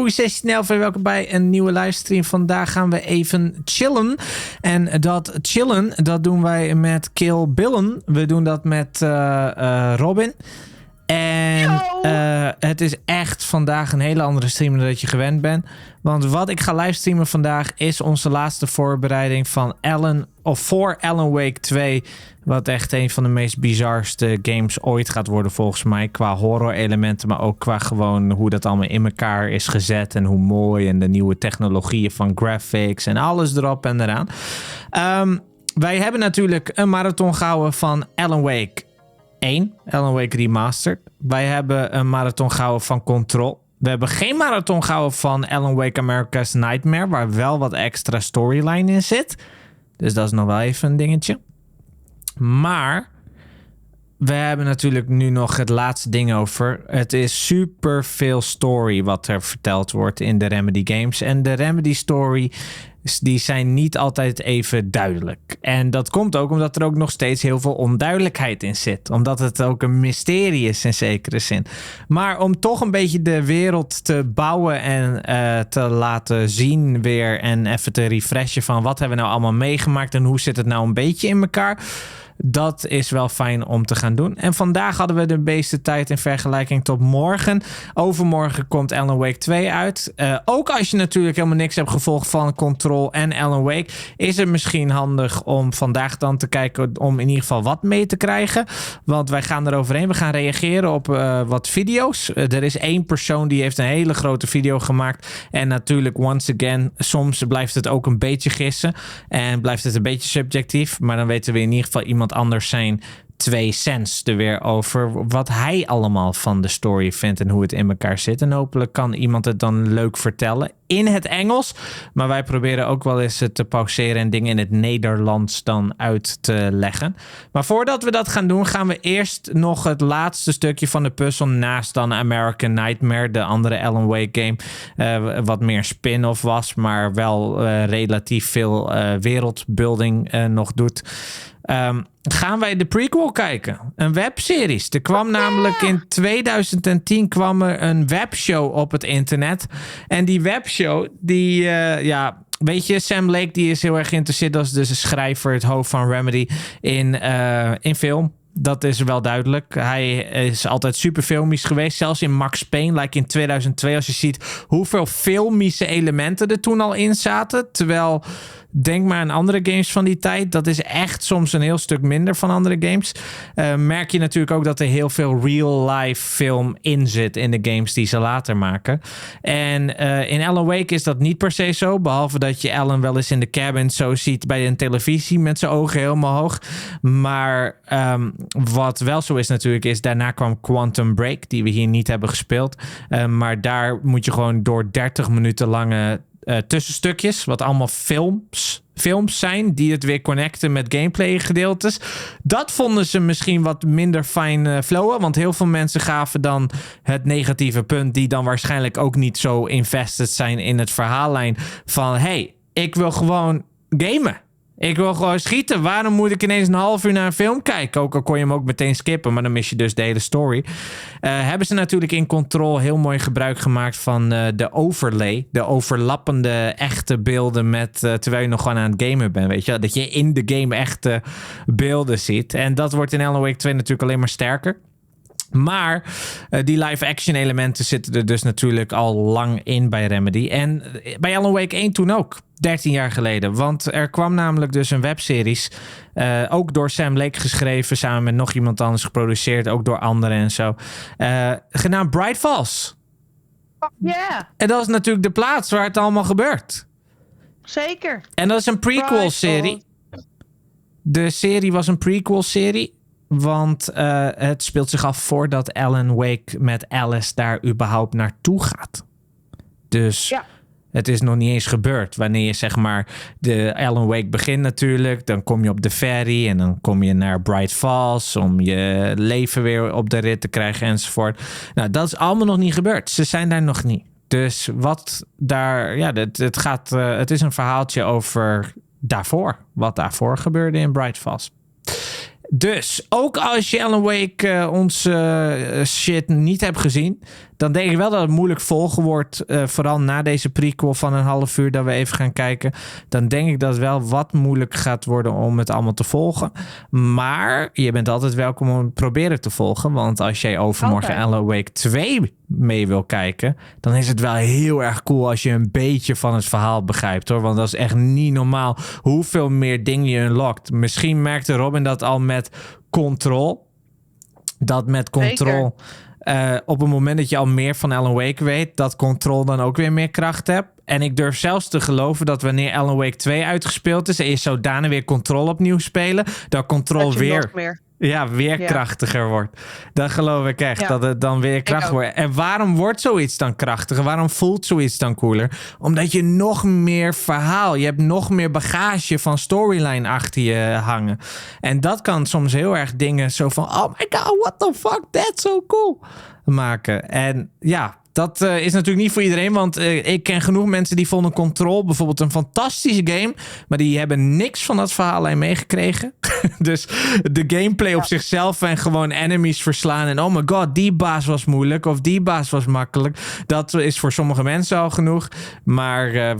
Poe69, welkom bij een nieuwe livestream. Vandaag gaan we even chillen. En dat chillen, dat doen wij met Kill Billen. We doen dat met Robin. En het is echt vandaag een hele andere stream dan dat je gewend bent. Want wat ik ga livestreamen vandaag is onze laatste voorbereiding van voor Alan Wake 2. Wat echt een van de meest bizarste games ooit gaat worden volgens mij. Qua horror elementen, maar ook qua gewoon hoe dat allemaal in elkaar is gezet. En hoe mooi en de nieuwe technologieën van graphics en alles erop en eraan. Wij hebben natuurlijk een marathon gehouden van Alan Wake 1. Alan Wake Remastered. Wij hebben een marathon gehouden van Control. We hebben geen marathon gehouden van Alan Wake America's Nightmare. Waar wel wat extra storyline in zit. Dus dat is nog wel even een dingetje. Maar we hebben natuurlijk nu nog het laatste ding over. Het is super veel story wat er verteld wordt in de Remedy games. En de Remedy story, die zijn niet altijd even duidelijk. En dat komt ook omdat er ook nog steeds heel veel onduidelijkheid in zit. Omdat het ook een mysterie is in zekere zin. Maar om toch een beetje de wereld te bouwen en te laten zien weer. En even te refreshen van wat hebben we nou allemaal meegemaakt. En hoe zit het nou een beetje in elkaar. Dat is wel fijn om te gaan doen. En vandaag hadden we de meeste tijd in vergelijking tot morgen. Overmorgen komt Alan Wake 2 uit. Ook als je natuurlijk helemaal niks hebt gevolgd van Control en Alan Wake, is het misschien handig om vandaag dan te kijken om in ieder geval wat mee te krijgen. Want wij gaan eroverheen. We gaan reageren op wat video's. Er is één persoon die heeft een hele grote video gemaakt. En natuurlijk, once again, soms blijft het ook een beetje gissen. En blijft het een beetje subjectief. Maar dan weten we in ieder geval iemand anders zijn 2 cents er weer over wat hij allemaal van de story vindt en hoe het in elkaar zit. En hopelijk kan iemand het dan leuk vertellen in het Engels. Maar wij proberen ook wel eens te pauzeren en dingen in het Nederlands dan uit te leggen. Maar voordat we dat gaan doen, gaan we eerst nog het laatste stukje van de puzzel naast dan American Nightmare, de andere Alan Wake game, wat meer spin-off was, maar wel relatief veel wereldbuilding nog doet. Gaan wij de prequel kijken. Een webseries. Er kwam namelijk in 2010 kwam er een webshow op het internet. En die webshow, weet je, Sam Lake die is heel erg geïnteresseerd als de schrijver, het hoofd van Remedy in film. Dat is wel duidelijk. Hij is altijd super filmisch geweest. Zelfs in Max Payne, like in 2002. Als je ziet hoeveel filmische elementen er toen al in zaten. Terwijl, denk maar aan andere games van die tijd. Dat is echt soms een heel stuk minder van andere games. Merk je natuurlijk ook dat er heel veel real-life film in zit in de games die ze later maken. En in Alan Wake is dat niet per se zo. Behalve dat je Alan wel eens in de cabin zo ziet bij een televisie met zijn ogen helemaal hoog. Maar wat wel zo is natuurlijk is, daarna kwam Quantum Break, die we hier niet hebben gespeeld. Maar daar moet je gewoon door 30 minuten lange tussenstukjes, wat allemaal films zijn, die het weer connecten met gameplay gedeeltes. Dat vonden ze misschien wat minder fijn flowen, want heel veel mensen gaven dan het negatieve punt, die dan waarschijnlijk ook niet zo invested zijn in het verhaallijn van, hey, ik wil gewoon gamen. Ik wil gewoon schieten. Waarom moet ik ineens een half uur naar een film kijken? Ook al kon je hem ook meteen skippen, maar dan mis je dus de hele story. Hebben ze natuurlijk in Control heel mooi gebruik gemaakt van de overlay. De overlappende echte beelden met terwijl je nog gewoon aan het gamen bent. Weet je? Dat je in de game echte beelden ziet. En dat wordt in Alan Wake 2 natuurlijk alleen maar sterker. Maar die live-action elementen zitten er dus natuurlijk al lang in bij Remedy. En bij Alan Wake 1 toen ook. 13 jaar geleden. Want er kwam namelijk dus een webseries. Ook door Sam Lake geschreven. Samen met nog iemand anders geproduceerd. Ook door anderen en zo. Genaamd Bright Falls. Yeah. En dat is natuurlijk de plaats waar het allemaal gebeurt. Zeker. En dat is een prequel-serie. De serie was een prequel-serie. Want het speelt zich af voordat Alan Wake met Alice daar überhaupt naartoe gaat. Dus het is nog niet eens gebeurd. Wanneer je zeg maar de Alan Wake begint natuurlijk. Dan kom je op de ferry en dan kom je naar Bright Falls om je leven weer op de rit te krijgen enzovoort. Nou, dat is allemaal nog niet gebeurd. Ze zijn daar nog niet. Dus wat daar... Ja, het is een verhaaltje over daarvoor. Wat daarvoor gebeurde in Bright Falls. Dus ook als je Alan Wake onze shit niet hebt gezien, Dan denk ik wel dat het moeilijk volgen wordt. Vooral na deze prequel van een half uur dat we even gaan kijken. Dan denk ik dat het wel wat moeilijk gaat worden om het allemaal te volgen. Maar je bent altijd welkom om het proberen te volgen. Want als jij overmorgen Alan Wake 2 mee wil kijken, dan is het wel heel erg cool als je een beetje van het verhaal begrijpt, hoor. Want dat is echt niet normaal hoeveel meer dingen je unlockt. Misschien merkte Robin dat al met Control. Dat met Control, op het moment dat je al meer van Alan Wake weet, dat Control dan ook weer meer kracht hebt. En ik durf zelfs te geloven dat wanneer Alan Wake 2 uitgespeeld is en je zou daarna weer Control opnieuw spelen, dat Control weer krachtiger wordt. Dat geloof ik echt, dat het dan weer krachtig wordt. En waarom wordt zoiets dan krachtiger? Waarom voelt zoiets dan cooler? Omdat je nog meer verhaal, je hebt nog meer bagage van storyline achter je hangen. En dat kan soms heel erg dingen zo van, oh my god, what the fuck, that's so cool maken. En ja, dat is natuurlijk niet voor iedereen, want ik ken genoeg mensen die vonden Control bijvoorbeeld een fantastische game, maar die hebben niks van dat verhaallijn meegekregen. Dus de gameplay op zichzelf en gewoon enemies verslaan en oh my god, die baas was moeilijk of die baas was makkelijk. Dat is voor sommige mensen al genoeg, maar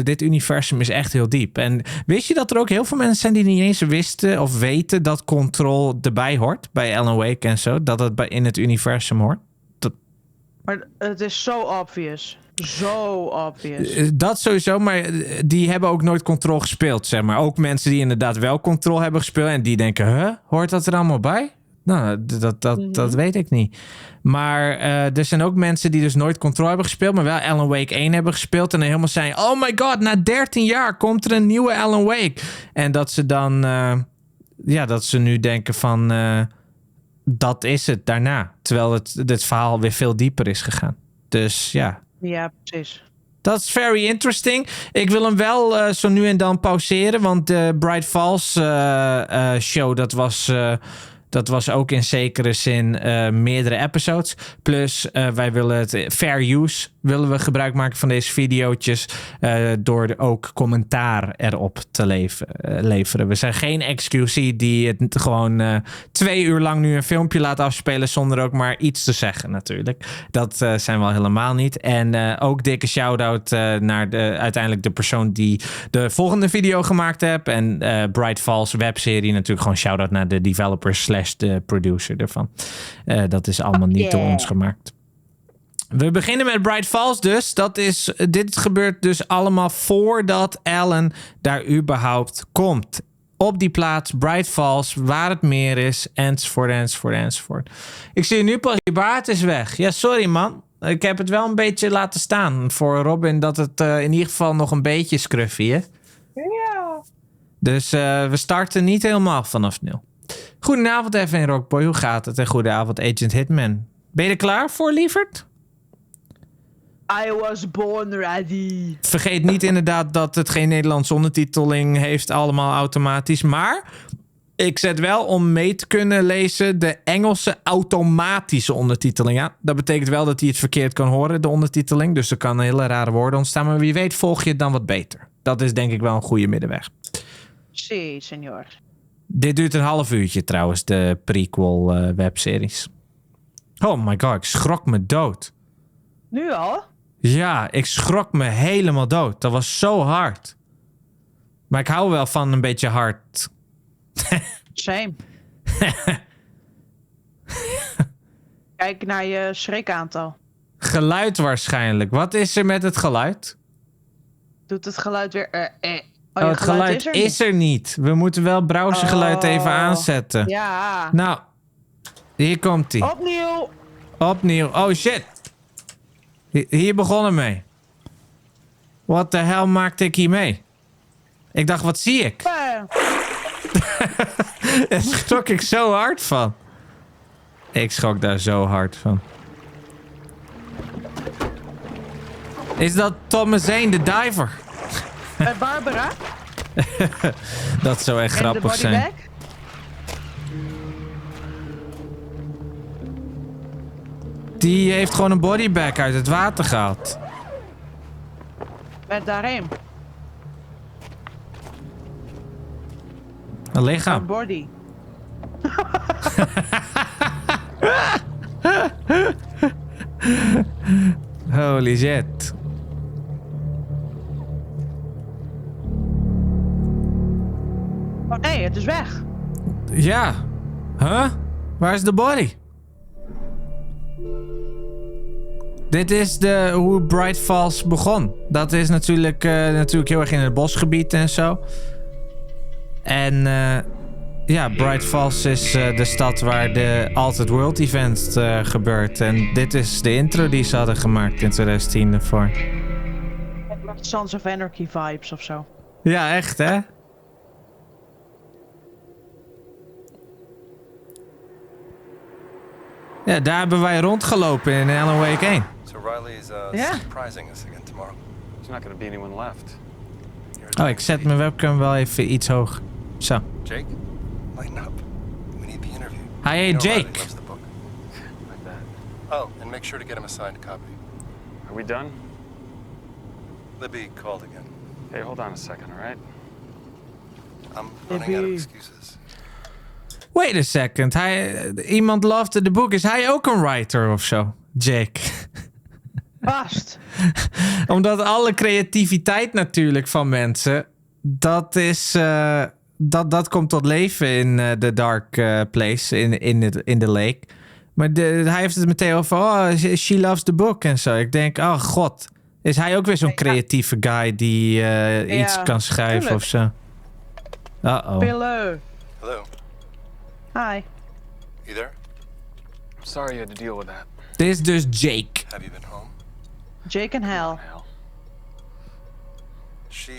dit universum is echt heel diep. En wist je dat er ook heel veel mensen zijn die niet eens wisten of weten dat Control erbij hoort, bij Alan Wake en zo, dat het in het universum hoort? Maar het is zo obvious. Zo obvious. Dat sowieso, maar die hebben ook nooit Control gespeeld, zeg maar. Ook mensen die inderdaad wel Control hebben gespeeld en die denken, hoort dat er allemaal bij? Nou, dat weet ik niet. Maar er zijn ook mensen die dus nooit Control hebben gespeeld, maar wel Alan Wake 1 hebben gespeeld en dan helemaal zijn, oh my god, na 13 jaar komt er een nieuwe Alan Wake. En dat ze dan, dat ze nu denken van, dat is het daarna. Terwijl het verhaal weer veel dieper is gegaan. Dus ja. Ja, precies. Dat is very interesting. Ik wil hem wel zo nu en dan pauzeren. Want de Bright Falls show, dat was ook in zekere zin meerdere episodes. Plus wij willen het fair use. Willen we gebruik maken van deze videootjes. Door ook commentaar erop te leveren. We zijn geen XQC die het gewoon 2 uur lang nu een filmpje laat afspelen. Zonder ook maar iets te zeggen natuurlijk. Dat zijn we al helemaal niet. En ook dikke shout-out naar uiteindelijk de persoon die de volgende video gemaakt heeft. En Bright Falls webserie natuurlijk gewoon shout-out naar de developer / de producer ervan. Dat is allemaal niet door ons gemaakt. We beginnen met Bright Falls dus. Dit gebeurt dus allemaal voordat Alan daar überhaupt komt. Op die plaats, Bright Falls, waar het meer is, enzovoort. Ik zie nu pas, je baard is weg. Ja, sorry man. Ik heb het wel een beetje laten staan voor Robin, dat het in ieder geval nog een beetje scruffy is. Ja. Dus we starten niet helemaal vanaf nul. Goedenavond even in Rockboy, hoe gaat het? En goedenavond Agent Hitman. Ben je er klaar voor, lieverd? I was born ready. Vergeet niet inderdaad dat het geen Nederlandse ondertiteling heeft, allemaal automatisch. Maar ik zet wel om mee te kunnen lezen de Engelse automatische ondertiteling. Ja, dat betekent wel dat hij het verkeerd kan horen, de ondertiteling. Dus er kan hele rare woorden ontstaan. Maar wie weet volg je het dan wat beter. Dat is denk ik wel een goede middenweg. Sí, senor. Dit duurt een half uurtje trouwens, de prequel webseries. Oh my god, ik schrok me dood. Nu al? Ja, ik schrok me helemaal dood. Dat was zo hard. Maar ik hou wel van een beetje hard. Same. Kijk naar je schrikaantal. Geluid waarschijnlijk. Wat is er met het geluid? Doet het geluid weer... Oh, het geluid is er niet. We moeten wel browsergeluid even aanzetten. Ja. Nou, hier komt hij. Opnieuw. Oh shit. Hier begonnen mee. Wat de hel maakte ik hier mee? Ik dacht, wat zie ik? Daar schrok ik zo hard van. Ik schrok daar zo hard van. Is dat Thomas Zane, de diver? Barbara? Dat zou echt grappig zijn. Bag? Die heeft gewoon een bodybag uit het water gehaald. Met daarheen. Een lichaam. Een body. Holy shit. Oh nee, het is weg. Ja. Huh? Waar is de body? Dit is hoe Bright Falls begon. Dat is natuurlijk heel erg in het bosgebied en zo. En ja, Bright Falls is de stad waar de Altered World Event gebeurt. En dit is de intro die ze hadden gemaakt in 2010 ervoor. Sons of Anarchy vibes of zo. Ja, echt hè? Ja, daar hebben wij rondgelopen in Alan Wake 1. So Riley is Yeah. surprising us again tomorrow. There's not going to be anyone left. Oh, ik zet mijn webcam wel even iets hoger. Zo. Jake, lighten up. We need the interview. Hi, You know Riley Jake. loves the book. Like that. Oh, and make sure to get him a signed copy. Are we done? Libby called again. Hey, hold on a second, all right? I'm running out of Libby. excuses. Wait a second. Iemand loved the book. Is hij ook een writer of zo? Jake. Vast. Omdat alle creativiteit natuurlijk van mensen... Dat komt tot leven in The Dark Place. In the lake. Maar hij heeft het meteen over... Oh, she loves the book en zo. Ik denk, oh god. Is hij ook weer zo'n creatieve guy die iets kan schrijven tuurlijk. of zo? Uh-oh. Pillow. Hello, Hi. you there? I'm sorry you had to deal with that. Dit is dus Jake. Have you been home? Jake and Hal. Hell. She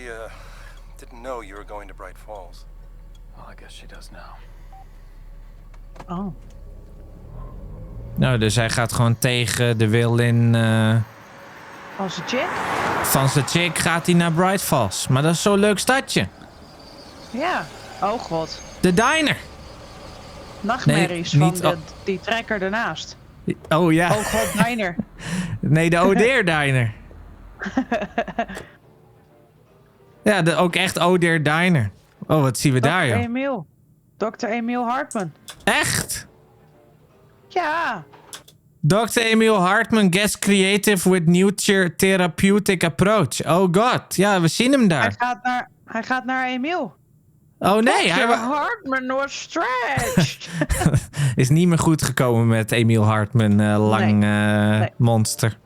didn't know you were going to Bright Falls. Well, I guess she does now. Oh. Nou, dus hij gaat gewoon tegen de wil in... Als Jake? van zijn chick gaat hij naar Bright Falls. Maar dat is zo'n leuk stadje. Ja. Oh god. De diner. Nachtmerries Nee, van niet- die trekker ernaast. Oh ja. Oh god, diner. Nee, de O'Deer Diner. Ja, ook echt O'Deer Diner. Oh, wat zien we daar, joh. Emiel. Dr. Emiel Hartman. Echt? Ja. Dr. Emil Hartman gets creative with new therapeutic approach. Oh god. Ja, we zien hem daar. Hij gaat naar Emiel. Oh nee, hij Dr. Hartman was stretched. is niet meer goed gekomen met Emil Hartman, lang Nee. monster.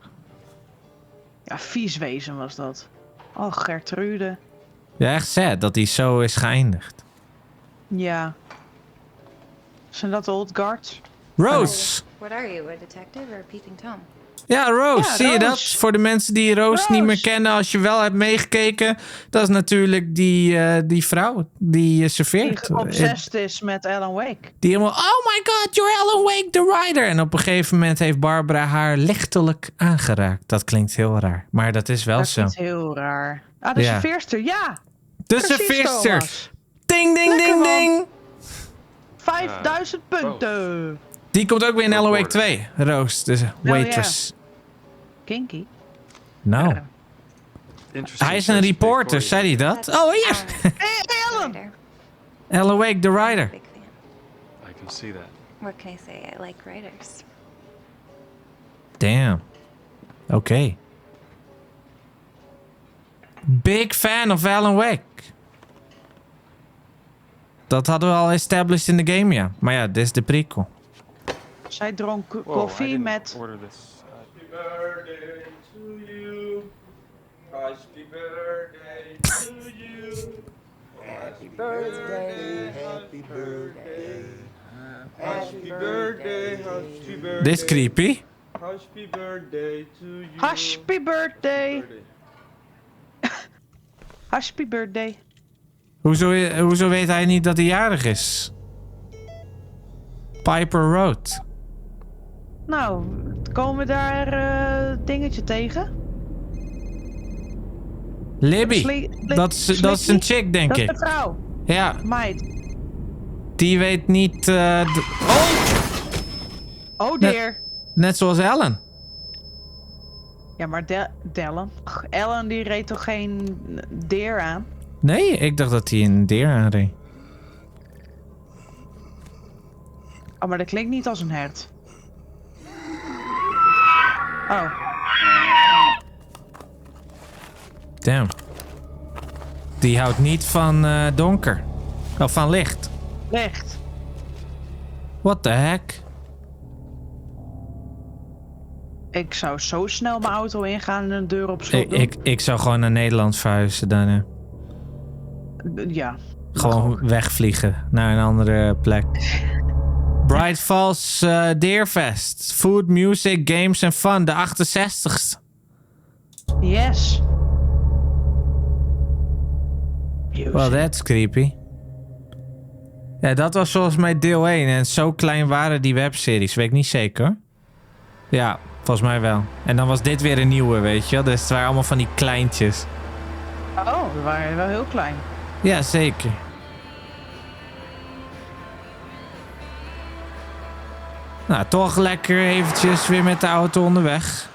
Ja, vies wezen was dat. Oh, Gertrude. Ja, echt sad dat hij zo is geëindigd. Ja. Zijn dat de old guards? Rose. What are you, a detective or a peeping Tom? Ja, Rose. Ja, Zie je dat? Rose. Voor de mensen die Rose niet meer Rose. kennen, als je wel hebt meegekeken, dat is natuurlijk die vrouw die serveert. Die obsessed is met Alan Wake. Die helemaal, oh my god, you're Alan Wake the writer. En op een gegeven moment heeft Barbara haar lichtelijk aangeraakt. Dat klinkt heel raar, maar dat is wel Dat zo. is heel raar. Ah, de Ja. serveerster. Ja. De precies, serveerster. Thomas. Ding, ding, Lekker, ding, man. ding. 5000 punten. Die komt ook weer in Alan Wake 2. Roos, de waitress. Kinky. Nou, Interesting hij is een choice to reporter, play for zei hij dat? Oh, hier. Hey, Alan. Writer. Alan Wake the writer. Big fan. you. I can see that. What can I say? I like writers. Damn. Oké. Big fan of Alan Wake. Dat hadden we al established in de game, ja. Maar ja, dit is de prequel. Zij dronk Whoa, I koffie didn't met... order this. Happy birthday to you. Happy birthday to you. Happy birthday, happy birthday. Happy birthday, happy birthday. Dit is creepy. Happy birthday to you. Happy birthday. Happy birthday. Hoezo weet hij niet dat hij jarig is? Piper Road. Nou, komen daar dingetje tegen? Libby. Dat is een chick, denk Dat is ik. de vrouw. Ja, Meid. die weet niet... Oh dear. Net zoals Ellen. Ja, maar Dellen. Ellen die reed toch geen deer aan? Nee, ik dacht dat hij een deer aanreed. Oh, maar dat klinkt niet als een hert. Oh, Damn. Die houdt niet van donker. Of van licht. licht. What the heck? Ik zou zo snel mijn auto ingaan en een deur op slot doen. Ik zou gewoon naar Nederland verhuizen dan. Ja. Gewoon wegvliegen naar een andere plek. Bright Falls Deerfest. Food, music, games and fun. De 68ste. Yes. Well, that's creepy. Ja, dat was volgens mij deel 1. En zo klein waren die webseries. Weet ik niet zeker, hoor. Ja, volgens mij wel. En dan was dit weer een nieuwe, weet je wel. Dus het waren allemaal van die kleintjes. Oh, we waren wel heel klein. Ja, zeker. Nou, toch lekker eventjes weer met de auto onderweg.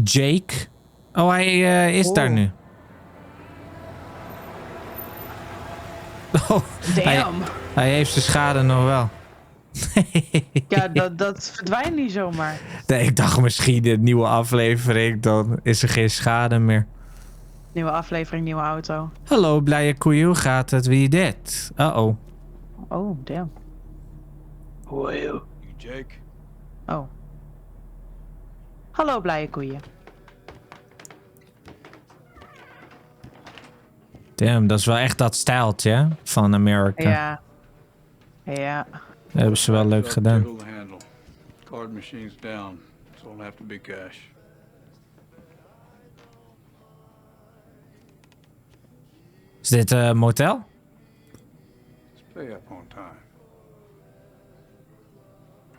Jake. Oh, hij is daar nu. Oh, Damn. hij heeft zijn schade nog wel. Ja, dat verdwijnt niet zomaar. Nee, ik dacht misschien de nieuwe aflevering, dan is er geen schade meer. Nieuwe aflevering, nieuwe auto. Hallo, blije koeien, hoe gaat het? Wie dit? Uh-oh. Oh, damn. You, Jake. Oh. Hallo, blije koeien. Damn, dat is wel echt dat stijltje hè, van Amerika. Ja. Ja. Dat hebben ze wel leuk gedaan. Jiggle the handle. Card machine's down, so it'll have to be cash. Is dit een motel? Let's pay up on time.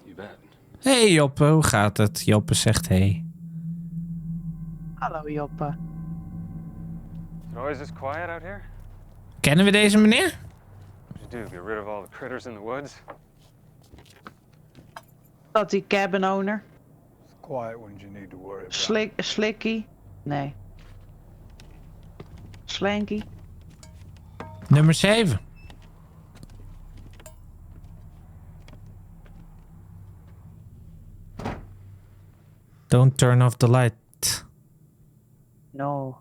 You bet. Hey Joppe, hoe gaat het? Joppe zegt hey. Hallo, Joppe. It always this quiet out here? Kennen we deze meneer? What'd you do? Get rid of all the critters in the woods? Dat die cabin owner. It's quiet when you need to worry about. Slikky. Nee. Slanky. Nummer 7. Don't turn off the light. No.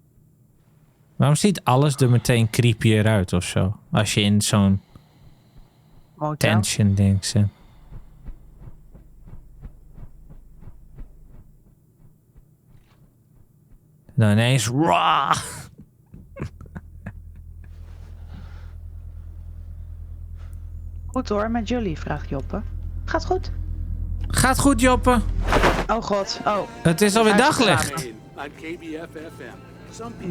Waarom ziet alles er meteen creepier uit of zo? Als je in zo'n Motel. tension ding zit. Dan ineens... Raw. Goed hoor, met jullie, vraagt Joppe. Gaat goed? Gaat goed, Joppe. Oh god, oh. Het is alweer Uitgegaan. daglicht.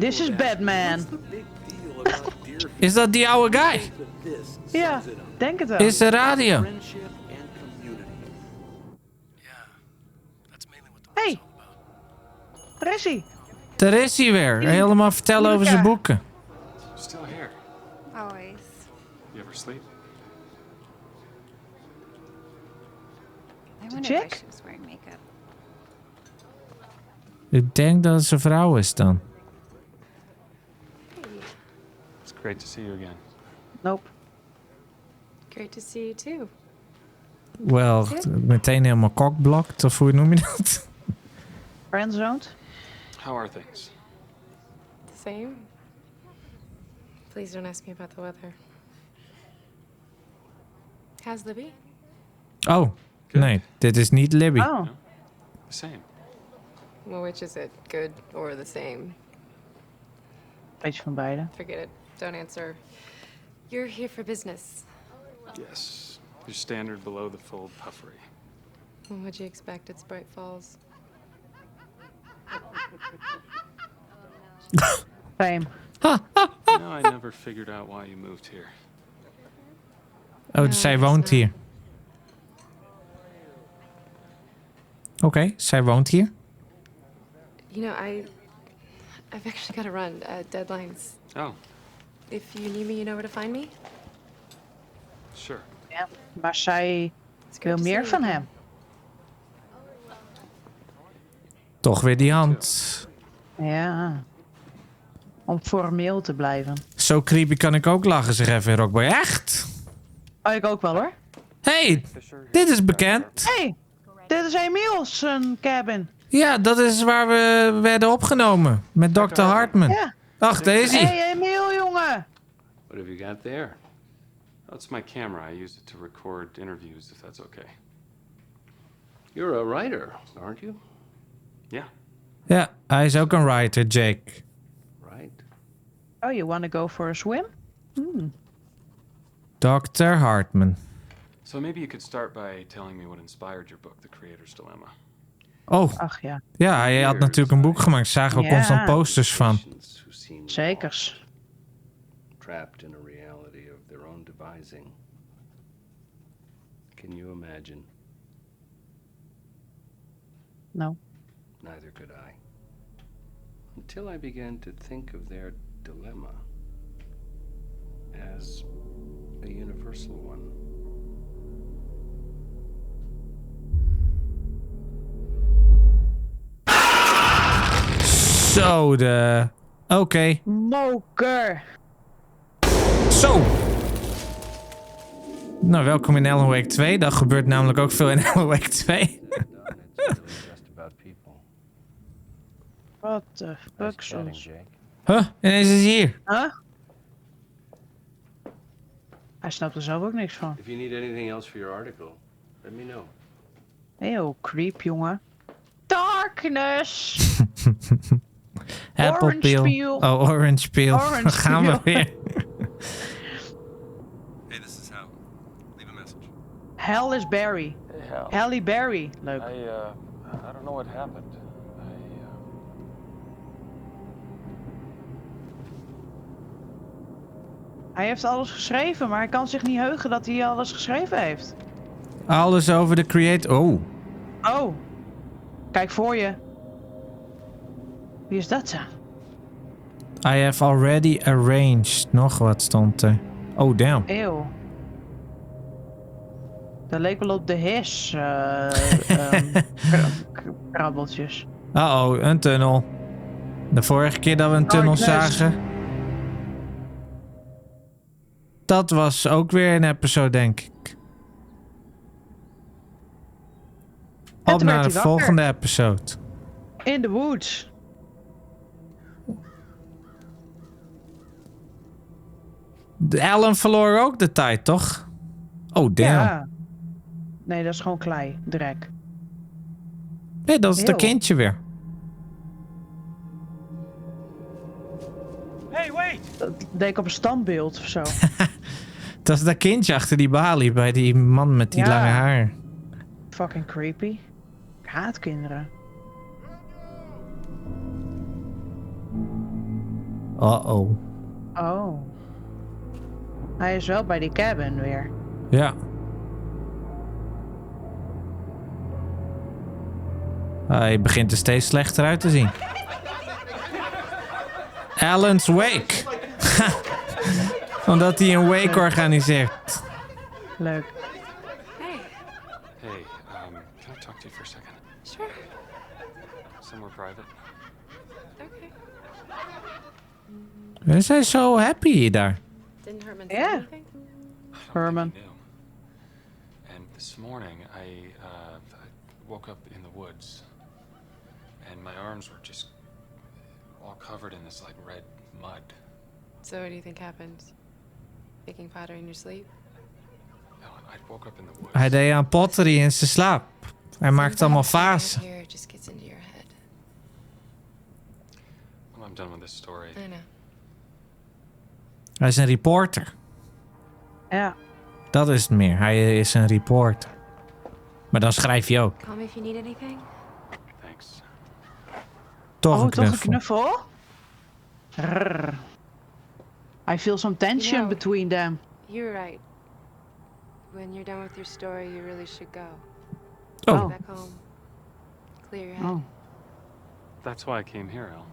This is Batman. Is dat die oude guy? Ja, denk het wel. Is de radio? Hey, daar is hij. Daar is hij weer. Helemaal vertellen over zijn boeken. You're still here. Always. You ever sleep? I wonder why Chick? she was wearing makeup. Ik denk dat het zijn vrouw is dan. It's great to see you again. Nope. Great to see you too. Wel, meteen helemaal cockblocked, of hoe noem je dat? Friendzoned? How are things? The same? Please don't ask me about the weather. How's Libby? Oh, nee, dit is niet Libby. Oh, The same. Well, which is it? Good or the same? beetje van beide. Forget it. Don't answer. You're here for business. Yes. Your standard below the fold puffery. Well, what'd you expect? It's Bright Falls. Same. You know, I never figured out why you moved here. Oh, dus zij woont hier. Oké, zij woont hier. You know, I've actually got to run. Deadlines. Oh, If you need me, you know where to find me. sure. Ja, maar zij It's wil great to meer see van you. hem. Toch weer die hand. Ja. Om formeel te blijven. Zo creepy kan ik ook lachen, zeg even Rockboy. Echt? Oh, ik ook wel hoor. Hey, dit is bekend. Hey, dit Dit is Emiel's cabin. Ja, dat is waar we werden opgenomen. Met Dr. Hartman. Ja. Ach, daar is hij. Hey Emiel, jongen. What have you got there? That's my camera. I use it to record interviews, if that's okay. You're a writer, aren't you? Yeah. Ja, hij is ook een writer, Jake. Right. Oh, you wanna go for a swim? Dr. Hartman. So maybe you could start by telling me what inspired your book, The Creator's Dilemma. Oh, Ach ja, ja, hij had natuurlijk een boek gemaakt. Zagen we Ja. constant posters van. Patients who seem zekers. trapped in a reality of their own devising. Can you imagine? No. Neither could I. Until I began to think of their dilemma as a universal one. Zo, de... Oké. Moker. Zo. Nou, welkom in Alan Wake 2. Dat gebeurt namelijk ook veel in Alan Wake 2. Said and done, it's really just about people. What the fuck, Nice chatting, soms. Jake. Huh? Ineens is hij hier. Huh? Hij snapt er zelf ook niks van. If you need anything else for your article, let me know. Heel creep, jongen. Darkness! Apple Orange peel. peel. Oh, orange peel. Orange Dan gaan we peel. weer. Hey, this is Hal. Leave a message. Hell is Barry. Hey, Hal. Halle Berry. Leuk. I don't know what happened. Hij heeft alles geschreven, maar hij kan zich niet heugen dat hij alles geschreven heeft. Alles over de create... Oh. Oh. Kijk voor je. Wie is dat dan? I have already arranged. Nog wat stond er. Oh, damn. Eeuw. Dat leek wel op de his. Krabbeltjes. Uh-oh, een tunnel. De vorige keer dat we een tunnel Darkness. zagen... Dat was ook weer een episode, denk ik. Op toen werd naar de hij wakker. volgende episode. In the woods. Alan verloor ook de tijd, toch? Oh, damn. Ja. Nee, dat is gewoon klei. Drek. Nee, dat is dat Eeuw. kindje weer. Hey, wait! Dat deed ik op een standbeeld of zo. Dat is dat kindje achter die balie bij die man met die Ja. lange haar. Fucking creepy. Ik haat kinderen. Uh-oh. Oh. Hij is wel bij die cabin weer. Ja. Hij begint er steeds slechter uit te zien. Alan's Wake. Omdat hij een wake organiseert. Leuk. Hey, Hey, can I talk to you for a second? sure. Somewhere private? Okay. We zijn zo happy daar. Didn't Herman say Yeah. anything? Herman. I knew. And this morning, I woke up in the woods, and my arms were just all covered in this like red mud. So what do you think happened? Making powder in your sleep? No, I woke up in the woods. Hij deed aan pottery in zijn slaap. Hij maakt allemaal fasen. Here it just gets into your head. When I'm done with this story, I know. Hij is een reporter. Ja. Dat is het meer. Hij is een reporter. Maar dan schrijf je ook. Call me if you need anything. thanks. Toch een Oh, toch een knuffel. knuffel? Rrr. I feel some tension You know- between them. You're right. When you're done with your story, you really should go. Oh. Go back home. Clear your head. Oh. That's why I came here, Al.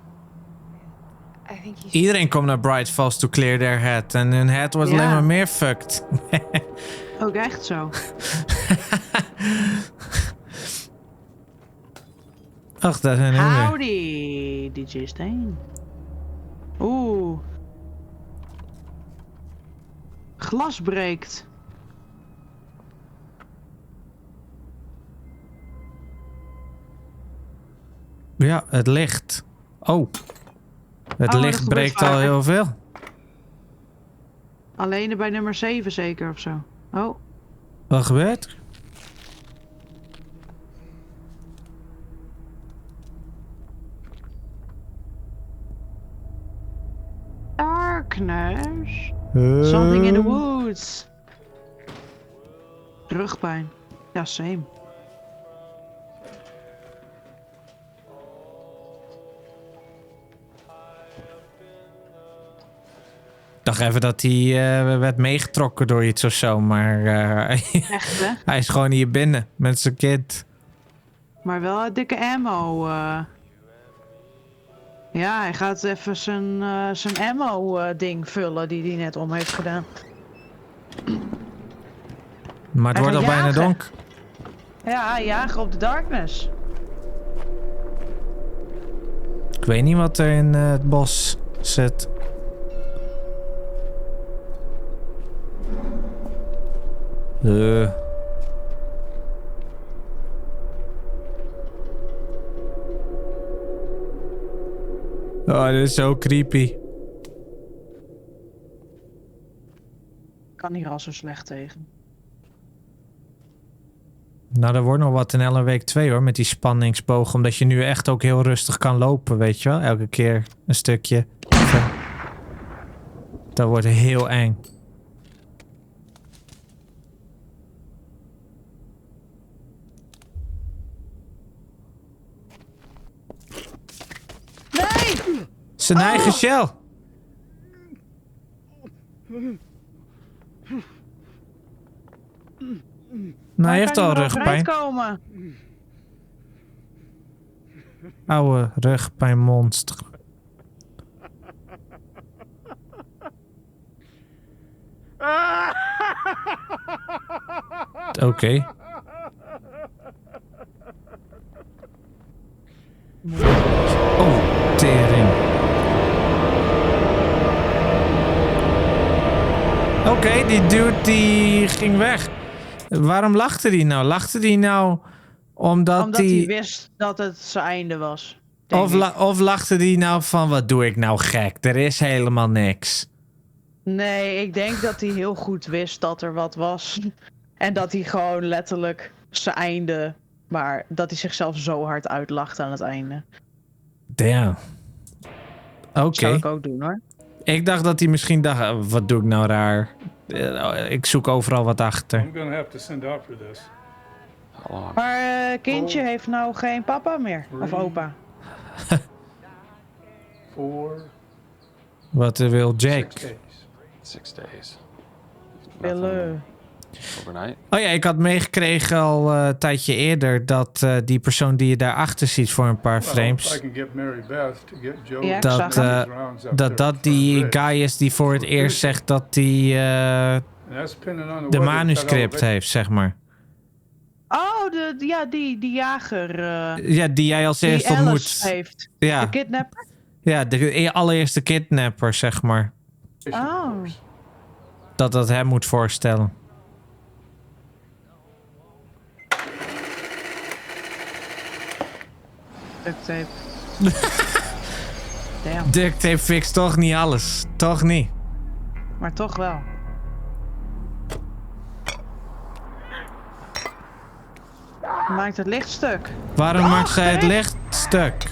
I think you should. Iedereen komt naar Bright Falls to clear their head. En hun head wordt Ja. alleen maar meer fucked. Ook echt zo. Ach, dat is een nummer. Howdy, DJ Steen. Oeh. Glas breekt. Ja, het licht. Oh. Het dat licht gebeurt breekt al vaker. heel veel. Alleen bij nummer 7 zeker of zo. Oh. Wat gebeurt er? Darkness. Something in the woods. Rugpijn. Ja, same. Ik dacht even dat hij werd meegetrokken door iets of zo, maar Echt, hè? hij is gewoon hier binnen met zijn kind. Maar wel een dikke ammo. Ja, hij gaat even zijn ammo-ding vullen die hij net om heeft gedaan. Maar het Hij wordt al gaat bijna jagen. donker. Ja, jagen op de darkness. Ik weet niet wat er in het bos zit. Oh, dit is zo creepy. Ik kan hier al zo slecht tegen. Nou, er wordt nog wat in LA week 2 hoor, met die spanningsboog. Omdat je nu echt ook heel rustig kan lopen, weet je wel. Elke keer een stukje. Dat wordt heel eng. Nee! Zijn eigen shell. Nou, hij heeft al rugpijn. Komen. Oude rugpijnmonster. Oké. Oh, tering. Oké, die dude die ging weg. Waarom lachte die nou? Lachte die nou omdat hij wist dat het zijn einde was. Of lachte die nou van, wat doe ik nou gek? Er is helemaal niks. Nee, ik denk dat hij heel goed wist dat er wat was. En dat hij gewoon letterlijk zijn einde... Maar dat hij zichzelf zo hard uitlacht aan het einde. Damn. Oké. Zou ik ook doen hoor. Ik dacht dat hij misschien dacht, wat doe ik nou raar? Ik zoek overal wat achter. I'm gonna have to send out for this. How long? Maar kindje heeft nou geen papa meer. Of opa. 4, Wat wil 6 Jake? days. 6 days. Willen. Overnight? Oh ja, ik had meegekregen al een tijdje eerder dat die persoon die je daarachter ziet voor een paar Well, if I frames, can get Mary Beth to get Joe Ja, ik dat, zag hem. rounds up there dat for die the bridge. guy is die voor het eerst zegt dat hij And that's depending on the de weather, manuscript that heeft, zeg maar. Oh, die jager. Ja, die jij als Die eerst Alice ontmoet. heeft. Ja, De kidnapper? ja, de allereerste kidnapper, zeg maar. Oh. Dat hem moet voorstellen. Duct tape. Damn. Duct tape fixt toch niet alles. Toch niet. Maar toch wel. Maakt het licht stuk. Waarom maakt zij het nee. licht stuk?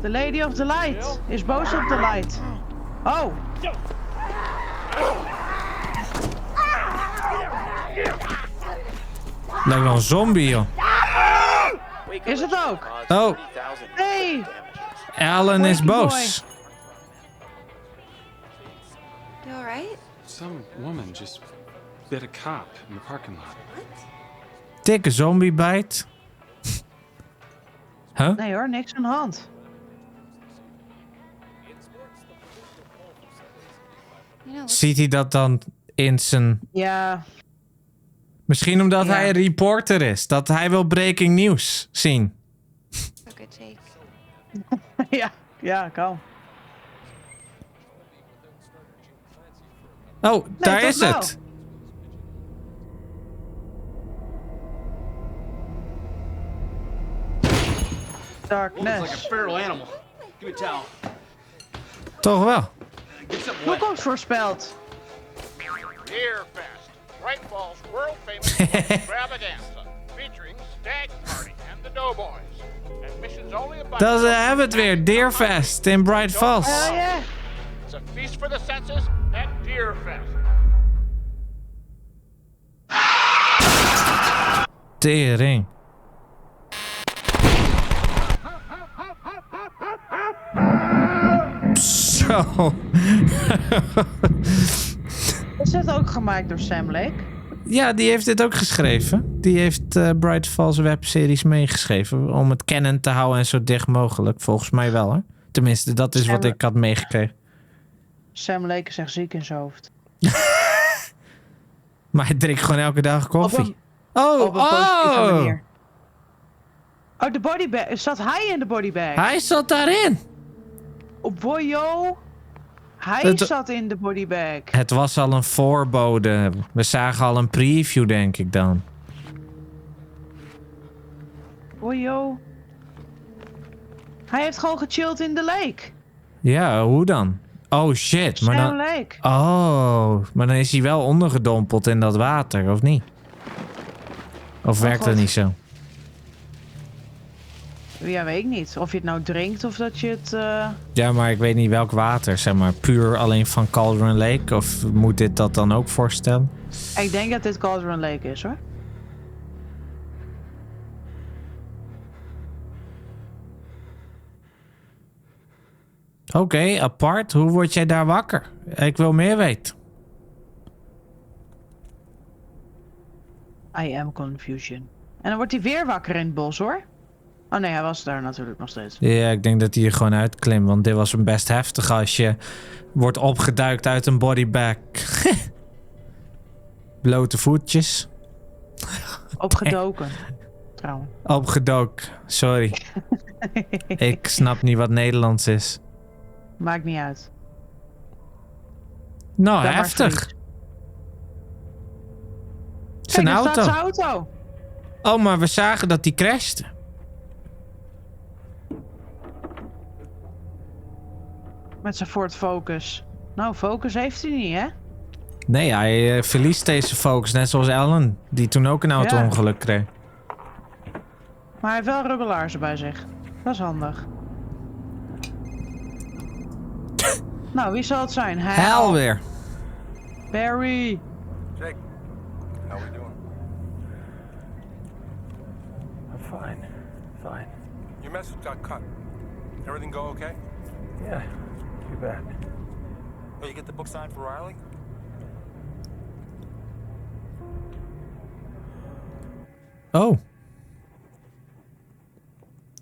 The Lady of the Light is boos op de light. Oh. Lijkt wel een zombie, joh. Is het ook? Oh, Hey. Alan is Wakey boos. You alright? Some woman just bit a cop in the parking lot. Dikke zombiebijt. Huh? Nee hoor, niks aan de hand. You know, Ziet hij dat dan in zijn... Ja. Misschien omdat Ja. hij een reporter is. Dat hij wil breaking news zien. look at Jake. Ja, kan. Oh, daar toch is wel. het. Darkness. feral animal. Give me a towel. Toch wel. Get something wet. Toekomst voorspeld. Deerfest, Bright Falls' world-famous extravaganza, featuring Stag Party and the Doughboys. And missions only about... Dat hebben we het weer. Deerfest in Bright Falls. Oh ja. It's a feast for the senses at Deerfest. Tering. Zo. Is het ook gemaakt door Sam Lake? Ja, die heeft dit ook geschreven. Die heeft Bright Falls webseries meegeschreven. Om het canon te houden en zo dicht mogelijk. Volgens mij wel, hè? Tenminste, dat is wat ik had meegekregen. Sam Lake is echt ziek in zijn hoofd. Maar hij drinkt gewoon elke dag koffie. Op een positieve manier. Oh, de bodybag. Zat hij in de bodybag? Hij zat daarin. Oh, boyo. Hij zat in de bodybag. Het was al een voorbode. We zagen al een preview, denk ik dan. Boyo. Hij heeft gewoon gechilled in de lake. Ja, hoe dan? Oh shit. Maar Sam dan... Lake. Oh, maar dan is hij wel ondergedompeld in dat water, of niet? Of werkt dat niet zo? Ja, weet ik niet. Of je het nou drinkt of dat je het... Ja, maar ik weet niet welk water. Zeg maar puur alleen van Cauldron Lake? Of moet dit dat dan ook voorstellen? Ik denk dat dit Cauldron Lake is, hoor. Oké, apart. Hoe word jij daar wakker? Ik wil meer weten. I am confusion. En dan wordt hij weer wakker in het bos, hoor. Oh nee, hij was daar natuurlijk nog steeds. Ja, ik denk dat hij er gewoon uitklimt. Want dit was een best heftig als je wordt opgeduikt uit een bodybag. Blote voetjes. Opgedoken. Trouwens. Opgedoken. Sorry. Ik snap niet wat Nederlands is. Maakt niet uit. Nou, Dan maar heftig. Fries. Het is een Kijk, daar auto. staat zijn auto. Oh, maar we zagen dat die crashte. Met zijn Ford Focus. Nou, Focus heeft hij niet, hè? Nee, hij verliest deze focus. Net zoals Ellen. Die toen ook een auto-ongeluk kreeg. Maar hij heeft wel rubbelaarzen bij zich. Dat is handig. Nou, wie zal het zijn? Hel weer. Barry. Jake, how we doing? I'm fine. Fine. Your message got cut. Everything go okay? Yeah, too bad. Oh, you get the book signed for Riley? Oh.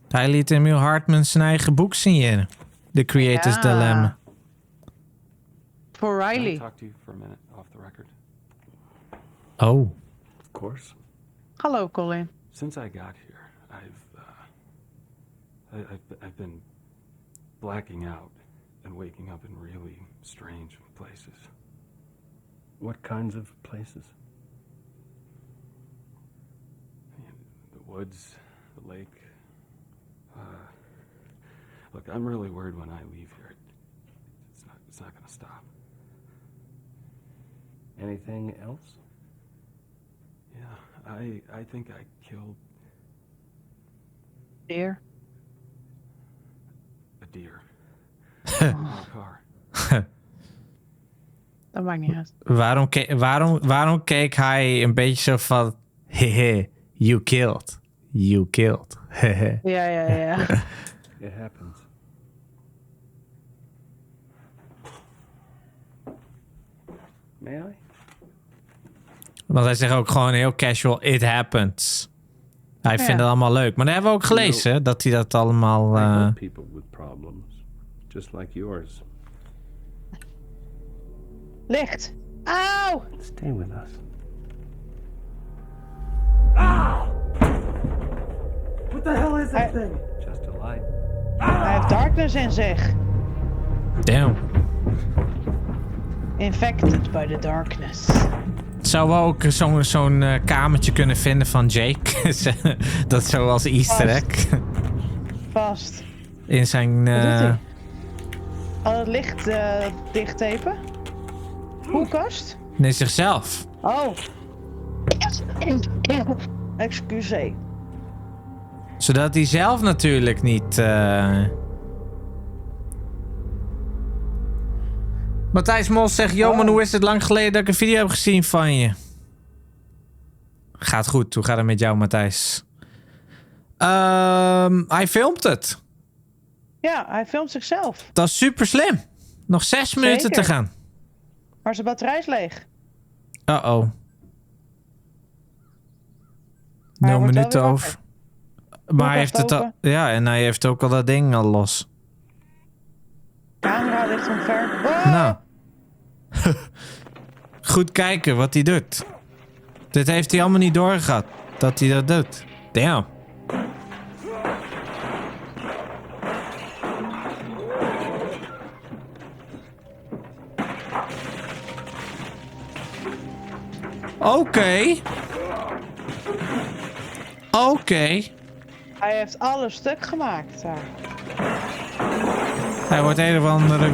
Hij liet Emil Hartman zijn eigen boek signeren. The Creator's Ja. Dilemma. Voor Can I Riley. talk to you for a minute off the record? Oh. Of course. Hallo, Colin. Since I got here, I've been blacking out and waking up in really strange places. What kinds of places? The woods, the lake. Look, I'm really worried when I leave here. It's not gonna stop. Anything else? Yeah, I think I killed Deer. a deer in my car. Dat maakt niet uit. Waarom keek hij een beetje zo van... Hehe, you killed. You killed. Hehe. Ja. It happens. May I? Want hij zegt ook gewoon heel casual... It happens. Hij vindt het allemaal leuk. Maar dat hebben we ook gelezen. Dat hij dat allemaal... I help people with problems, just like yours. Licht. Auw! Stay with us. What the hell is that thing? Just a light. Hij heeft darkness in zich. Damn. Infected by the darkness. Zouden we ook zo'n kamertje kunnen vinden van Jake? Dat zo als easter egg. Vast. In zijn... Wat doet hij? Al het licht dichttapen? Koelkast? Nee, zichzelf. Oh. Excuseer. Zodat hij zelf natuurlijk niet... Matthijs Mos zegt... Yo man, hoe is het lang geleden dat ik een video heb gezien van je? Gaat goed. Hoe gaat het met jou, Matthijs? Hij filmt het. Ja, hij filmt zichzelf. Dat is super slim. Nog 6 minuten te gaan. Maar zijn batterij is leeg. Uh-oh. 0 minuten over. Maar hij heeft het al... Ja, en hij heeft ook al dat ding al los. Camera ligt omver. Oh! Nou. Goed kijken wat hij doet. Dit heeft hij allemaal niet doorgehad. Dat hij dat doet. Damn. Oké. Hij heeft alles stuk gemaakt daar. Hij wordt een of andere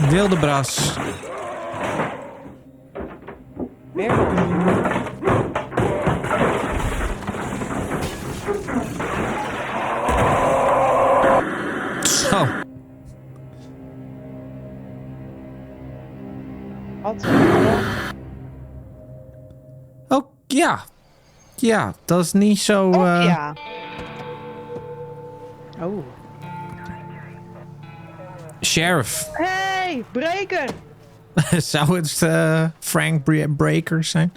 wilde bras. Weer. Zo. Wat? Oh, ja. Ja, dat is niet zo... ja. Oh. Sheriff. Hey, breker! Zou het Frank Breaker zijn?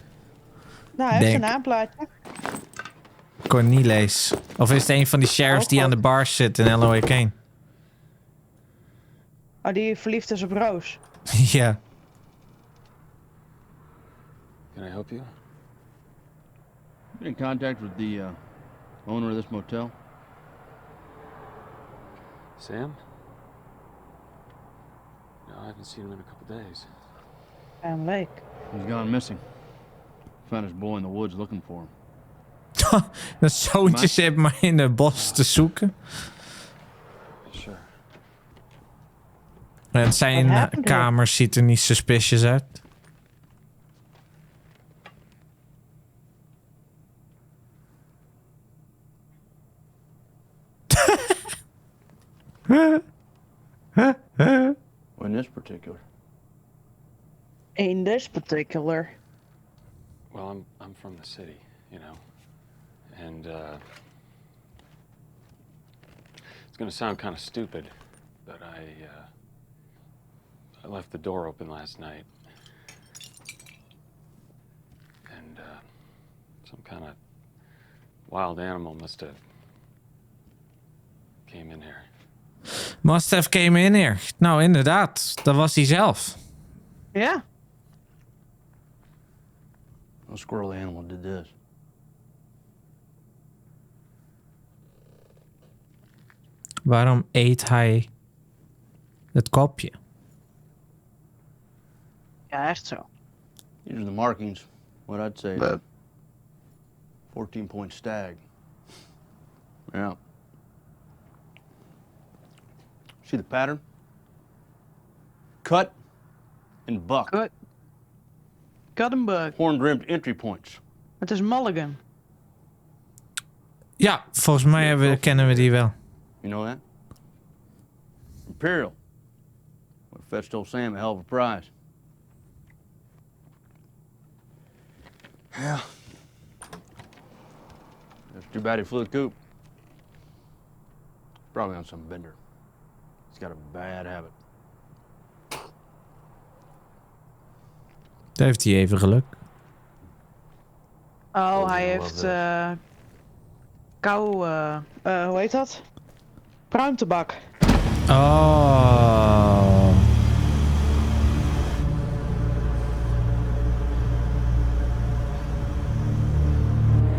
Nou, hij heeft een naamplaatje. Cornelis. Of is het een van die sheriffs die aan de bar zit in LOA Kane? Oh, die verliefd is op Roos. Ja. Can I help you? In contact with the owner of this motel? Sam? No, I haven't seen him in a couple days. Sam Lake. He's gone missing. Found his boy in the woods looking for him. Dat zoontje zit maar in het bos te zoeken. Sure. En zijn kamer ziet er niet suspicious uit. In this particular. In this particular. Well, I'm from the city, you know, and it's gonna sound kind of stupid, but I left the door open last night, and some kind of wild animal must have came in here. Must have came in here. Nou, inderdaad. Dat was hij zelf. Ja. A squirrely animal did this. Waarom eet hij het kopje? Ja, echt zo. These are the markings. What I'd say. 14-point stag. Yeah. See the pattern? Cut and buck. Cut and buck. Horn-rimmed entry points. Het is Mulligan. Ja, volgens mij kennen we die wel. You know that? Imperial. Would have fetched old Sam a hell of a prize. Yeah. It's too bad he flew the coop. Probably on some bender. He's got a bad habit. Daar heeft hij even geluk. Oh, hij heeft hoe heet dat? Pruimtebak. Oh.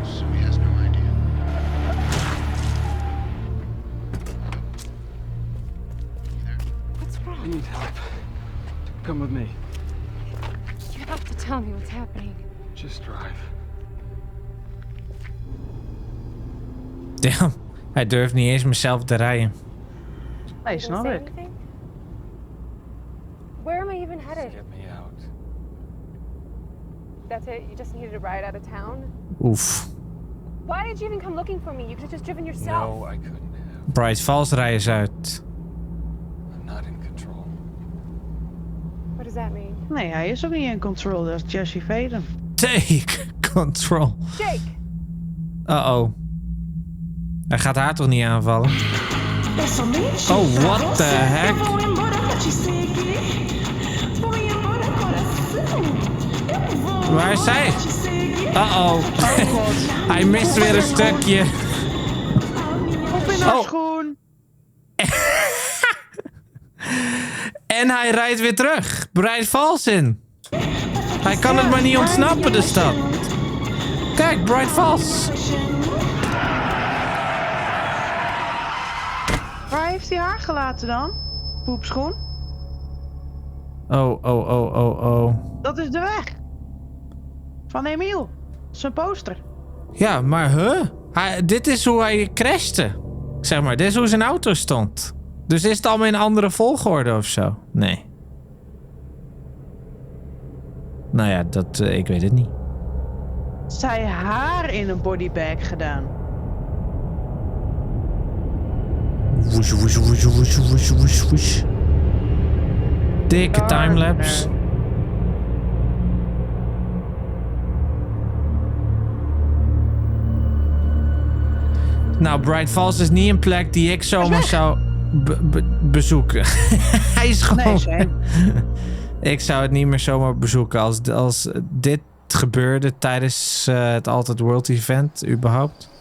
So he has no idea. What's wrong? I need help. Come with me. You have to tell me what's happening. Just drive. Damn. Hij durft niet eens mezelf te rijden. Nee, snap ik. Where am I even headed? Get me out. That's it? You just needed a ride out of town? Oef. Why did you even come looking for me? You could have just driven yourself. No, I couldn't have. Bright Falls rijden is uit. I'm not in control. What does that mean? Nee, hij is ook niet in control. Dat is Jesse Faden. Take control. Jake! Uh-oh. Hij gaat haar toch niet aanvallen? Oh, what the heck? Waar is zij? Uh-oh. Hij mist weer een stukje. Op in haar schoen. En hij rijdt weer terug. Bright Falls in. Hij kan het maar niet ontsnappen, de stad. Kijk, Bright Falls. Waar heeft hij haar gelaten dan? Poepschoen? Oh. Dat is de weg. Van Emiel. Zijn poster. Ja, maar dit is hoe hij crashte. Zeg maar, dit is hoe zijn auto stond. Dus is het allemaal in een andere volgorde of zo? Nee. Nou ja, ik weet het niet. Zij haar in een bodybag gedaan. Woesh, woesh, woesh, woesh, woesh, woesh, woesh. Dikke timelapse. Nou, Bright Falls is niet een plek die ik zomaar zou bezoeken. Hij is gewoon... Nee, ik zou het niet meer zomaar bezoeken als dit gebeurde tijdens het Altered World event überhaupt.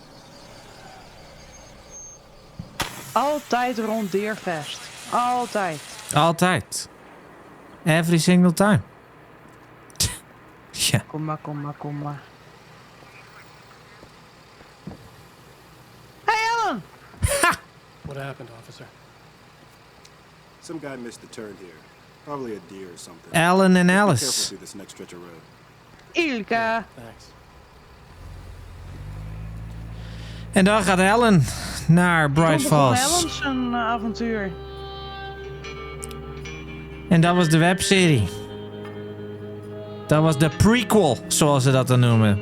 Altijd rond Deerfest. Altijd. Altijd. Every single time. Ja. Kom maar. Hey Ellen! What happened, officer? Some guy missed the turn here. Probably a deer or something. Ellen en Be Alice. careful through this next stretch of road. Ilka. Thanks. En dan gaat Ellen naar Bright Falls. Ellen zijn avontuur. En dat was de webserie. Dat was de prequel, zoals ze dat dan noemen.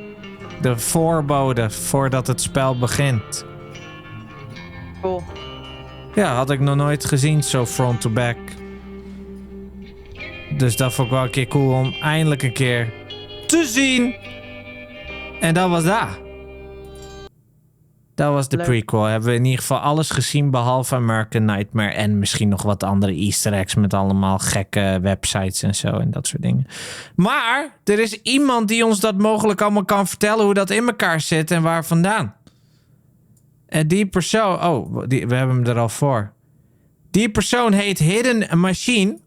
De voorbode voordat het spel begint. Cool. Ja, had ik nog nooit gezien, zo front to back. Dus dat vond ik wel een keer cool om eindelijk een keer te zien. En dat was dat. Dat was de prequel. Hebben we in ieder geval alles gezien behalve American Nightmare. En misschien nog wat andere easter eggs met allemaal gekke websites en zo en dat soort dingen. Maar er is iemand die ons dat mogelijk allemaal kan vertellen hoe dat in elkaar zit en waar vandaan. En die persoon... Oh, we hebben hem er al voor. Die persoon heet Hidden Machine.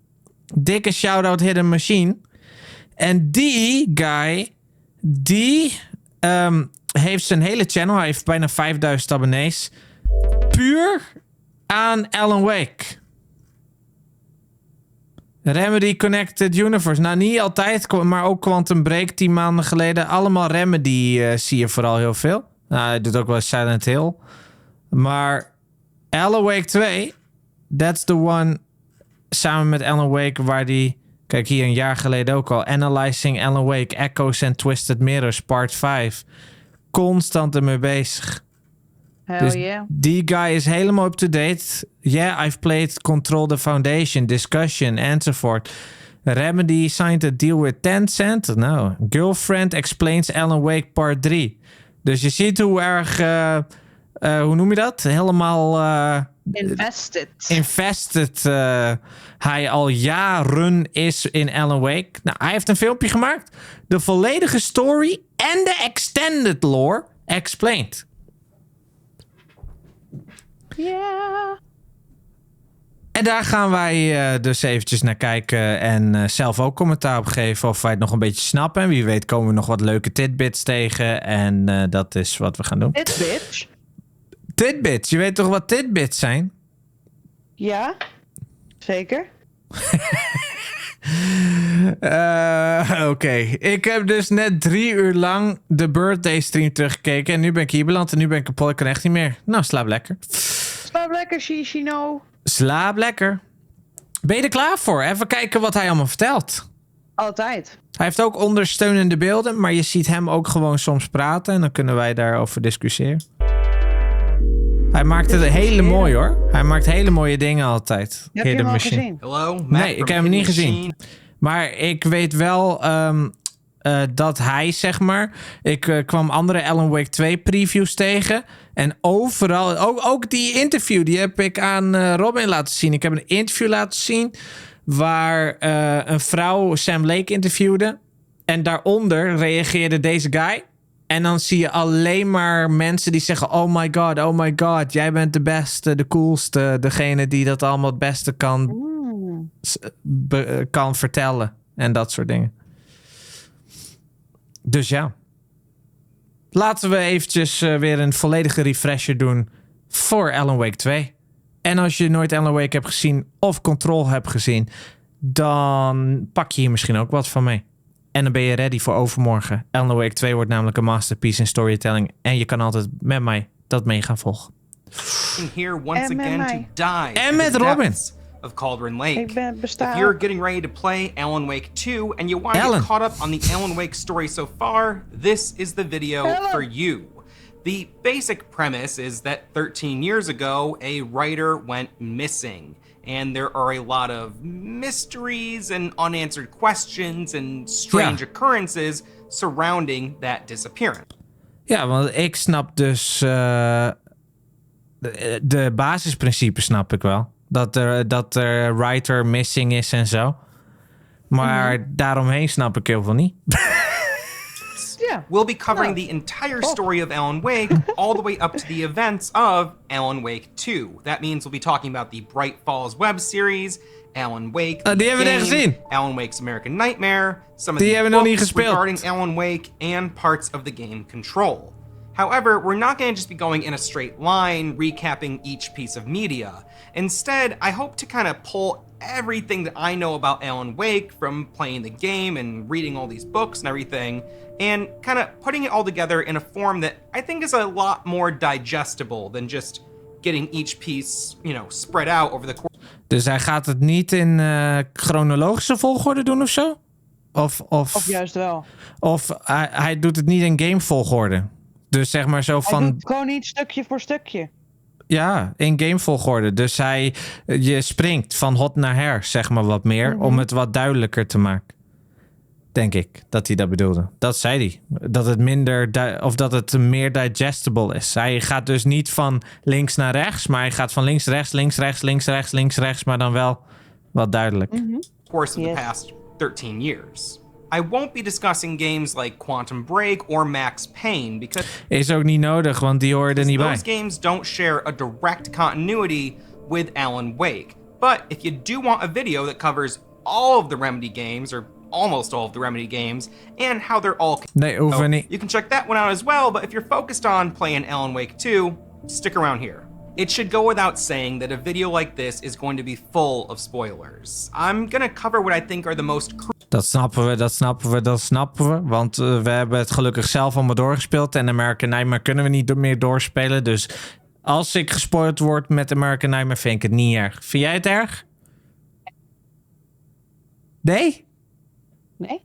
Dikke shout-out Hidden Machine. En die guy... Die... heeft zijn hele channel, hij heeft bijna 5000 abonnees, puur aan Alan Wake. Remedy Connected Universe. Nou, niet altijd, maar ook Quantum Break 10 maanden geleden. Allemaal Remedy zie je vooral heel veel. Nou, hij doet ook wel Silent Hill. Maar Alan Wake 2, that's the one, samen met Alan Wake, waar die... Kijk, hier een jaar geleden ook al. Analyzing Alan Wake, Echoes and Twisted Mirrors, part 5. Constant ermee bezig. Hell dus yeah. die guy is helemaal up-to-date. Yeah, I've played Control the Foundation, Discussion, enzovoort. Remedy signed a deal with Tencent. No. Girlfriend explains Alan Wake part 3. Dus je ziet hoe erg... hoe noem je dat? Helemaal... Invested hij al jaren is in Alan Wake. Nou, hij heeft een filmpje gemaakt. De volledige story en de extended lore explained. Ja. En daar gaan wij dus eventjes naar kijken en zelf ook commentaar op geven of wij het nog een beetje snappen. En wie weet komen we nog wat leuke tidbits tegen. En dat is wat we gaan doen. Tidbits? Tidbits, je weet toch wat tidbits zijn? Ja, zeker. Oké. Ik heb dus net 3 uur lang de birthday stream teruggekeken. En nu ben ik hier beland en nu ben ik kapot. Ik kan echt niet meer. Nou, slaap lekker. Slaap lekker, Shishino. Slaap lekker. Ben je er klaar voor? Even kijken wat hij allemaal vertelt. Altijd. Hij heeft ook ondersteunende beelden, maar je ziet hem ook gewoon soms praten. En dan kunnen wij daarover discussiëren. Hij maakt het hele mooi hoor. Hij maakt hele mooie dingen altijd. Heb je hem al gezien? Hello, Nee, ik heb hem niet gezien. Maar ik weet wel dat hij, zeg maar... Ik kwam andere Alan Wake 2 previews tegen. En overal... Ook die interview, die heb ik aan Robin laten zien. Ik heb een interview laten zien... waar een vrouw Sam Lake interviewde. En daaronder reageerde deze guy... En dan zie je alleen maar mensen die zeggen... Oh my god, jij bent de beste, de coolste. Degene die dat allemaal het beste kan vertellen. En dat soort dingen. Dus ja. Laten we eventjes weer een volledige refresher doen... voor Alan Wake 2. En als je nooit Alan Wake hebt gezien... of Control hebt gezien... dan pak je hier misschien ook wat van mee. En dan ben je ready voor overmorgen. Alan Wake 2 wordt namelijk een masterpiece in storytelling. En je kan altijd met mij dat mee gaan volgen. Here once again to dive en met Robin. Of Cauldron Lake. Ik ben bestaan. If you're getting ready to play Alan Wake 2 and you want to get caught up on the Alan Wake story so far, this is the video for you. The basic premise is that 13 years ago, a writer went missing. And there are a lot of mysteries and unanswered questions and strange occurrences surrounding that disappearance. Ja, want ik snap dus... de basisprincipes snap ik wel. Dat er writer missing is en zo. Maar daaromheen snap ik heel veel niet. We'll be covering the entire story of Alan Wake all the way up to the events of Alan Wake 2. That means we'll be talking about the Bright Falls web series, Alan Wake, die hebben we net gezien. Alan Wake's American Nightmare, some of Die the hebben we nog niet books gespeeld. regarding Alan Wake, and parts of the game Control. However, we're not going to just be going in a straight line, recapping each piece of media. Instead, I hope to kind of pull everything that I know about Alan Wake from playing the game and reading all these books and everything, and kind of putting it all together in a form that I think is a lot more digestible than just getting each piece, spread out over the course. Dus hij gaat het niet in chronologische volgorde doen of zo? Of juist wel. Of hij doet het niet in gamevolgorde. Dus zeg maar zo van... Hij doet gewoon niet stukje voor stukje. Ja, in gamevolgorde. Dus je springt van hot naar her, zeg maar wat meer. Om het wat duidelijker te maken. Denk ik dat hij dat bedoelde. Dat zei hij. Dat het meer digestible is. Hij gaat dus niet van links naar rechts. Maar hij gaat van links, rechts, links, rechts, links, rechts, links, rechts. Maar dan wel wat duidelijk. Course of the past 13 years. I won't be discussing games like Quantum Break or Max Payne because is ook niet nodig, want die hoorden er niet bij. Those games don't share a direct continuity with Alan Wake. But if you do want a video that covers all of the Remedy games or almost all of the Remedy games and how they're all nee, hoeven we niet. You can check that one out as well, but if you're focused on playing Alan Wake 2, stick around here. It should go without saying that a video like this is going to be full of spoilers. I'm gonna cover what I think are the most Dat snappen we. Want we hebben het gelukkig zelf allemaal doorgespeeld. En American Nightmare kunnen we niet meer doorspelen. Dus als ik gespoild word met American Nightmare, vind ik het niet erg. Vind jij het erg? Nee? Nee.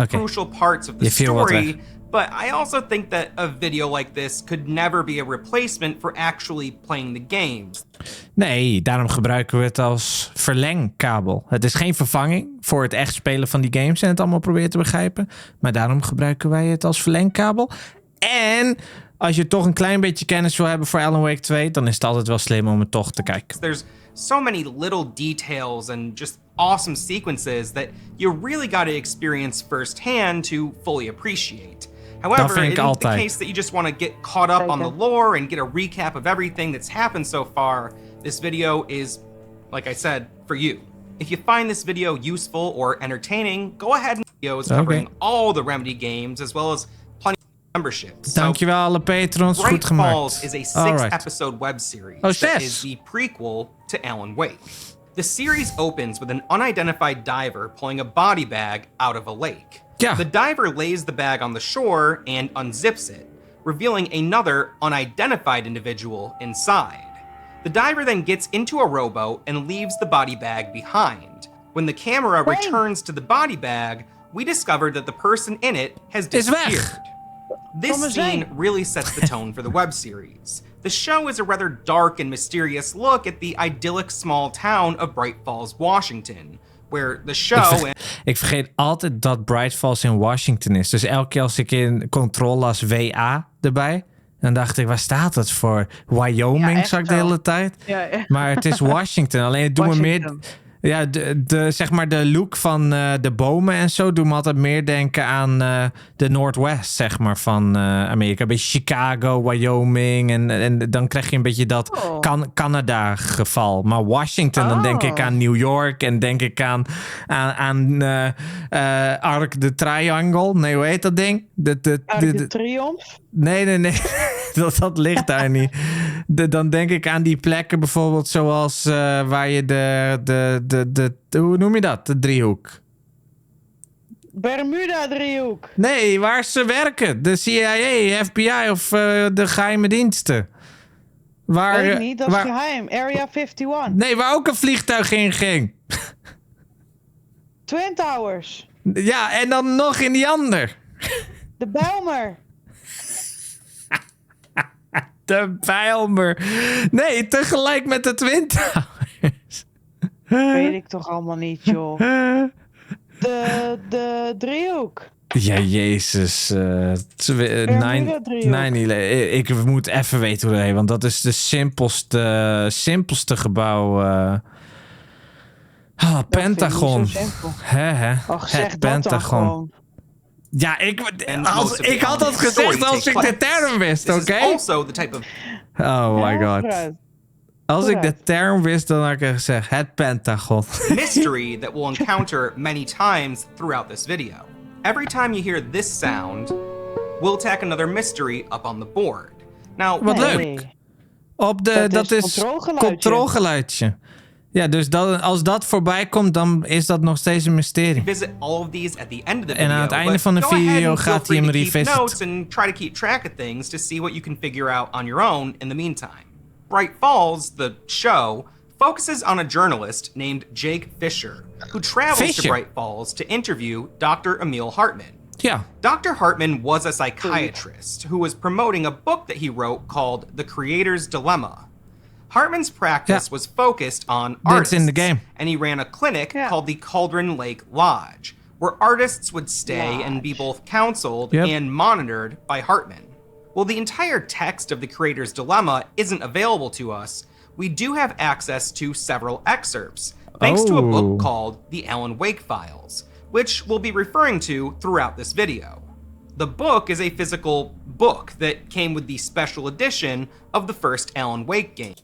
Crucial parts of the story. But I also think that a video like this could never be a replacement for actually playing the games. Nee, daarom gebruiken we het als verlengkabel. Het is geen vervanging voor het echt spelen van die games en het allemaal proberen te begrijpen. Maar daarom gebruiken wij het als verlengkabel. En als je toch een klein beetje kennis wil hebben voor Alan Wake 2, dan is het altijd wel slim om het toch te kijken. There's so many little details and just awesome sequences that you really got to experience firsthand to fully appreciate. However, it isn't the case that you just want to get caught up on the lore and get a recap of everything that's happened so far. This video is, like I said, for you. If you find this video useful or entertaining, go ahead and videos covering all the Remedy games as well as plenty of memberships. Dankjewel alle patrons, goed gemaakt. Bright Falls is a 6-episode web series that is the prequel to Alan Wake. The series opens with an unidentified diver pulling a body bag out of a lake. Yeah. The diver lays the bag on the shore and unzips it, revealing another unidentified individual inside. The diver then gets into a rowboat and leaves the body bag behind. When the camera returns to the body bag, we discover that the person in it has disappeared. This scene really sets the tone for the web series. The show is a rather dark and mysterious look at the idyllic small town of Bright Falls, Washington, where the show... Ik vergeet altijd dat Bright Falls in Washington is. Dus elke keer als ik in controle las WA erbij, dan dacht ik, waar staat het voor? Wyoming, zag ik de hele tijd. Ja. Maar het is Washington. Alleen het doet me meer... Ja, zeg maar de look van de bomen en zo doet me altijd meer denken aan de Northwest, zeg maar, van Amerika. Een beetje Chicago, Wyoming en dan krijg je een beetje dat Canada geval. Maar Washington, dan denk ik aan New York en denk ik aan Arc de Triangle. Nee, hoe heet dat ding? Arc de Triomphe? Nee. Dat ligt daar niet. Dan denk ik aan die plekken bijvoorbeeld zoals waar je hoe noem je dat? De driehoek. Bermuda-driehoek. Nee, waar ze werken. De CIA, FBI of de geheime diensten. Waar, weet ik niet, dat is geheim. Area 51. Nee, waar ook een vliegtuig in ging. Twin Towers. Ja, en dan nog in die ander. De Bijlmer. De Bijlmer. Nee, tegelijk met de Twin Towers. Weet ik toch allemaal niet, joh. De driehoek. Ja, jezus. 9/11. Ik moet even weten hoe dat heet, want dat is de simpelste gebouw. Pentagon. Och, zeg het dat Pentagon. Dan ja, ik had dat gezegd als ik de term wist, oké? Oh my god. Als ik de term wist, dan had ik gezegd het Pentagon. Mystery that we'll encounter many times throughout this video. Every time you hear this sound, we'll tack another mystery up on the board. Now, wat leuk. Dat is controlegeluidje. Ja, dus als dat voorbij komt, dan is dat nog steeds een mysterie. Visit all of these at the end of the video, en aan het einde van de video gaat hij hem revisiten. Notes and try to keep track of things to see what you can figure out on your own in the meantime. Bright Falls, the show, focuses on a journalist named Jake Fisher, who travels to Bright Falls to interview Dr. Emil Hartman. Yeah. Dr. Hartman was a psychiatrist who was promoting a book that he wrote called The Creator's Dilemma. Hartman's practice was focused on artists, in the game. and he ran a clinic called the Cauldron Lake Lodge, where artists would stay and be both counseled and monitored by Hartman. While the entire text of The Creator's Dilemma isn't available to us, we do have access to several excerpts, thanks to a book called The Alan Wake Files, which we'll be referring to throughout this video. The book is a physical book that came with the special edition of the first Alan Wake game.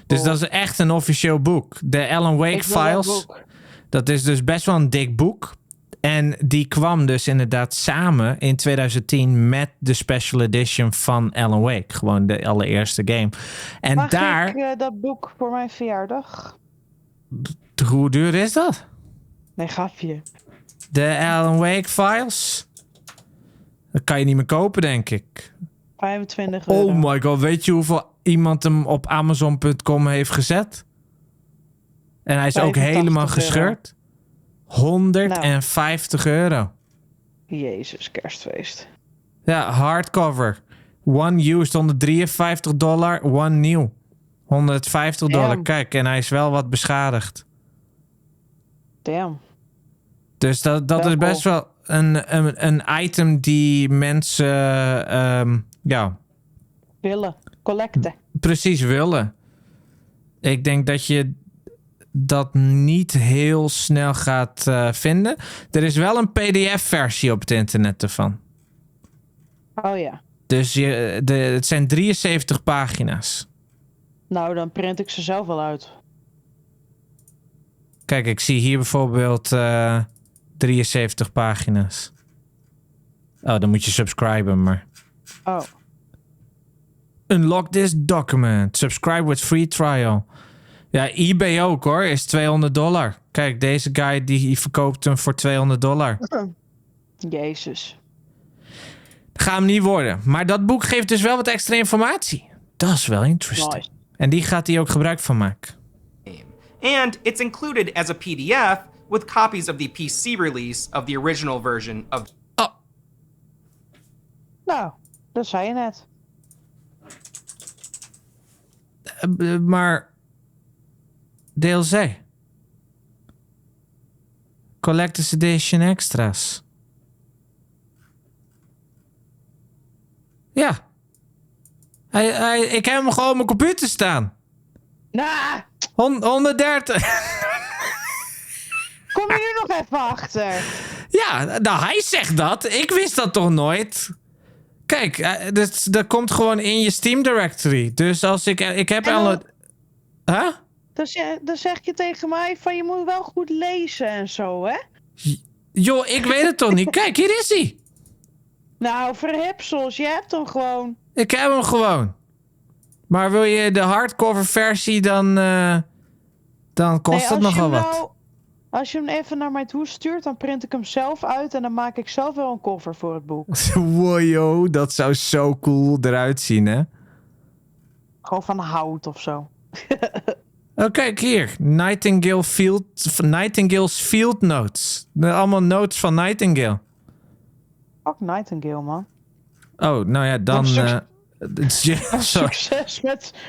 Dus dat is echt een officieel boek. De Alan Wake Files. Dat is dus best wel een dik boek. En die kwam dus inderdaad samen in 2010 met de special edition van Alan Wake. Gewoon de allereerste game. En mag ik dat boek voor mijn verjaardag? Hoe duur is dat? Nee, grapje. De Alan Wake Files? Dat kan je niet meer kopen, denk ik. €25. Oh my god, weet je hoeveel iemand hem op Amazon.com heeft gezet? En hij is ook helemaal gescheurd. €150. Jezus, kerstfeest. Ja, hardcover. One used, $153. One new, $150. Kijk, en hij is wel wat beschadigd. Damn. Dus dat is best wel een item die mensen willen, collecten. Precies, willen. Ik denk dat je dat niet heel snel gaat vinden. Er is wel een PDF-versie op het internet ervan. Oh ja. Dus het zijn 73 pagina's. Nou, dan print ik ze zelf wel uit. Kijk, ik zie hier bijvoorbeeld 73 pagina's. Oh, dan moet je subscriben, maar... Oh. Unlock this document. Subscribe with free trial. Ja, eBay ook hoor, is $200. Kijk, deze guy die verkoopt hem voor $200. Jezus. Gaat hem niet worden. Maar dat boek geeft dus wel wat extra informatie. Dat is wel interesting. Nice. En die gaat hij ook gebruik van maken. And it's included as a PDF with copies of the PC release of the original version of... Oh. Nou, dat zei je net. Maar... DLC. Collector's Edition extra's. Ja. Ik heb hem gewoon op mijn computer staan. Nah. 130. Kom je nu nog even achter? Ja, nou hij zegt dat. Ik wist dat toch nooit. Kijk, dat komt gewoon in je Steam directory. Dus als ik heb al... Huh? Dan zeg je tegen mij van je moet wel goed lezen en zo, hè? Joh, ik weet het toch niet. Kijk, hier is hij. Nou, verhipsels, je hebt hem gewoon. Ik heb hem gewoon. Maar wil je de hardcover versie, dan kost het nogal wat. Als je hem even naar mij toe stuurt, dan print ik hem zelf uit en dan maak ik zelf wel een cover voor het boek. Wow, joh, dat zou zo cool eruit zien, hè? Gewoon van hout of zo. Oh, kijk hier. Nightingale's Field Notes. Allemaal notes van Nightingale. Fuck Nightingale, man. Oh, nou ja, dan...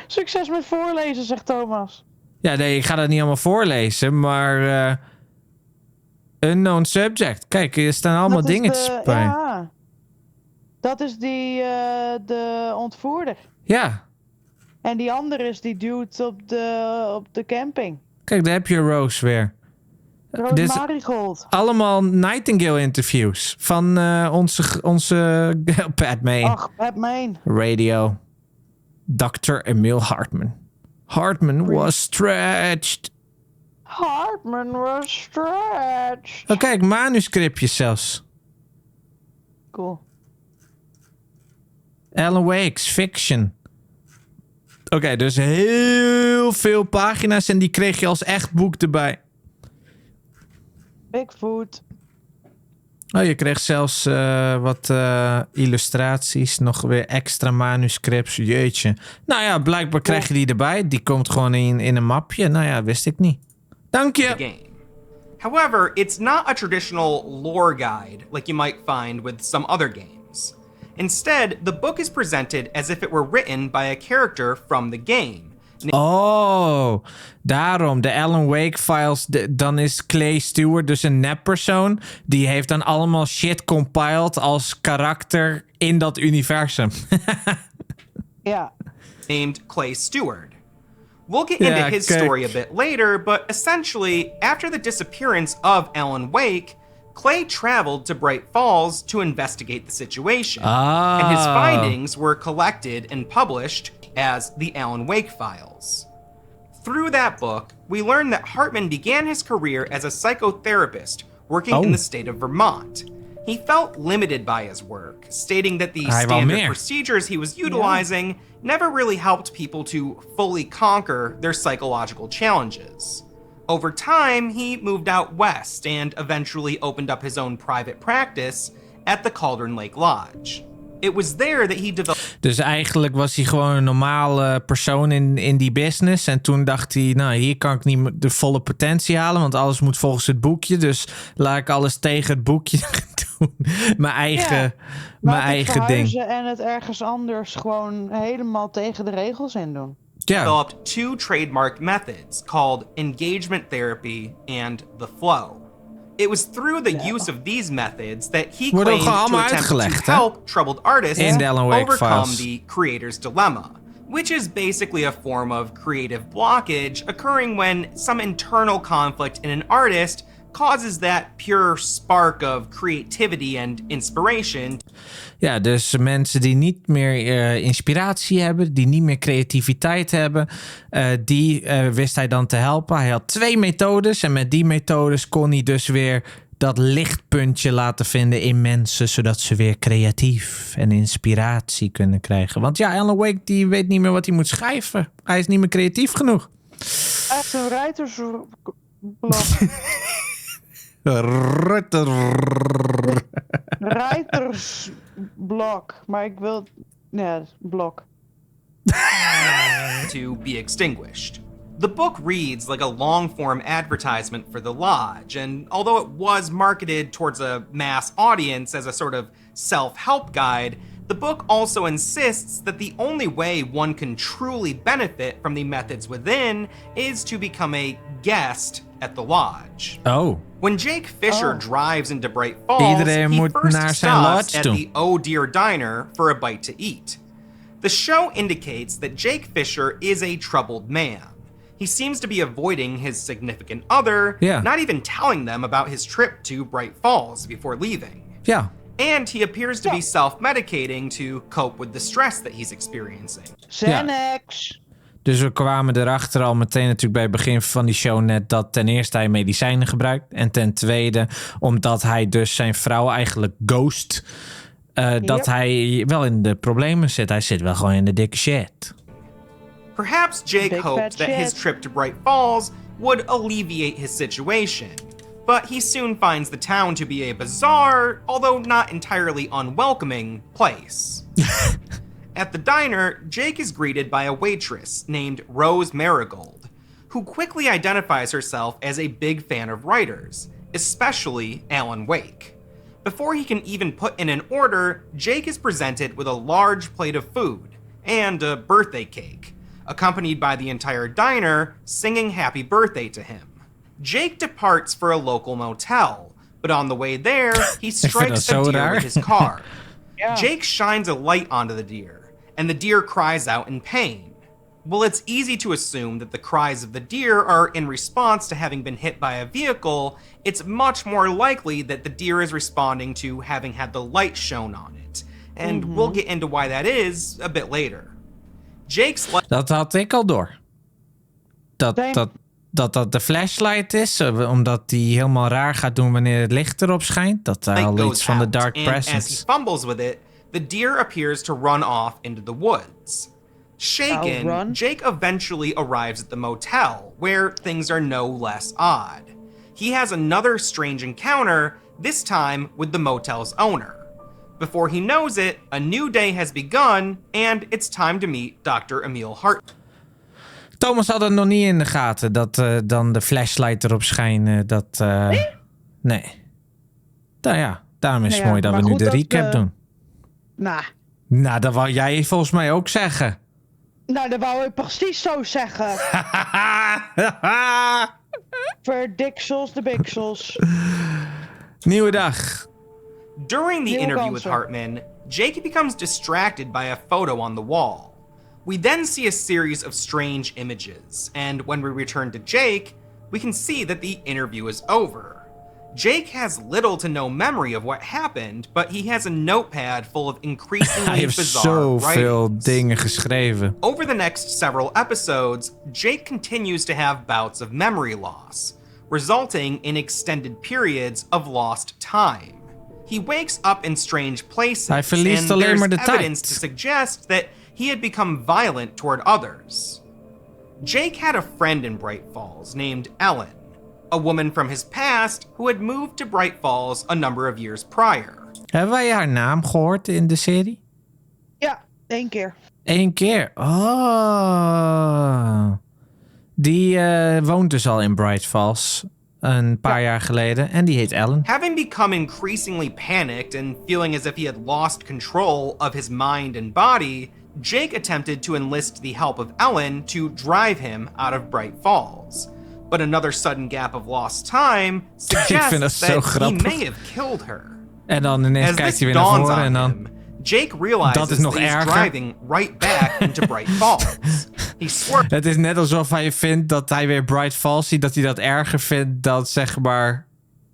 Succes met voorlezen, zegt Thomas. Ja, nee, ik ga dat niet allemaal voorlezen, maar... unknown subject. Kijk, er staan allemaal dingetjes bij. Ja, dat is de ontvoerder. Ja. En die andere is die dude op de camping. Kijk, daar heb je Rose weer. Rose Marigold. Allemaal Nightingale interviews van onze Padme. Ach, Padme. Radio. Dr. Emil Hartman. Hartman was stretched. Hartman was stretched. Oh, kijk, manuscriptjes zelfs. Cool. Alan Wake's fiction. Oké, dus heel veel pagina's en die kreeg je als echt boek erbij. Bigfoot. Oh, je kreeg zelfs wat illustraties, nog weer extra manuscripts. Jeetje. Nou ja, blijkbaar krijg je die erbij. Die komt gewoon in een mapje. Nou ja, wist ik niet. Dank je. However, it's not a traditional lore guide like you might find with some other games. Instead, the book is presented as if it were written by a character from the game. Oh, daarom. De Alan Wake files, dan is Clay Stewart dus een neppersoon. Die heeft dan allemaal shit compiled als karakter in dat universum. Ja. Named Clay Stewart. We'll get into his story a bit later, but essentially, after the disappearance of Alan Wake, Clay traveled to Bright Falls to investigate the situation. And his findings were collected and published as the Alan Wake Files. Through that book, we learn that Hartman began his career as a psychotherapist working in the state of Vermont. He felt limited by his work, stating that the standard procedures he was utilizing never really helped people to fully conquer their psychological challenges. Over time, he moved out west and eventually opened up his own private practice at the Cauldron Lake Lodge. It was there that he developed... Dus eigenlijk was hij gewoon een normale persoon in die business. En toen dacht hij, nou, hier kan ik niet de volle potentie halen, want alles moet volgens het boekje. Dus laat ik alles tegen het boekje doen. Mijn eigen ding. En het ergens anders gewoon helemaal tegen de regels in doen. Developed two trademark methods called engagement therapy and the flow. It was through the use of these methods that he claimed to attempt to help troubled artists overcome the creator's dilemma, which is basically a form of creative blockage occurring when some internal conflict in an artist causes that pure spark of creativity and inspiration. Ja, dus mensen die niet meer inspiratie hebben, die niet meer creativiteit hebben, die wist hij dan te helpen. Hij had 2 methodes en met die methodes kon hij dus weer dat lichtpuntje laten vinden in mensen, zodat ze weer creatief en inspiratie kunnen krijgen. Want ja, Alan Wake die weet niet meer wat hij moet schrijven. Hij is niet meer creatief genoeg. Echt een rijtersblok. Rijtersblok. Maar ik wil... Nee, blok. To be extinguished. The book reads like a long-form advertisement for the lodge, and although it was marketed towards a mass audience as a sort of self-help guide, the book also insists that the only way one can truly benefit from the methods within is to become a guest at the lodge. Oh. When Jake Fisher drives into Bright Falls, he first stops at the Oh Dear Diner for a bite to eat. The show indicates that Jake Fisher is a troubled man. He seems to be avoiding his significant other, not even telling them about his trip to Bright Falls before leaving. Yeah. And he appears to be self-medicating to cope with the stress that he's experiencing. Xanax. Dus we kwamen erachter al meteen natuurlijk bij het begin van die show net dat ten eerste hij medicijnen gebruikt. En ten tweede, omdat hij dus zijn vrouw eigenlijk ghost, dat hij wel in de problemen zit. Hij zit wel gewoon in de dikke shit. Perhaps Jake hoped that his trip to Bright Falls would alleviate his situation. But he soon finds the town to be a bizarre, although not entirely unwelcoming, place. At the diner, Jake is greeted by a waitress named Rose Marigold, who quickly identifies herself as a big fan of writers, especially Alan Wake. Before he can even put in an order, Jake is presented with a large plate of food and a birthday cake, accompanied by the entire diner singing happy birthday to him. Jake departs for a local motel, but on the way there, he strikes a deer with his car. Jake shines a light onto the deer, and the deer cries out in pain. Well, it's easy to assume that the cries of the deer are in response to having been hit by a vehicle. It's much more likely that the deer is responding to having had the light shone on it. And we'll get into why that is a bit later. Jake's dat had ik al door. Dat de flashlight is, omdat die helemaal raar gaat doen wanneer het licht erop schijnt. Dat hij al iets van de dark presence. As he fumbles with it, the deer appears to run off into the woods. Shaken, Jake eventually arrives at the motel, where things are no less odd. He has another strange encounter, this time with the motel's owner. Before he knows it, a new day has begun, and it's time to meet Dr. Emil Hart. Thomas had het nog niet in de gaten dat dan de flashlight erop schijnt. Nee. Nou ja, daarom is het mooi dat we nu de recap doen. Nou, dat wou jij volgens mij ook zeggen. Nou, dat wou ik precies zo zeggen. Verdiksels de biksels. Nieuwe dag. During the interview with Hartman, Jake becomes distracted by a photo on the wall. We then see a series of strange images, and when we return to Jake, we can see that the interview is over. Jake has little to no memory of what happened, but he has a notepad full of increasingly bizarre zoveel dingen geschreven. Over the next several episodes, Jake continues to have bouts of memory loss, resulting in extended periods of lost time. He wakes up in strange places, Hij verliest and alleen maar de there's evidence tijd. to suggest that he had become violent toward others. Jake had a friend in Bright Falls named Ellen, a woman from his past who had moved to Bright Falls a number of years prior. Hebben wij haar naam gehoord in de serie? Ja, 1 keer. 1 keer? Oh. Die woont dus al in Bright Falls een paar jaar geleden en die heet Ellen. Having become increasingly panicked and feeling as if he had lost control of his mind and body, Jake attempted to enlist the help of Ellen to drive him out of Bright Falls. But another sudden gap of lost time suggests that he may have killed her. En dan ineens kijkt hij weer naar voren en dan... Jake realizes that he's driving right back into Bright Falls. Het is net alsof hij vindt dat hij weer Bright Falls ziet, dat hij dat erger vindt dan zeg maar...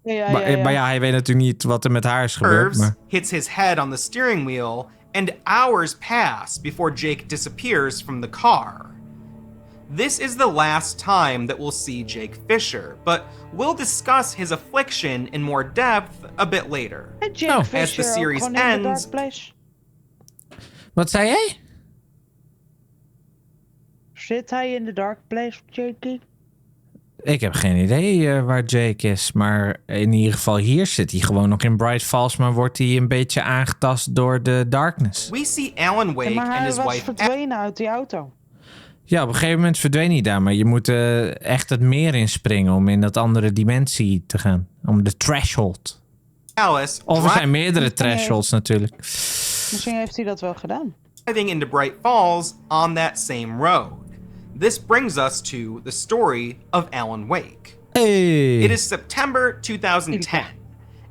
Maar ja, hij weet natuurlijk niet wat er met haar is gebeurd. Maar... hits his head on the steering wheel and hours pass before Jake disappears from the car. This is the last time that we'll see Jake Fisher, but we'll discuss his affliction in more depth a bit later. As the series ends... Wat zei jij? Zit hij in de dark place, Jakey? Ik heb geen idee waar Jake is. Maar in ieder geval hier zit hij gewoon nog in Bright Falls. Maar wordt hij een beetje aangetast door de darkness. We see Alan Wake maar and hij his was wife... verdwenen uit die auto. Ja, op een gegeven moment verdween hij daar. Maar je moet echt het meer inspringen om in dat andere dimensie te gaan. Om de threshold. Alice... Of er zijn meerdere thresholds natuurlijk. Misschien heeft hij dat wel gedaan. Driving into Bright Falls on that same road. This brings us to the story of Alan Wake. Hey. It is September 2010.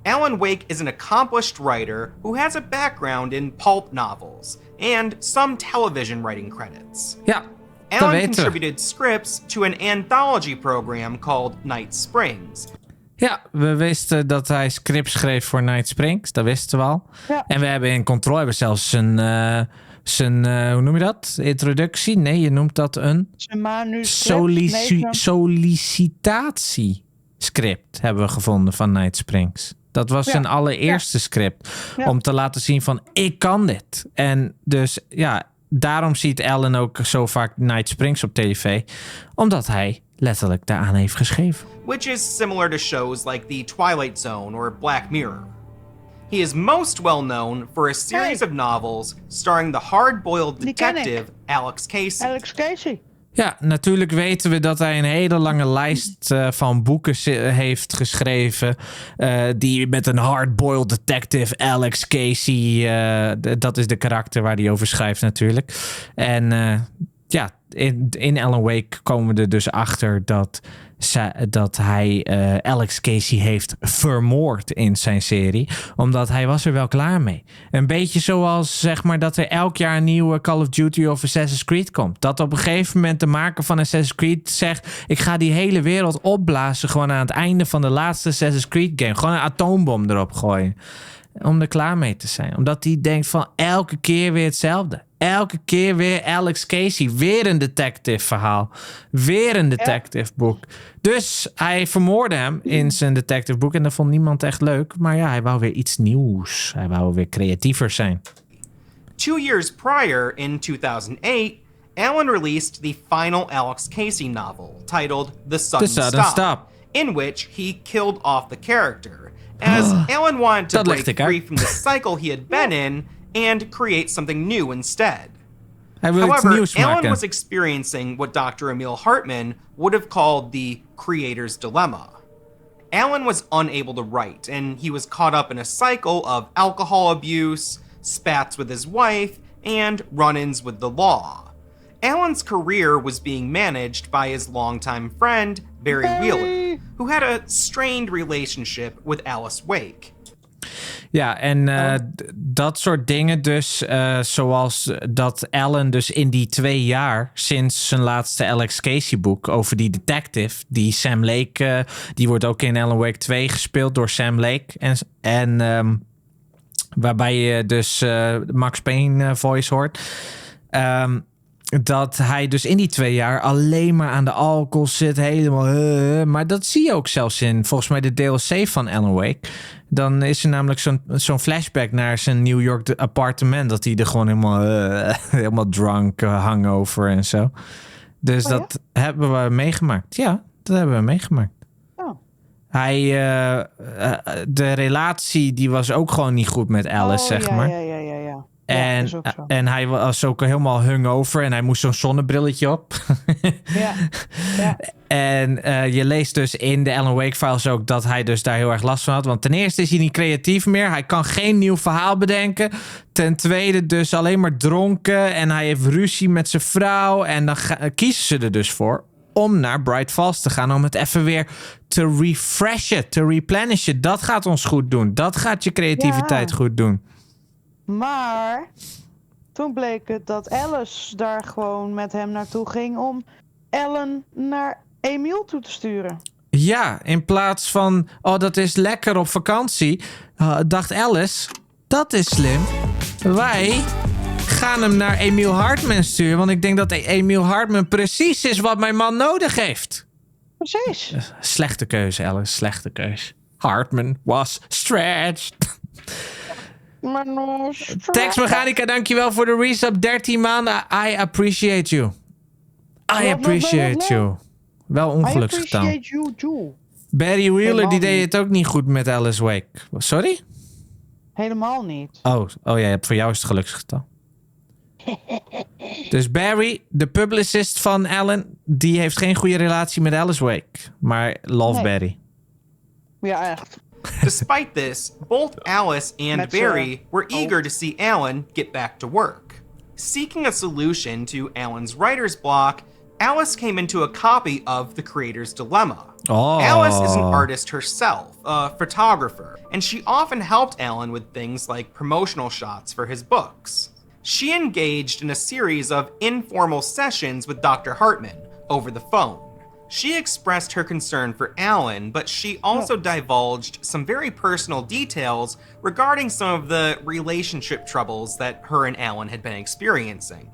Alan Wake is an accomplished writer who has a background in pulp novels and some television writing credits. Ja, Alan contributed scripts to an anthology program called Night Springs. Ja, we wisten dat hij scripts schreef voor Night Springs. Dat wisten we al. Ja. En we hebben in Control zelfs zijn hoe noem je dat? Introductie? Nee, je noemt dat een sollicitatiescript hebben we gevonden van Night Springs. Dat was zijn allereerste script. Ja. Om te laten zien van, ik kan dit. En dus ja, daarom ziet Alan ook zo vaak Night Springs op tv. Omdat hij letterlijk daaraan heeft geschreven. Which is similar to shows like The Twilight Zone or Black Mirror. He is most well known for a series of novels starring the hard-boiled detective Alex Casey. Ja, natuurlijk weten we dat hij een hele lange lijst van boeken heeft geschreven. Die met een hard-boiled detective Alex Casey. Dat is de karakter waar hij over schrijft natuurlijk. En ja, in Alan Wake komen we er dus achter dat hij Alex Casey heeft vermoord in zijn serie. Omdat hij was er wel klaar mee. Een beetje zoals zeg maar dat er elk jaar een nieuwe Call of Duty of Assassin's Creed komt. Dat op een gegeven moment de maker van Assassin's Creed zegt, ik ga die hele wereld opblazen gewoon aan het einde van de laatste Assassin's Creed game. Gewoon een atoombom erop gooien. Om er klaar mee te zijn. Omdat hij denkt van elke keer weer hetzelfde. Elke keer weer Alex Casey. Weer een detective verhaal. Weer een detective boek. Dus hij vermoordde hem in zijn detective boek. En dat vond niemand echt leuk. Maar ja, hij wou weer iets nieuws. Hij wou weer creatiever zijn. 2 years prior, in 2008, Alan released the final Alex Casey novel, titled The Sudden Stop, in which he killed off the character, as Alan wanted to break free from the cycle he had been in and create something new instead. However, Alan was experiencing what Dr. Emil Hartman would have called the creator's dilemma. Alan was unable to write, and he was caught up in a cycle of alcohol abuse, spats with his wife, and run-ins with the law. Alan's career was being managed by his longtime friend, Barry Wheeler, who had a strained relationship with Alice Wake. Ja, en dat soort dingen dus, zoals dat Alan dus in die 2 jaar sinds zijn laatste Alex Casey boek over die detective, die Sam Lake, die wordt ook in Alan Wake 2 gespeeld door Sam Lake. En waarbij je dus Max Payne voice hoort. Dat hij dus in die 2 jaar alleen maar aan de alcohol zit. Helemaal. Maar dat zie je ook zelfs in volgens mij de DLC van Alan Wake. Dan is er namelijk zo'n flashback naar zijn New York appartement. Dat hij er gewoon helemaal drunk, hangover en zo. Dus dat hebben we meegemaakt. Ja, dat hebben we meegemaakt. Oh. De relatie die was ook gewoon niet goed met Alice, zeg maar. Ja. En hij was ook helemaal hungover en hij moest zo'n zonnebrilletje op. Ja. En je leest dus in de Alan Wake files ook dat hij dus daar heel erg last van had. Want ten eerste is hij niet creatief meer. Hij kan geen nieuw verhaal bedenken. Ten tweede dus alleen maar dronken. En hij heeft ruzie met zijn vrouw. En dan kiezen ze er dus voor om naar Bright Falls te gaan. Om het even weer te refreshen, te replenishen. Dat gaat ons goed doen. Dat gaat je creativiteit goed doen. Maar toen bleek het dat Alice daar gewoon met hem naartoe ging om Alan naar Emil toe te sturen. Ja, in plaats van, oh dat is lekker op vakantie, dacht Alice, dat is slim. Wij gaan hem naar Emil Hartman sturen, want ik denk dat Emil Hartman precies is wat mijn man nodig heeft. Precies. Slechte keuze, Alice, slechte keuze. Hartman was stretched. Textmechanica, dankjewel voor de resub. 13 maanden. I appreciate you. I appreciate you. Wel ongeluksgetal. I appreciate you too. Barry Wheeler Helemaal die deed niet. het ook niet goed met Alice Wake. Sorry? Helemaal niet. Oh ja, voor jou is het geluksgetal. Dus Barry, de publicist van Alan, die heeft geen goede relatie met Alice Wake. Maar love Nee. Barry. Ja, echt. Despite this, both Alice and Met Barry were eager to see Alan get back to work. Seeking a solution to Alan's writer's block, Alice came into a copy of The Creator's Dilemma. Oh. Alice is an artist herself, a photographer, and she often helped Alan with things like promotional shots for his books. She engaged in a series of informal sessions with Dr. Hartman over the phone. She expressed her concern for Alan, but she also divulged some very personal details regarding some of the relationship troubles that her and Alan had been experiencing.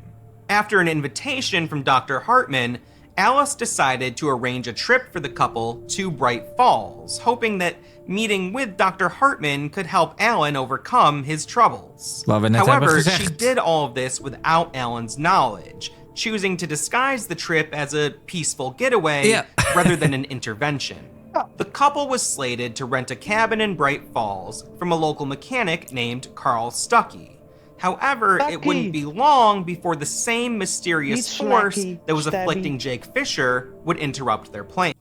After an invitation from Dr. Hartman, Alice decided to arrange a trip for the couple to Bright Falls, hoping that meeting with Dr. Hartman could help Alan overcome his troubles. However, she did all of this without Alan's knowledge, choosing to disguise the trip as a peaceful getaway rather than an intervention. The couple was slated to rent a cabin in Bright Falls from a local mechanic named Carl Stuckey. However, it wouldn't be long before the same mysterious force that was afflicting Jake Fisher would interrupt their plan.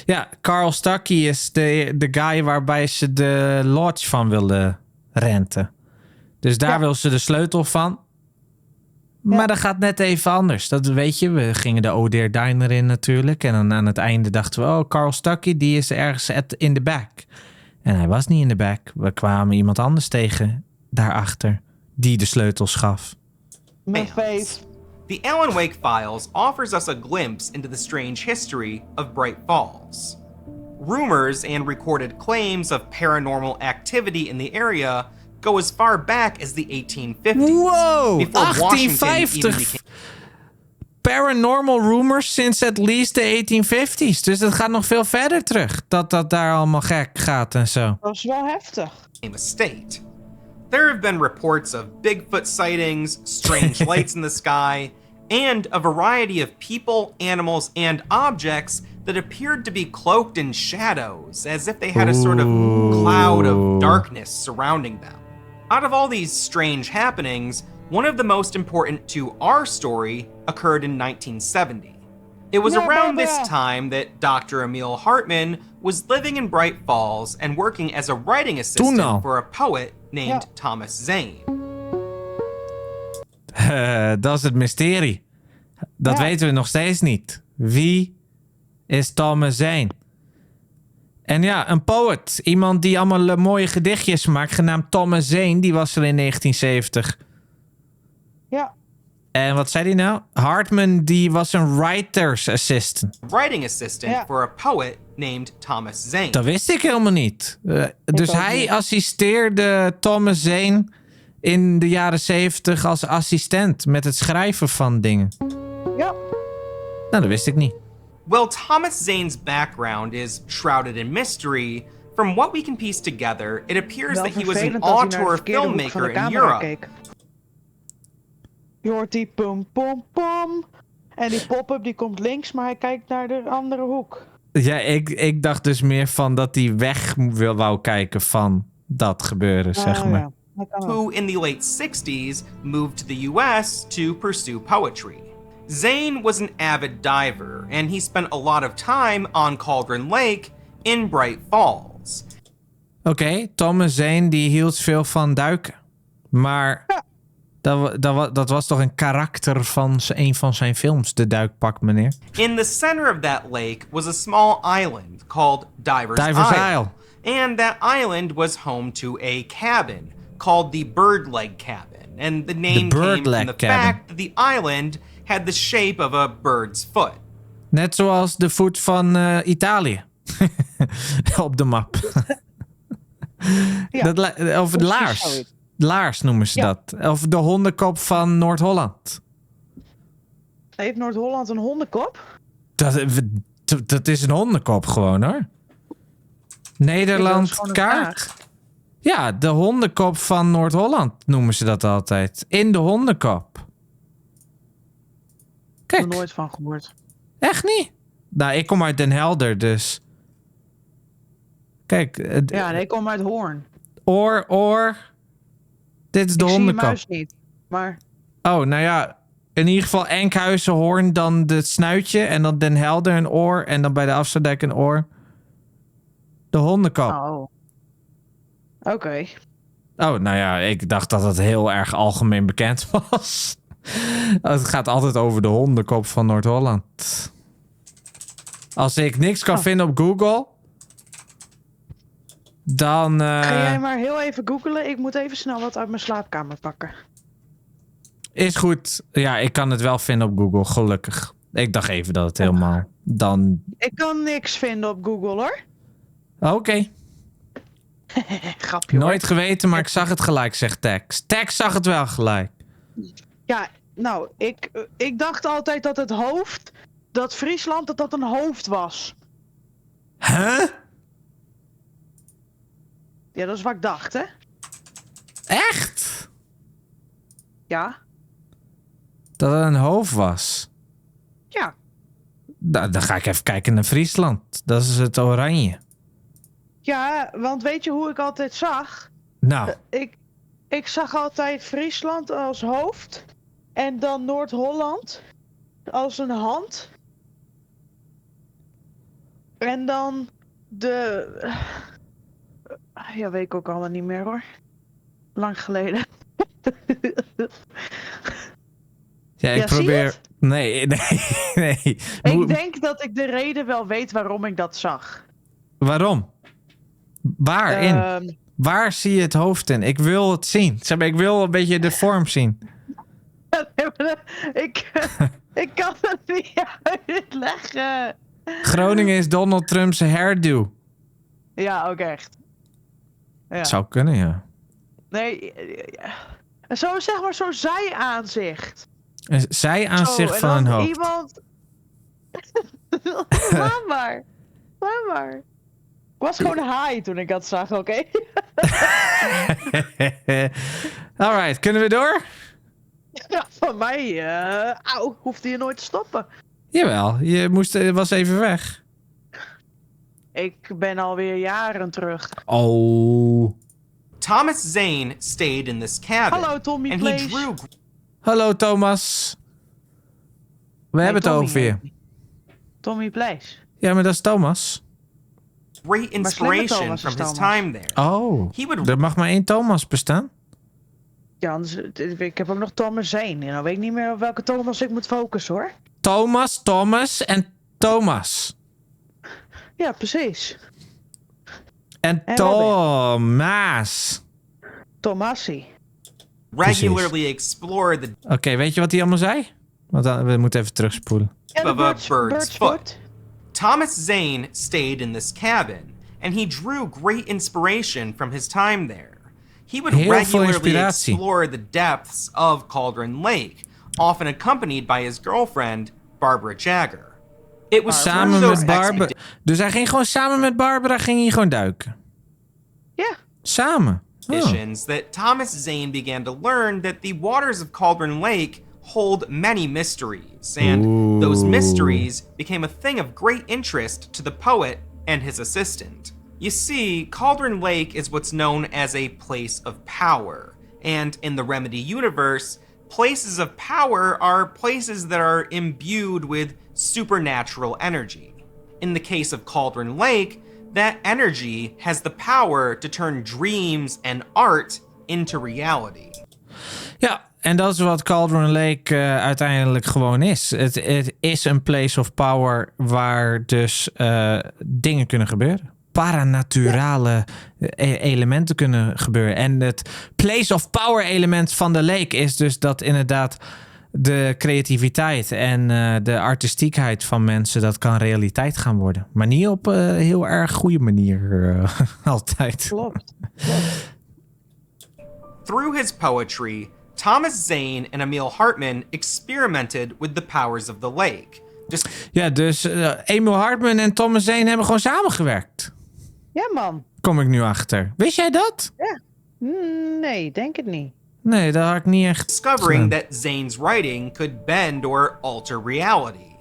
Ja, Carl Stuckey is de guy waarbij ze de lodge van wilden renten. Dus daar wil ze de sleutel van. Maar dat gaat net even anders. Dat weet je, we gingen de O'Dear Diner in natuurlijk. En dan aan het einde dachten we, oh, Carl Stuckey, die is ergens in de back. En hij was niet in de back. We kwamen iemand anders tegen daarachter die de sleutels gaf. Mijn fave. The Alan Wake Files offers us a glimpse into the strange history of Bright Falls. Rumors and recorded claims of paranormal activity in the area go as far back as the 1850s. Wow, before Washington 1850. even became... Paranormal rumors sinds at least de 1850s. Dus dat gaat nog veel verder terug. Dat daar allemaal gek gaat en zo. Dat is wel heftig. A state. There have been reports of Bigfoot sightings, strange lights in the sky, and a variety of people, animals, and objects that appeared to be cloaked in shadows, as if they had a sort of cloud of darkness surrounding them. Out of all these strange happenings, one of the most important to our story occurred in 1970. It was around this time that Dr. Emil Hartman was living in Bright Falls and working as a writing assistant for a poet named Thomas Zane. Dat is het mysterie. Dat weten we nog steeds niet. Wie is Thomas Zane? En ja, een poet. Iemand die allemaal mooie gedichtjes maakt, genaamd Thomas Zane. Die was er in 1970. Ja. En wat zei hij nou? Hartman, die was een writer's assistant. Writing assistant for a poet named Thomas Zane. Dat wist ik helemaal niet. Dus hij assisteerde Thomas Zane in de jaren 70 als assistent met het schrijven van dingen. Ja. Nou, dat wist ik niet. Well, Thomas Zane's background is shrouded in mystery. From what we can piece together, it appears that he was an auteur filmmaker in Europe. Je hoort die pom pom pom. En die pop-up die komt links, maar hij kijkt naar de andere hoek. Ja, ik dacht dus meer van dat hij weg wou kijken van dat gebeuren, zeg maar. Who in the late 60s moved to the US to pursue poetry. Zane was an avid diver, and he spent a lot of time on Cauldron Lake in Bright Falls. Oké, Thomas Zane die hield veel van duiken. Maar dat was toch een karakter van een van zijn films, de duikpak meneer. In the center of that lake was a small island called Diver's Isle. And that island was home to a cabin called the Bird Leg Cabin. And the name came from the fact that the island had the shape of a bird's foot. Net zoals de voet van Italië. Op de map. Of de laars. Laars noemen ze dat. Of de hondenkop van Noord-Holland. Heeft Noord-Holland een hondenkop? Dat is een hondenkop gewoon hoor. Nederland kaart. Ja, de hondenkop van Noord-Holland noemen ze dat altijd. In de hondenkop. Kijk. Ik heb er nooit van gehoord. Echt niet? Nou, ik kom uit Den Helder, dus... Kijk. Ja, en ik kom uit Hoorn. Oor. Dit is de hondenkop. Ik zie je muis niet, maar... Oh, nou ja. In ieder geval Enkhuizen, Hoorn, dan het snuitje. En dan Den Helder een oor. En dan bij de Afsluitdijk een oor. De hondenkop. Oh. Oké. Oh, nou ja, ik dacht dat het heel erg algemeen bekend was. Het gaat altijd over de hondenkop van Noord-Holland. Als ik niks kan vinden op Google... Dan... Ga jij maar heel even googlen. Ik moet even snel wat uit mijn slaapkamer pakken. Is goed. Ja, ik kan het wel vinden op Google, gelukkig. Ik dacht even dat het helemaal... Dan... Ik kan niks vinden op Google, hoor. Oké. Grapje, Nooit geweten, maar ik zag het gelijk, zegt Tex. Tex zag het wel gelijk. Ja, nou, ik dacht altijd dat het hoofd... Dat Friesland, dat een hoofd was. Huh? Ja, dat is wat ik dacht, hè? Echt? Ja. Dat het een hoofd was? Ja. Nou, dan ga ik even kijken naar Friesland. Dat is het oranje. Ja, want weet je hoe ik altijd zag? Nou. Ik zag altijd Friesland als hoofd. En dan Noord-Holland als een hand. En dan de... Ja, weet ik ook allemaal niet meer, hoor. Lang geleden. Ja, ik probeer... Nee. Ik denk dat ik de reden wel weet waarom ik dat zag. Waarom? Waarin? Waar zie je het hoofd in? Ik wil het zien. Ik wil een beetje de vorm zien. Ik kan het niet uitleggen. Groningen is Donald Trump's hairdo. Ja, ook echt. Ja. Het zou kunnen, ja. Nee, zo zeg maar zo'n zijaanzicht. Een zijaanzicht van een hoofd. Iemand... Laat maar. Ik was gewoon high toen ik dat zag, oké? Alright, kunnen we door? Ja, van mij hoefde je nooit te stoppen. Jawel, je was even weg. Ik ben alweer jaren terug. Oh. Thomas Zane stayed in this cabin. Hallo, Tommy and Place. he drew... Hallo, Thomas. We hebben het over je. Tommy Place. Ja, maar dat is Thomas. Great inspiration from his time there. Oh, er mag maar 1 Thomas bestaan? Ja, anders, ik heb ook nog Thomas Zane. En dan weet ik niet meer op welke Thomas ik moet focussen, hoor. Thomas en Thomas. Ja, precies. En Thomas. Thomasie. Regularly explore the... Oké, weet je wat hij allemaal zei? Want we moeten even terugspoelen. of a bird's foot. Thomas Zane stayed in this cabin, and he drew great inspiration from his time there. He would regularly explore the depths of Cauldron Lake, often accompanied by his girlfriend, Barbara Jagger. It was samen met Barbara. Dus hij ging gewoon samen met Barbara gewoon duiken. Ja. Samen. That Thomas Zane began to learn that the waters of Cauldron Lake hold many mysteries, and those mysteries became a thing of great interest to the poet and his assistant. You see, Cauldron Lake is what's known as a place of power, and in the Remedy universe, places of power are places that are imbued with supernatural energy. In the case of Cauldron Lake, that energy has the power to turn dreams and art into reality. Ja, en dat is wat Cauldron Lake uiteindelijk gewoon is. Het is een place of power waar dus dingen kunnen gebeuren. Paranaturale elementen kunnen gebeuren. En het place of power element van de lake is dus dat inderdaad de creativiteit en de artistiekheid van mensen, dat kan realiteit gaan worden. Maar niet op een heel erg goede manier altijd. Klopt. Through his poetry, Thomas Zane and Emil Hartman experimented with the powers of the lake. Ja, dus Emil Hartman en Thomas Zane hebben gewoon samengewerkt. Ja, man. Kom ik nu achter. Wist jij dat? Ja. Nee, denk het niet. Nee, dat had ik niet echt... Discovering that Zane's writing could bend or alter reality.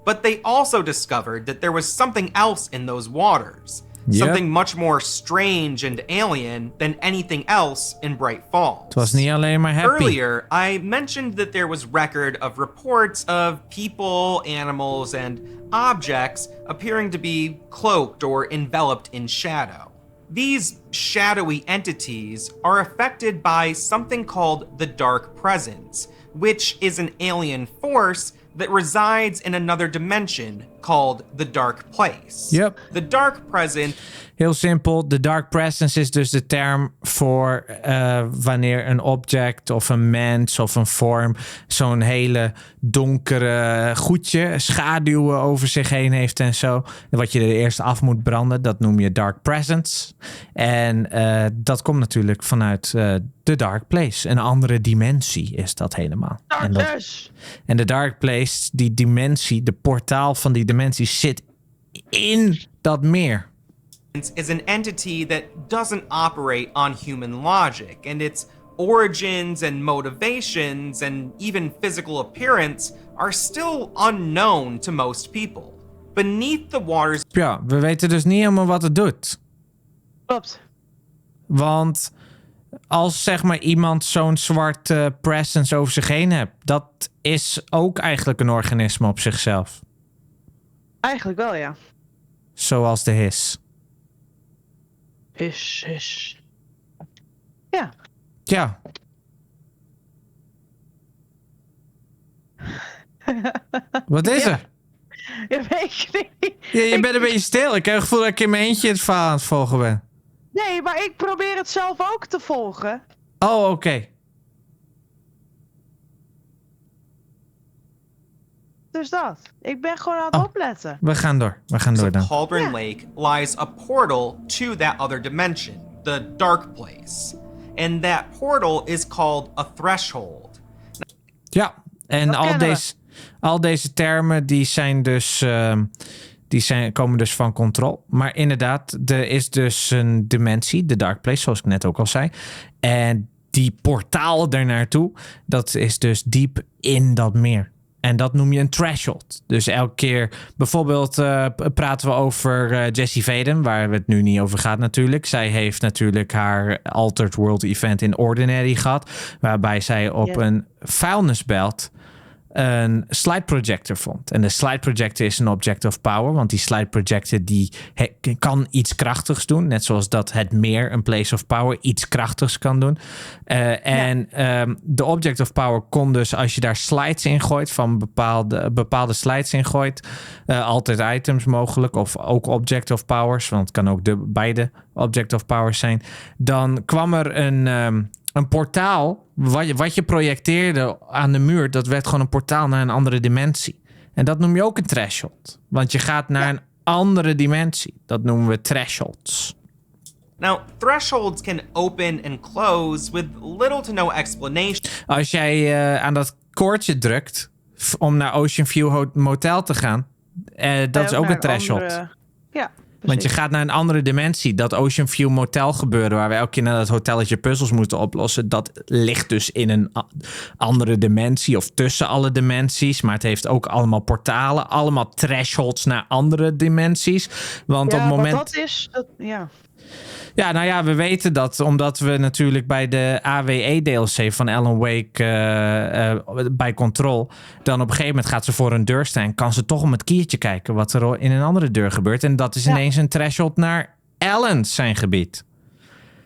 But they also discovered that there was something else in those waters. Something much more strange and alien than anything else in Bright Falls. Het was niet alleen maar happy. Earlier, I mentioned that there was record of reports of people, animals, and objects appearing to be cloaked or enveloped in shadow. These shadowy entities are affected by something called the Dark Presence, which is an alien force that resides in another dimension called the Dark Place. Yep. The Dark Presence. Heel simpel, de Dark Presence is dus de term voor wanneer een object of een mens of een vorm zo'n hele donkere goedje, schaduwen over zich heen heeft en zo. Wat je er eerst af moet branden, dat noem je Dark Presence. En dat komt natuurlijk vanuit de Dark Place. Een andere dimensie is dat helemaal. En de Dark Place, die dimensie, de portaal van die dimensie zit in dat meer. Is an entity that doesn't operate on human logic, and its origins and motivations and even physical appearance are still unknown to most people. Beneath the waters... Ja, we weten dus niet helemaal wat het doet. Klopt. Want als zeg maar iemand zo'n zwarte presence over zich heen hebt, dat is ook eigenlijk een organisme op zichzelf. Eigenlijk wel, ja. Zoals de his. His. Ja. Ja. Wat is er? Ja, weet je niet. Ja, je bent een beetje stil. Ik heb het gevoel dat ik in mijn eentje het verhaal aan het volgen ben. Nee, maar ik probeer het zelf ook te volgen. Oh, oké. Dus dat. Ik ben gewoon aan het opletten. We gaan door dan. Cauldron Lake lies a portal to that other dimension, the Dark Place. And that portal is called a threshold. Ja, en al deze termen die zijn dus... komen dus van Control. Maar inderdaad, er is dus een dimensie, de Dark Place, zoals ik net ook al zei. En die portaal ernaartoe, dat is dus diep in dat meer. En dat noem je een threshold. Dus elke keer, bijvoorbeeld praten we over Jessie Vaden, waar het nu niet over gaat natuurlijk. Zij heeft natuurlijk haar Altered World event in Ordinary gehad, waarbij zij op een vuilnisbelt een slide projector vond. En de slide projector is een object of power, want die slide projector die kan iets krachtigs doen, net zoals dat het meer, een place of power, iets krachtigs kan doen. De object of power kon dus, als je daar slides in gooit, van bepaalde slides in gooit, altijd items mogelijk, of ook object of powers, want het kan ook beide object of powers zijn, dan kwam er een portaal, wat je projecteerde aan de muur, dat werd gewoon een portaal naar een andere dimensie. En dat noem je ook een threshold. Want je gaat naar een andere dimensie. Dat noemen we thresholds. Now, thresholds can open and close with little to no explanation. Als jij aan dat koordje drukt om naar Ocean View Motel te gaan, dat is ook een threshold. Ja. Want je gaat naar een andere dimensie. Dat Ocean View Motel gebeuren, waar we elke keer naar dat hotelletje puzzels moeten oplossen, dat ligt dus in een andere dimensie of tussen alle dimensies. Maar het heeft ook allemaal portalen, allemaal thresholds naar andere dimensies. Want op het moment... dat is... Ja, nou ja, we weten dat omdat we natuurlijk bij de AWE DLC van Alan Wake bij Control, dan op een gegeven moment gaat ze voor een deur staan, kan ze toch om het kiertje kijken wat er in een andere deur gebeurt. En dat is ineens een threshold naar Alan zijn gebied.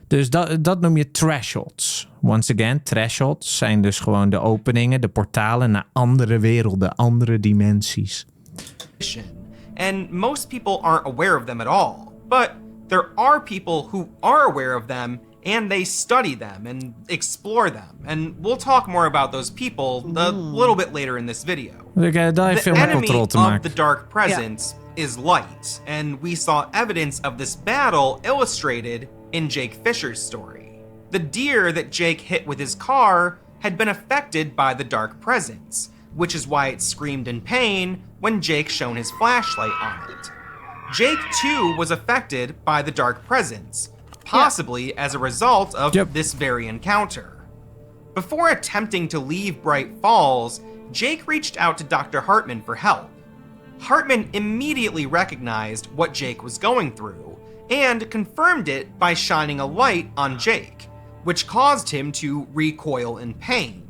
Dus dat noem je thresholds. Once again, thresholds zijn dus gewoon de openingen, de portalen naar andere werelden, andere dimensies. And most people aren't aware of them at all. But there are people who are aware of them, and they study them and explore them. And we'll talk more about those people a little bit later in this video. The enemy of the Dark Presence is light, and we saw evidence of this battle illustrated in Jake Fisher's story. The deer that Jake hit with his car had been affected by the Dark Presence, which is why it screamed in pain when Jake shone his flashlight on it. Jake, too, was affected by the Dark Presence, possibly as a result of this very encounter. Before attempting to leave Bright Falls, Jake reached out to Dr. Hartman for help. Hartman immediately recognized what Jake was going through and confirmed it by shining a light on Jake, which caused him to recoil in pain.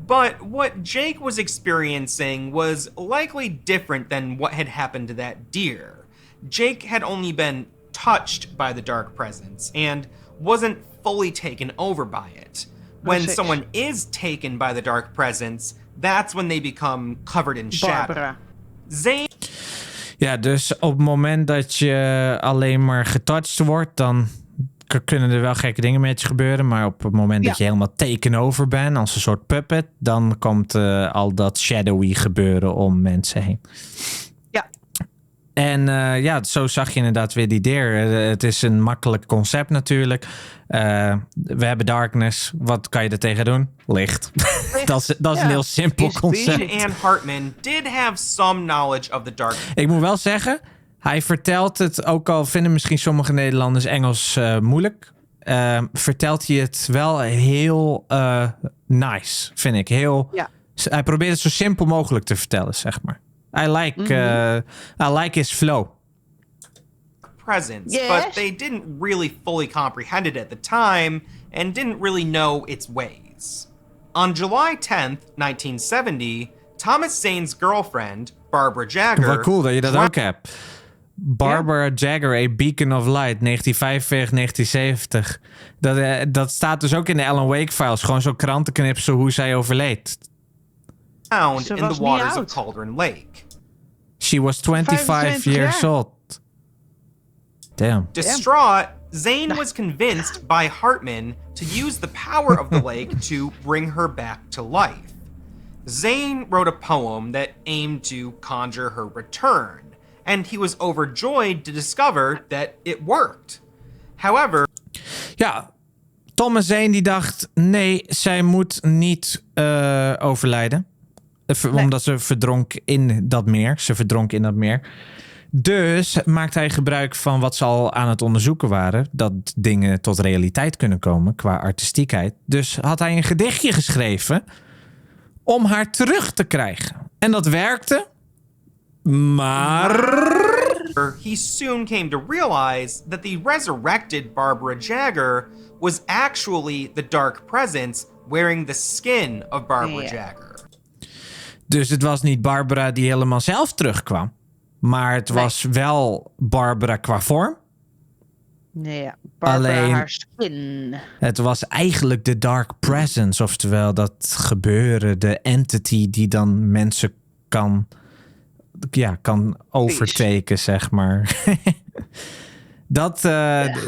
But what Jake was experiencing was likely different than what had happened to that deer. Jake had only been touched by the dark presence and wasn't fully taken over by it. When someone is taken by the dark presence, that's when they become covered in shadow. Zane... Ja, dus op het moment dat je alleen maar getouched wordt, dan kunnen er wel gekke dingen met je gebeuren. Maar op het moment dat je helemaal taken over bent, als een soort puppet, dan komt al dat shadowy gebeuren om mensen heen. Ja. En zo zag je inderdaad weer die deer. Het is een makkelijk concept natuurlijk. We hebben darkness. Wat kan je er tegen doen? Licht. dat is een heel simpel concept. En Hartman did have some knowledge of the dark. Ik moet wel zeggen, hij vertelt het, ook al vinden misschien sommige Nederlanders Engels moeilijk, vertelt hij het wel heel nice, vind ik. Hij probeert het zo simpel mogelijk te vertellen, zeg maar. I like his flow. Presence, but they didn't really fully comprehend it at the time and didn't really know its ways. On July 10th, 1970, Thomas Zane's girlfriend, Barbara Jagger... Wat cool dat je dat ook hebt. Barbara Jagger, A Beacon of Light, 1945, 1970. Dat staat dus ook in de Alan Wake files. Gewoon zo'n krantenknipsel hoe zij overleed. Found in the waters of Cauldron Lake. She was 25 years old. Damn. Distraught, Zane was convinced by Hartman to use the power of the lake to bring her back to life. Zane wrote a poem that aimed to conjure her return, and he was overjoyed to discover that it worked. However... Ja, Thomas Zane die dacht, nee, zij moet niet overlijden. Omdat ze verdronk in dat meer. Ze verdronk in dat meer. Dus maakt hij gebruik van wat ze al aan het onderzoeken waren. Dat dingen tot realiteit kunnen komen qua artistiekheid. Dus had hij een gedichtje geschreven om haar terug te krijgen. En dat werkte. Maar... He soon came to realize that the resurrected Barbara Jagger was actually the dark presence wearing the skin of Barbara Jagger. Dus het was niet Barbara die helemaal zelf terugkwam. Maar het was wel Barbara qua vorm. Nee, Barbara alleen, haar skin. Het was eigenlijk de dark presence. Oftewel dat gebeuren, de entity die dan mensen kan overtaken, zeg maar.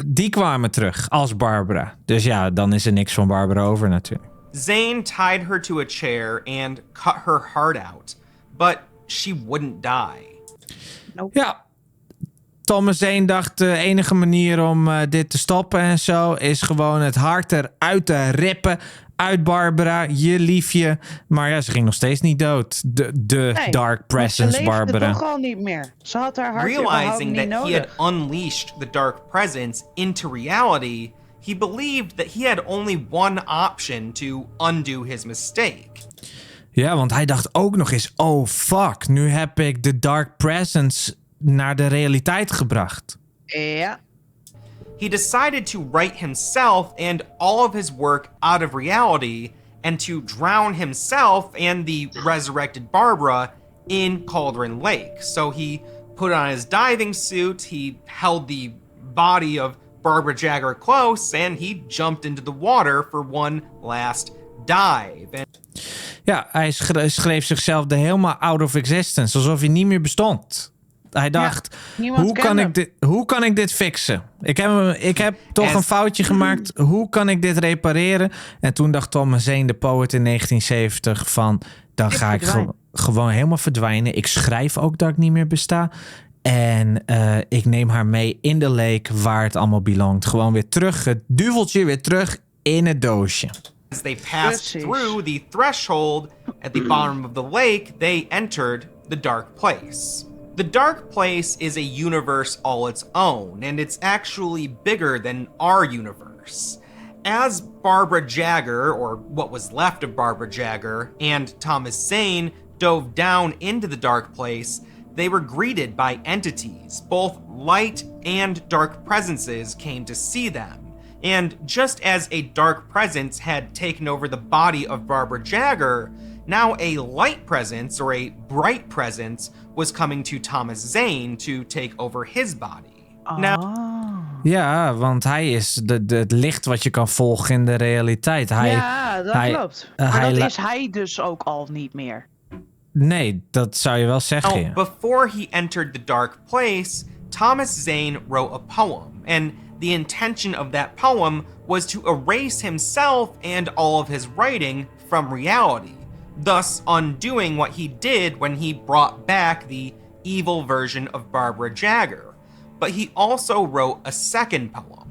Die kwamen terug als Barbara. Dus ja, dan is er niks van Barbara over natuurlijk. Zane tied her to a chair and cut her heart out, but she wouldn't die. Nope. Ja, Thomas Zane dacht de enige manier om dit te stoppen en zo is gewoon het hart eruit te rippen uit Barbara, je liefje. Maar ja, ze ging nog steeds niet dood. De dark presence Barbara. Ze toch al niet meer. Ze had haar hart Realizing niet that nodig. he had unleashed the dark presence into reality, he believed that he had only one option to undo his mistake. Ja, want hij dacht ook nog eens, oh fuck, nu heb ik de dark presence naar de realiteit gebracht. Ja. He decided to write himself and all of his work out of reality and to drown himself and the resurrected Barbara in Cauldron Lake. So he put on his diving suit, he held the body of Barbara Jagger close, and he jumped into the water for one last dive. Ja, hij schreef zichzelf er helemaal out of existence, alsof hij niet meer bestond. Hij dacht, hoe kan ik dit fixen? Ik heb toch een foutje gemaakt. Hoe kan ik dit repareren? En toen dacht Thomas Zane, de poet in 1970, van dan ga ik gewoon helemaal verdwijnen. Ik schrijf ook dat ik niet meer besta. En ik neem haar mee in de lake waar het allemaal belongt. Gewoon weer terug, het duveltje weer terug in het doosje. As they passed through the threshold at the bottom of the lake, they entered the dark place. The dark place is a universe all its own, and it's actually bigger than our universe. As Barbara Jagger, or what was left of Barbara Jagger, and Thomas Zane dove down into the dark place, they were greeted by entities. Both light and dark presences came to see them. And just as a dark presence had taken over the body of Barbara Jagger, now a light presence or a bright presence was coming to Thomas Zane to take over his body. Ja, want hij is het licht wat je kan volgen in de realiteit. Ja, dat klopt. Maar dat is hij dus ook al niet meer. Nee, dat zou je wel zeggen. Now, before he entered the dark place, Thomas Zane wrote a poem. And the intention of that poem was to erase himself and all of his writing from reality, thus undoing what he did when he brought back the evil version of Barbara Jagger. But he also wrote a second poem.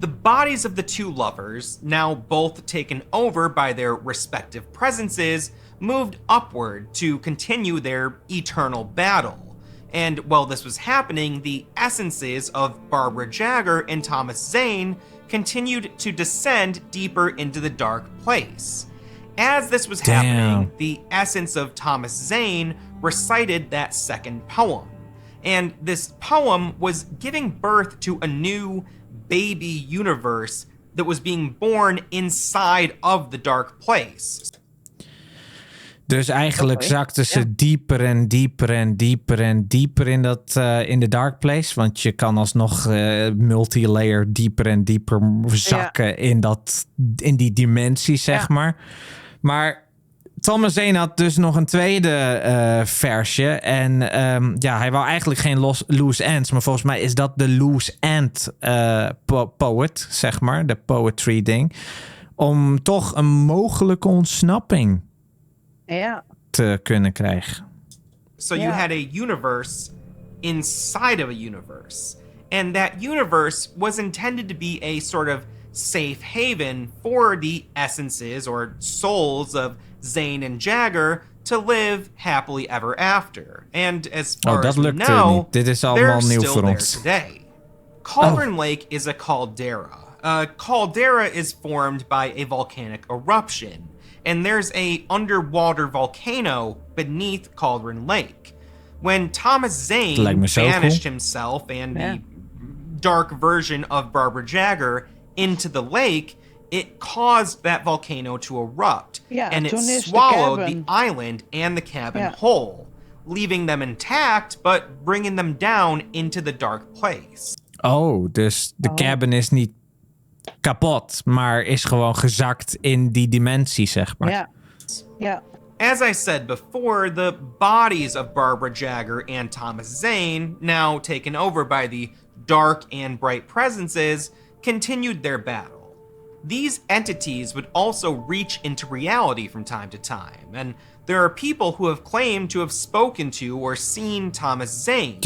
The bodies of the two lovers, now both taken over by their respective presences, moved upward to continue their eternal battle. And while this was happening, the essences of Barbara Jagger and Thomas Zane continued to descend deeper into the dark place. As this was happening, the essence of Thomas Zane recited that second poem. And this poem was giving birth to a new baby universe that was being born inside of the dark place. Dus eigenlijk zakten ze dieper en dieper en dieper en dieper in de dark place. Want je kan alsnog multilayer dieper en dieper zakken in die dimensie, zeg maar. Maar Thomas Zane had dus nog een tweede versje. En hij wou eigenlijk geen loose ends. Maar volgens mij is dat de loose end poet, zeg maar. De poetry ding. Om toch een mogelijke ontsnapping te kunnen krijgen. So you had a universe inside of a universe. And that universe was intended to be a sort of safe haven for the essences or souls of Zane and Jagger to live happily ever after. And as far as we know, dit is allemaal they're nieuw still voor there ons. today. Cauldron Lake is a caldera. A caldera is formed by a volcanic eruption. And there's a underwater volcano beneath Cauldron Lake. When Thomas Zane banished himself and the dark version of Barbara Jagger into the lake, it caused that volcano to erupt. And it swallowed the island and the cabin whole, leaving them intact, but bringing them down into the dark place. Oh, dus de cabin is niet kapot, maar is gewoon gezakt in die dimensie, zeg maar. Ja. As I said before, the bodies of Barbara Jagger and Thomas Zane, now taken over by the dark and bright presences, continued their battle. These entities would also reach into reality from time to time, and there are people who have claimed to have spoken to or seen Thomas Zane.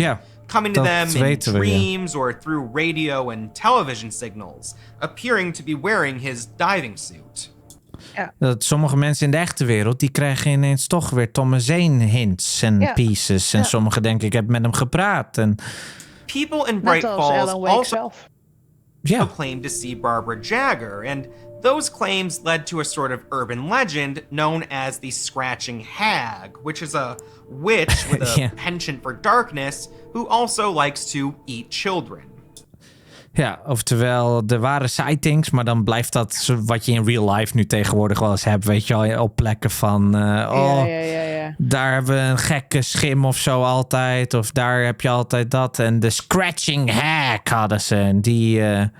Coming to them in dreams or through radio and television signals, appearing to be wearing his diving suit. Dat sommige mensen in de echte wereld, die krijgen ineens toch weer Thomas Zane hints en pieces. En sommigen denken, ik heb met hem gepraat. En people in Bright Falls also claimed to see Barbara Jagger, and those claims led to a sort of urban legend known as the Scratching Hag, which is a witch with a penchant for darkness who also likes to eat children. Ja, oftewel, er waren sightings, maar dan blijft dat wat je in real life nu tegenwoordig wel eens hebt, weet je wel, op plekken van, daar hebben we een gekke schim of zo altijd, of daar heb je altijd dat. En de Scratching Hag hadden ze, en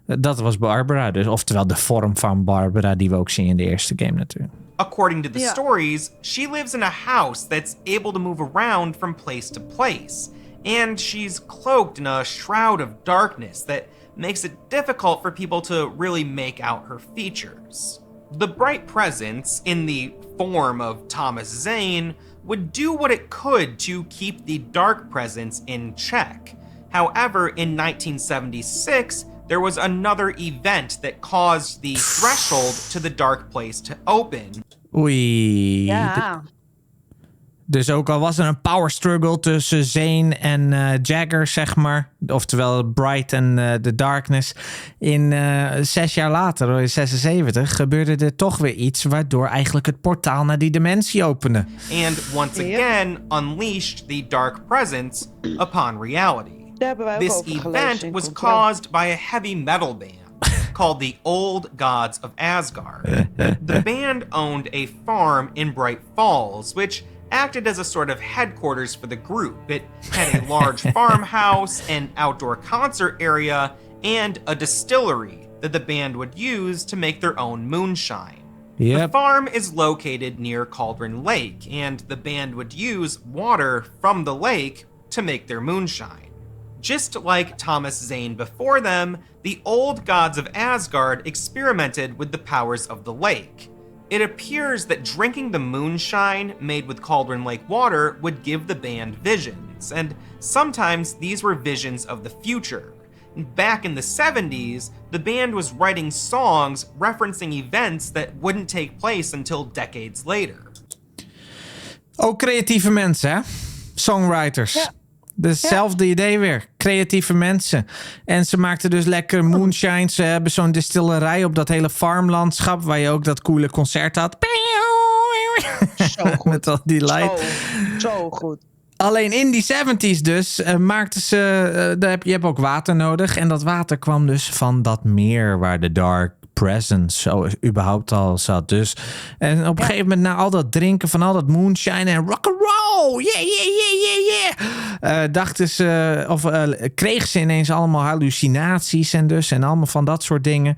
dat was Barbara, dus oftewel de vorm van Barbara die we ook zien in de eerste game natuurlijk. According to the stories, she lives in a house that's able to move around from place to place. And she's cloaked in a shroud of darkness that makes it difficult for people to really make out her features. The bright presence, in the form of Thomas Zane, would do what it could to keep the dark presence in check. However, in 1976, there was another event that caused the threshold to the dark place to open. Oei. Ja. Dus ook al was er een power struggle tussen Zane en Jagger, zeg maar. Oftewel Bright en The Darkness. In 6 jaar later, in 76, gebeurde er toch weer iets waardoor eigenlijk het portaal naar die dimensie opende. And once again unleashed the dark presence upon reality. This event was caused by a heavy metal band called the Old Gods of Asgard. The band owned a farm in Bright Falls, which acted as a sort of headquarters for the group. It had a large farmhouse, an outdoor concert area, and a distillery that the band would use to make their own moonshine. Yep. The farm is located near Cauldron Lake, and the band would use water from the lake to make their moonshine. Just like Thomas Zane before them, the Old Gods of Asgard experimented with the powers of the lake. It appears that drinking the moonshine made with Cauldron Lake water would give the band visions, and sometimes these were visions of the future. Back in the 70s, the band was writing songs referencing events that wouldn't take place until decades later. Ook creatieve mensen, hè? Songwriters. Ja. Hetzelfde idee weer. Creatieve mensen. En ze maakten dus lekker moonshine. Ze hebben zo'n distillerij op dat hele farmlandschap, waar je ook dat coole concert had. Zo goed. Met al die light. Zo goed. Alleen in die 70s dus maakten ze... je hebt ook water nodig. En dat water kwam dus van dat meer waar de Dark Presence zo überhaupt al zat. Dus, en op een gegeven moment na al dat drinken van al dat moonshine en rock'n'roll, dachten ze, kregen ze ineens allemaal hallucinaties en allemaal van dat soort dingen.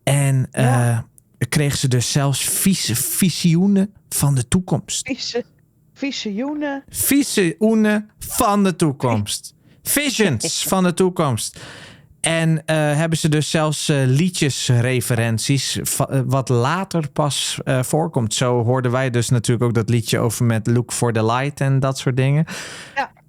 En kregen ze dus zelfs visioenen van de toekomst. Visioenen van de toekomst. Visions van de toekomst. En hebben ze dus zelfs liedjesreferenties, wat later pas voorkomt. Zo hoorden wij dus natuurlijk ook dat liedje over met Look for the Light en dat soort dingen.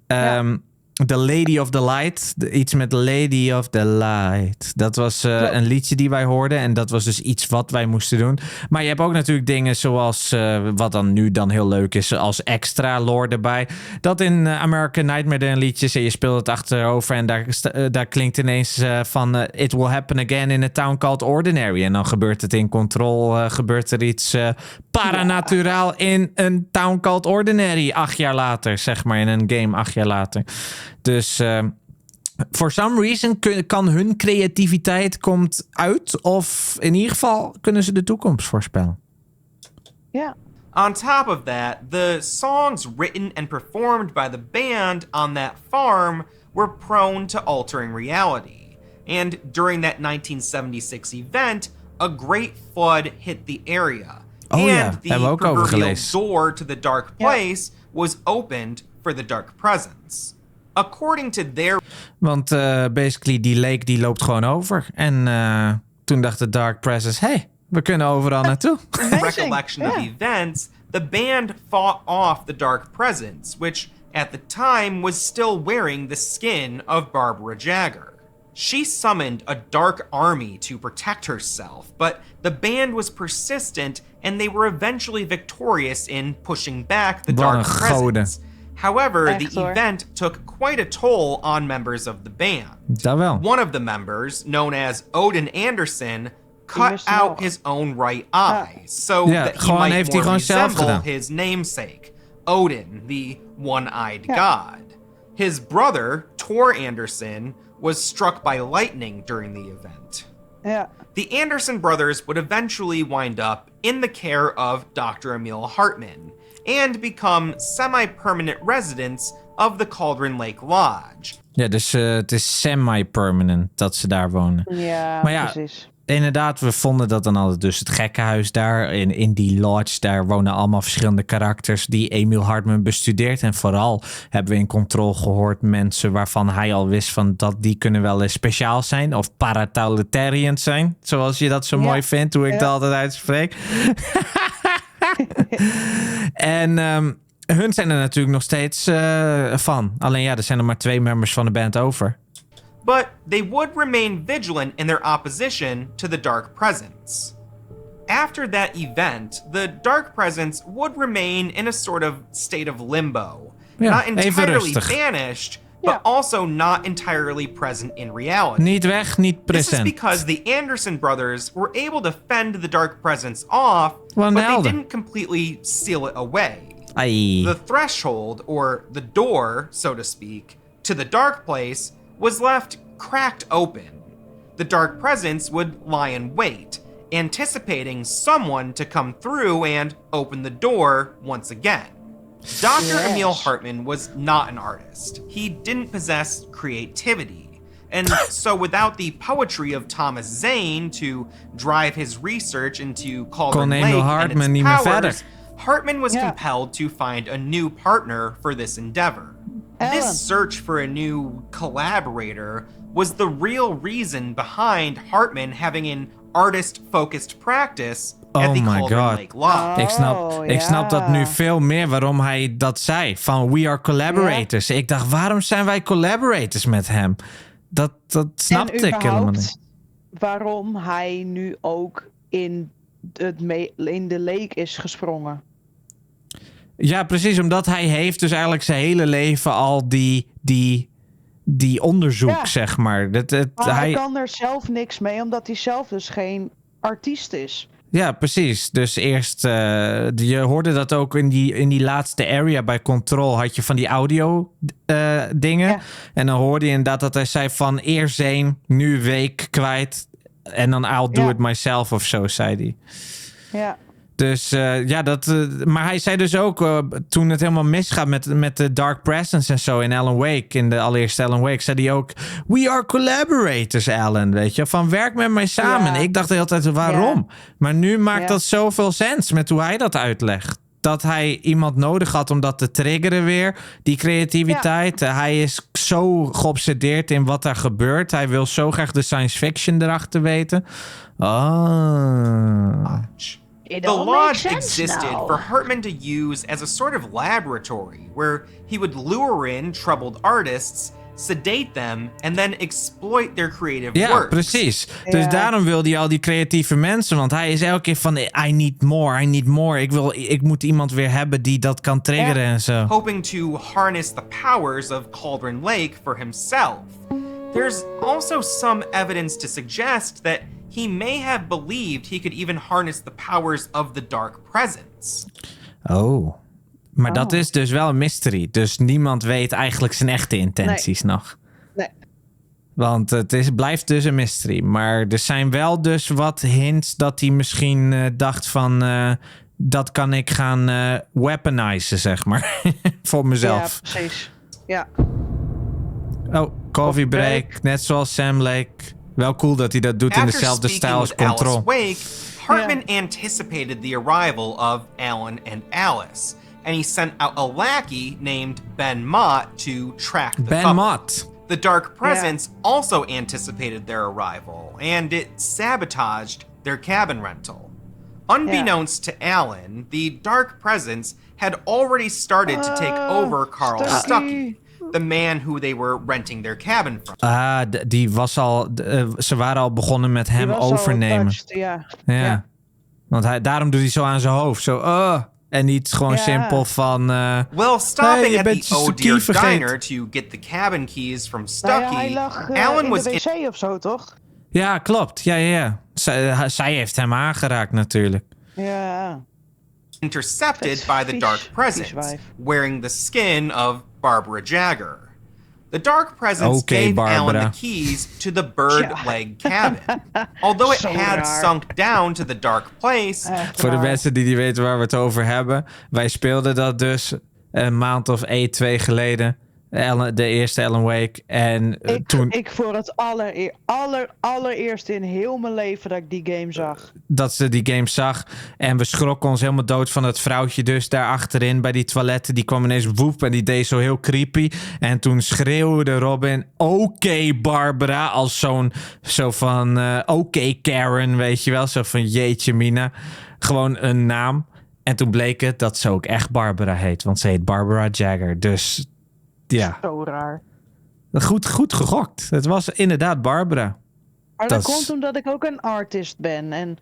Ja. The Lady of the Light. Iets met Lady of the Light. Dat was een liedje die wij hoorden. En dat was dus iets wat wij moesten doen. Maar je hebt ook natuurlijk dingen zoals... wat dan nu dan heel leuk is. Als extra lore erbij. Dat in American Nightmare een liedje is. En je speelt het achterover. En daar klinkt ineens van... It will happen again in a town called Ordinary. En dan gebeurt het in Control. Gebeurt er iets paranaturaal in een town called Ordinary. 8 jaar later. Zeg maar in een game 8 jaar later. Dus for some reason kan hun creativiteit komt uit. Of in ieder geval kunnen ze de toekomst voorspellen. Ja. On top of that, the songs written and performed by the band on that farm were prone to altering reality. And during that 1976 event, a great flood hit the area. And the proverbial door to the dark place was opened for the dark presence. According to their... Want basically die lake die loopt gewoon over. En toen dacht de Dark Presence... Hey, we kunnen overal naartoe. Recollection of events, the band fought off the Dark Presence, which at the time was still wearing the skin of Barbara Jagger. She summoned a dark army to protect herself, but the band was persistent and they were eventually victorious in pushing back the Dark Presence. However, the event took quite a toll on members of the band. One of the members, known as Odin Anderson, cut out his own right eye so that he might more resemble his namesake, Odin, the one-eyed god. His brother, Thor Anderson, was struck by lightning during the event. The Anderson brothers would eventually wind up in the care of Dr. Emil Hartman, and become semi-permanent residents of the Cauldron Lake Lodge. Ja, dus het is semi-permanent dat ze daar wonen. Ja, maar ja, precies. Inderdaad, we vonden dat dan altijd dus het gekkenhuis daar. In die lodge, daar wonen allemaal verschillende karakters die Emil Hartman bestudeert. En vooral hebben we in Control gehoord mensen waarvan hij al wist van dat die kunnen wel eens speciaal zijn. Of paratotalitarians zijn, zoals je dat zo mooi vindt, hoe ik dat altijd uitspreek. En hun zijn er natuurlijk nog steeds van. Alleen ja, er zijn er maar 2 members van de band over. But they would remain vigilant in their opposition to the Dark Presence. After that event, the dark presence would remain in a sort of state of limbo. Ja, not entirely rustig. vanished, but also not entirely present in reality. Niet weg, niet present. This is because the Anderson brothers were able to fend the dark presence off, Wat but they helden. didn't completely seal it away. Ai. The threshold, or the door, so to speak, to the dark place was left cracked open. The dark presence would lie in wait, anticipating someone to come through and open the door once again. Dr. Emil Hartman was not an artist. He didn't possess creativity. And so without the poetry of Thomas Zane to drive his research into Cauldron Kon Lake Emil and Hartman its niet meer verder. powers, Hartman was compelled to find a new partner for this endeavor. This search for a new collaborator was the real reason behind Hartman having an artist-focused practice at the Cauldron Lake Lodge. Ik snap dat nu veel meer waarom hij dat zei. Van we are collaborators. Ik dacht, waarom zijn wij collaborators met hem? Dat snapte ik helemaal niet. Waarom hij nu ook in de leek is gesprongen. Ja, precies. Omdat hij heeft dus eigenlijk zijn hele leven al die onderzoek, zeg maar. Maar hij kan er zelf niks mee, omdat hij zelf dus geen artiest is. Ja, precies. Dus eerst, je hoorde dat ook in die laatste area bij Control, had je van die audio dingen. Ja. En dan hoorde je inderdaad dat hij zei van eerst één, nu week kwijt. En dan I'll do it myself of zo, zei hij. Ja. Dus maar hij zei dus ook, toen het helemaal misgaat met de Dark Presence en zo in Alan Wake, in de allereerste Alan Wake, zei hij ook, we are collaborators, Alan, weet je, van werk met mij samen. En ik dacht de hele tijd, waarom? Maar nu maakt dat zoveel sens met hoe hij dat uitlegt. Dat hij iemand nodig had om dat te triggeren weer, die creativiteit. Hij is zo geobsedeerd in wat er gebeurt. Hij wil zo graag de science fiction erachter weten. The lodge existed for Hartman to use as a sort of laboratory where he would lure in troubled artists, sedate them, and then exploit their creative works. Ja, precies. Dus daarom wilde hij al die creatieve mensen, want hij is elke keer van I need more. Ik moet iemand weer hebben die dat kan triggeren en zo. Hoping to harness the powers of Cauldron Lake for himself. There's also some evidence to suggest that he may have believed he could even harness the powers of the dark presence. Oh. Maar dat is dus wel een mystery. Dus niemand weet eigenlijk zijn echte intenties nog. Nee. Want het blijft dus een mystery. Maar er zijn wel dus wat hints dat hij misschien dacht van dat kan ik gaan weaponizen, zeg maar. Voor mezelf. Ja, precies. Ja. Oh, coffee break. Net zoals Sam Lake. Wel cool dat hij dat doet in dezelfde stijl als Control. Wake, Hartman anticipated the arrival of Alan and Alice, and he sent out a lackey named Ben Mott to track the couple. Mott. The Dark Presence also anticipated their arrival, and it sabotaged their cabin rental. Unbeknownst to Alan, the Dark Presence had already started to take over Carl Stuckey, the man who they were renting their cabin from. Die was al... ze waren al begonnen met hem overnemen. Ja. Want daarom doet hij zo aan zijn hoofd. Zo, en niet gewoon simpel van... Well, stopping at the Oh Dear Diner to get the cabin keys from Stuckey, hij lag Alan in was de wc of zo, toch? Ja, klopt. Ja. Zij heeft hem aangeraakt natuurlijk. Ja. Intercepted by the Dark Presence, wearing the skin of Barbara Jagger. The Dark Presence gave Alan the keys to the bird leg cabin. Although it had sunk down to the dark place... Voor de mensen die niet weten waar we het over hebben. Wij speelden dat dus een maand of 2 geleden. De eerste Alan Wake. En Ik voor het allereerst in heel mijn leven dat ik die game zag. Dat ze die game zag. En we schrokken ons helemaal dood van het vrouwtje dus daar achterin bij die toiletten. Die kwam ineens woep en die deed zo heel creepy. En toen schreeuwde Robin, oké, Barbara. Als zo van, oké, Karen, weet je wel. Zo van, jeetje mina. Gewoon een naam. En toen bleek het dat ze ook echt Barbara heet. Want ze heet Barbara Jagger. Dus... ja. Zo raar. Goed gegokt. Het was inderdaad Barbara. Maar dat komt omdat ik ook een artist ben. En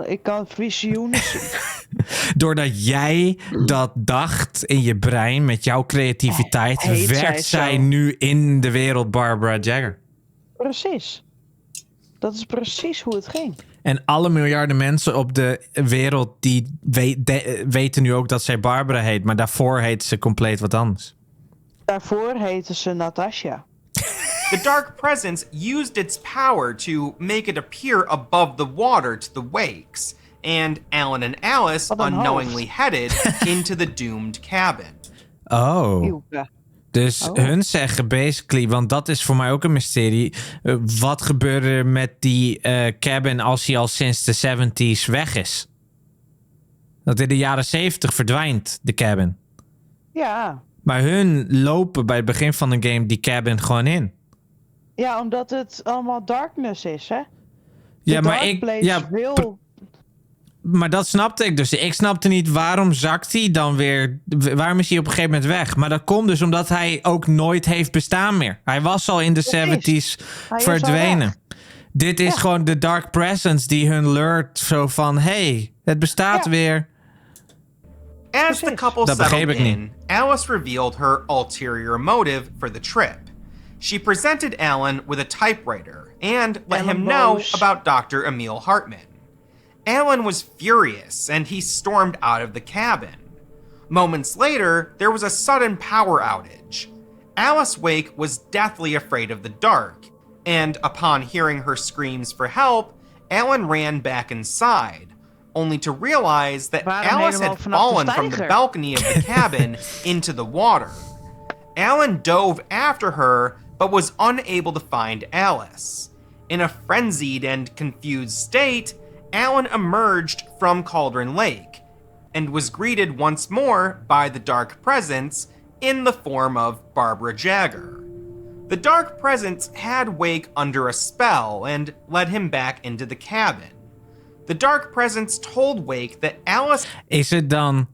Ik kan visioenen zien. Doordat jij dat dacht in je brein met jouw creativiteit, werd zij nu in de wereld Barbara Jagger. Precies. Dat is precies hoe het ging. En alle miljarden mensen op de wereld die weten nu ook dat zij Barbara heet. Maar daarvoor heette ze compleet wat anders. Daarvoor heette ze Natasha. The Dark Presence used its power to make it appear above the water to the wakes. And Alan and Alice unknowingly headed into the doomed cabin. Oh. Dus hun zeggen basically, want dat is voor mij ook een mysterie. Wat gebeurde er met die cabin als hij al sinds de 70s weg is? Dat in de jaren 70 verdwijnt, de cabin. Ja. Maar hun lopen bij het begin van de game die cabin gewoon in. Ja, omdat het allemaal darkness is, hè? Ja, maar maar dat snapte ik dus. Ik snapte niet waarom zakt hij dan weer. Waarom is hij op een gegeven moment weg? Maar dat komt dus omdat hij ook nooit heeft bestaan meer. Hij was al in de 70s verdwenen. Dit is gewoon de Dark Presence die hun leert zo van... hey, het bestaat weer. As the couple settled in, Alice revealed her ulterior motive for the trip. She presented Alan with a typewriter and let him know about Dr. Emil Hartman. Alan was furious and he stormed out of the cabin. Moments later, there was a sudden power outage. Alice Wake was deathly afraid of the dark, and upon hearing her screams for help, Alan ran back inside, only to realize that Alice had fallen from the balcony of the cabin into the water. Alan dove after her, but was unable to find Alice. In a frenzied and confused state, Alan emerged from Cauldron Lake and was greeted once more by the Dark Presence in the form of Barbara Jagger. The Dark Presence had Wake under a spell and led him back into the cabin. The Dark Presence told Wake that Alice... Is het dan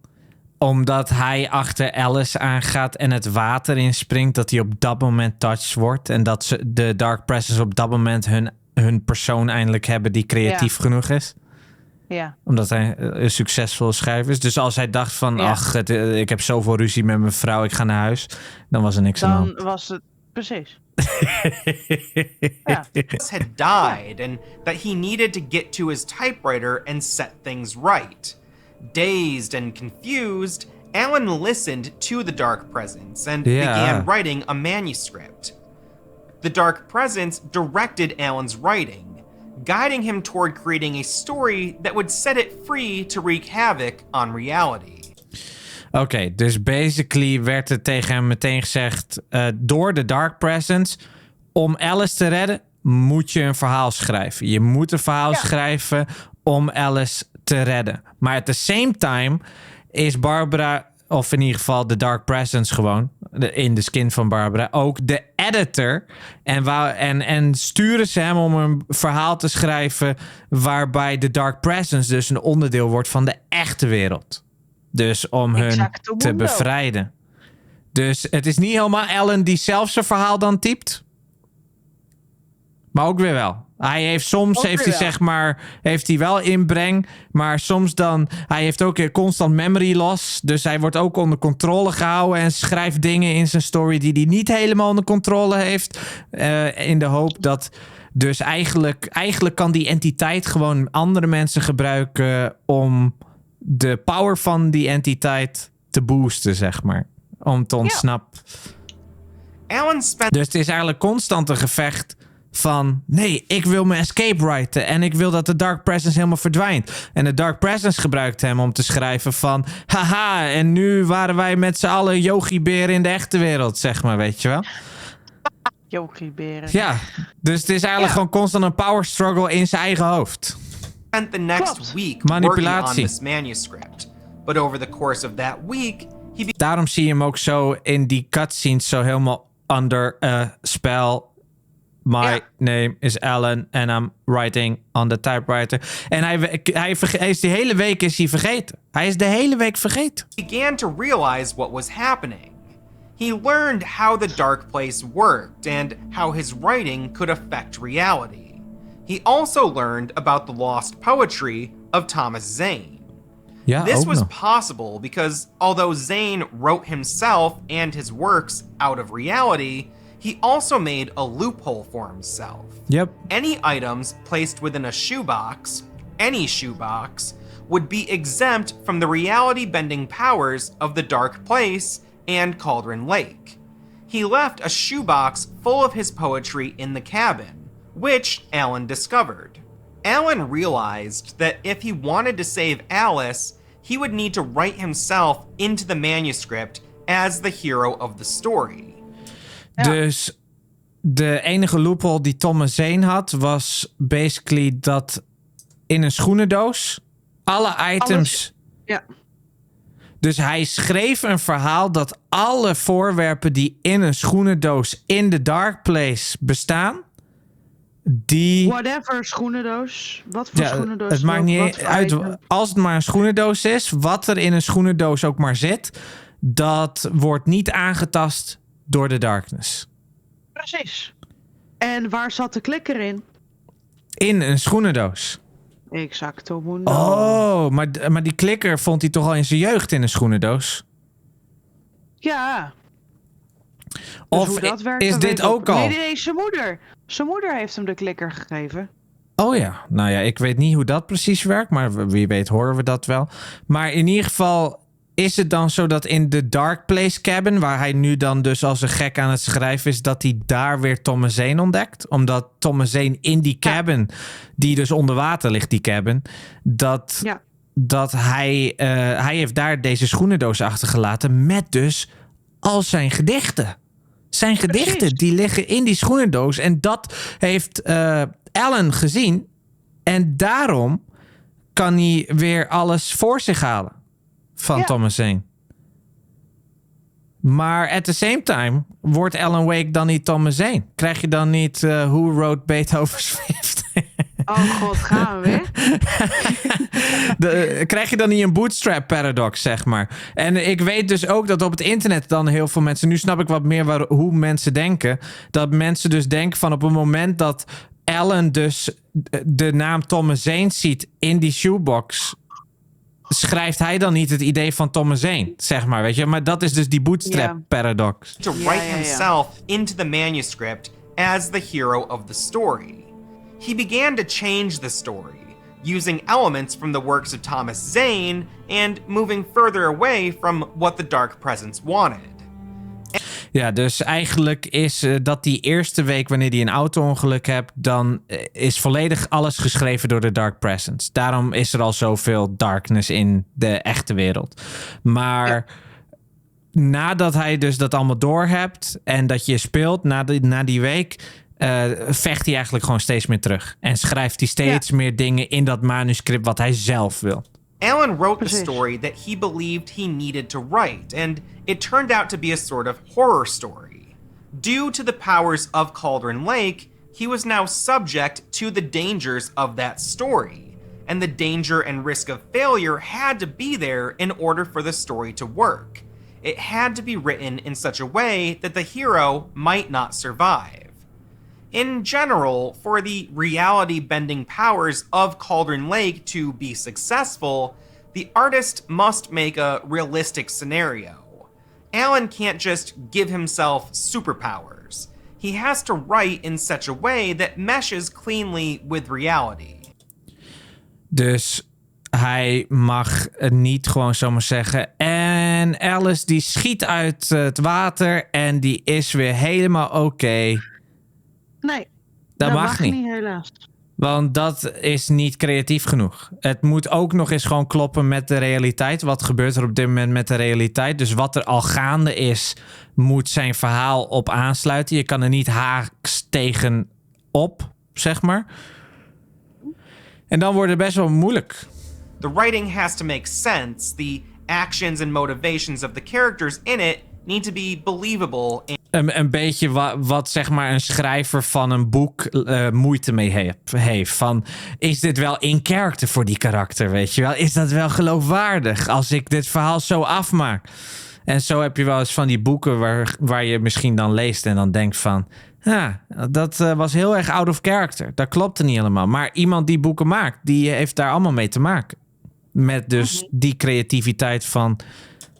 omdat hij achter Alice aangaat en het water inspringt, dat hij op dat moment touched wordt en dat de Dark Presence op dat moment hun persoon eindelijk hebben die creatief genoeg is? Ja. Omdat hij een succesvolle schrijver is. Dus als hij dacht van, ik heb zoveel ruzie met mijn vrouw, ik ga naar huis, dan was er niks aan de hand. Dan was het... Precies. had died and that he needed to get to his typewriter and set things right. Dazed and confused, Alan listened to the Dark Presence and began writing a manuscript. The Dark Presence directed Alan's writing, guiding him toward creating a story that would set it free to wreak havoc on reality. Oké, dus basically werd er tegen hem meteen gezegd door de Dark Presence, om Alice te redden, moet je een verhaal schrijven. Je moet een verhaal schrijven om Alice te redden. Maar at the same time is Barbara, of in ieder geval de Dark Presence gewoon, in de skin van Barbara, ook de editor. En sturen ze hem om een verhaal te schrijven waarbij de Dark Presence dus een onderdeel wordt van de echte wereld. Dus om hun te bevrijden. Dus het is niet helemaal Alan die zelf zijn verhaal dan typt. Maar ook weer wel. Hij heeft soms, heeft hij wel inbreng. Maar soms dan, hij heeft ook constant memory loss. Dus hij wordt ook onder controle gehouden. En schrijft dingen in zijn story die hij niet helemaal onder controle heeft. In de hoop dat, dus eigenlijk kan die entiteit gewoon andere mensen gebruiken om de power van die entiteit te boosten, zeg maar. Om te ontsnappen. Dus het is eigenlijk constant een gevecht van, nee, ik wil mijn escape writen en ik wil dat de Dark Presence helemaal verdwijnt. En de Dark Presence gebruikt hem om te schrijven van, haha, en nu waren wij met z'n allen yogi-beren in de echte wereld, zeg maar, weet je wel? Yogi-beren. Ja, dus het is eigenlijk gewoon constant een power struggle in zijn eigen hoofd. Spent the next week working on this manuscript. But over the course of that week, daarom zie je hem ook zo in die cutscenes zo helemaal under a spell. My name is Alan and I'm writing on the typewriter. En hij is die hele week is hij vergeten. Hij is de hele week vergeten. Began to realize what was happening. He learned how the dark place worked and how his writing could affect reality. He also learned about the lost poetry of Thomas Zane. Ja, This ook was nog. possible because although Zane wrote himself and his works out of reality, he also made a loophole for himself. Yep. Any items placed within a shoebox, any shoebox, would be exempt from the reality-bending powers of the Dark Place and Cauldron Lake. He left a shoebox full of his poetry in the cabin, which Alan discovered. Alan realized that if he wanted to save Alice, he would need to write himself into the manuscript as the hero of the story. Ja. Dus de enige loophole die Thomas Zane had, was basically dat in een schoenendoos alle items... Ja. Dus hij schreef een verhaal dat alle voorwerpen die in een schoenendoos in de Dark Place bestaan, die... Whatever schoenendoos. Wat voor schoenendoos? Het maakt niet wat voor uit. item. Als het maar een schoenendoos is, wat er in een schoenendoos ook maar zit, dat wordt niet aangetast door de darkness. Precies. En waar zat de klikker in? In een schoenendoos. Exacto mundo. Oh, maar die klikker vond hij toch al in zijn jeugd in een schoenendoos? Ja. Of hoe dat werkt, is dat dit weet ik ook al? Nee, zijn moeder. Zijn moeder heeft hem de klikker gegeven. Oh ja, nou ja, ik weet niet hoe dat precies werkt, maar wie weet horen we dat wel. Maar in ieder geval is het dan zo dat in de Dark Place cabin, waar hij nu dan dus als een gek aan het schrijven is, dat hij daar weer Thomas Zane ontdekt. Omdat Thomas Zane in die cabin, die dus onder water ligt, die cabin, dat hij heeft daar deze schoenendoos achtergelaten met dus al zijn gedichten. Zijn gedichten, die liggen in die schoenendoos. En dat heeft Alan gezien. En daarom kan hij weer alles voor zich halen van Thomas Zane. Maar at the same time wordt Alan Wake dan niet Thomas Zane. Krijg je dan niet Who Wrote Beethoven's Fifth? Oh god, gaan we weer? Krijg je dan niet een bootstrap paradox, zeg maar. En ik weet dus ook dat op het internet dan heel veel mensen... Nu snap ik wat meer hoe mensen denken. Dat mensen dus denken van op het moment dat Alan dus de naam Thomas Zane ziet in die shoebox, schrijft hij dan niet het idee van Thomas Zane, zeg maar, weet je? Maar dat is dus die bootstrap paradox. To write himself into the manuscript as the hero of the story. He began to change the story, using elements from the works of Thomas Zane and moving further away from what the Dark Presence wanted. Ja, dus eigenlijk is dat die eerste week wanneer hij een auto-ongeluk hebt, dan is volledig alles geschreven door de Dark Presence. Daarom is er al zoveel darkness in de echte wereld. Maar nadat hij dus dat allemaal doorhebt en dat je speelt na die week, vecht hij eigenlijk gewoon steeds meer terug. En schrijft hij steeds meer dingen in dat manuscript wat hij zelf wil. Alan wrote the story that he believed he needed to write, and it turned out to be a sort of horror story. Due to the powers of Cauldron Lake, he was now subject to the dangers of that story, and the danger and risk of failure had to be there in order for the story to work. It had to be written in such a way that the hero might not survive. In general, for the reality-bending powers of Cauldron Lake to be successful, the artist must make a realistic scenario. Alan can't just give himself superpowers. He has to write in such a way that meshes cleanly with reality. Dus hij mag niet gewoon zomaar zeggen, en Alice die schiet uit het water en die is weer helemaal oké. Nee, dat mag niet. Helaas. Want dat is niet creatief genoeg. Het moet ook nog eens gewoon kloppen met de realiteit. Wat gebeurt er op dit moment met de realiteit? Dus wat er al gaande is, moet zijn verhaal op aansluiten. Je kan er niet haaks tegen op, zeg maar. En dan wordt het best wel moeilijk. The writing has to make sense. The actions and motivations of the characters in it need to be believable. Een beetje wat zeg maar een schrijver van een boek moeite mee heeft. Van, is dit wel in character voor die karakter, weet je wel? Is dat wel geloofwaardig als ik dit verhaal zo afmaak? En zo heb je wel eens van die boeken waar je misschien dan leest en dan denkt van, Ja, dat was heel erg out of character. Dat klopte niet helemaal. Maar iemand die boeken maakt, die heeft daar allemaal mee te maken. Met dus die creativiteit van...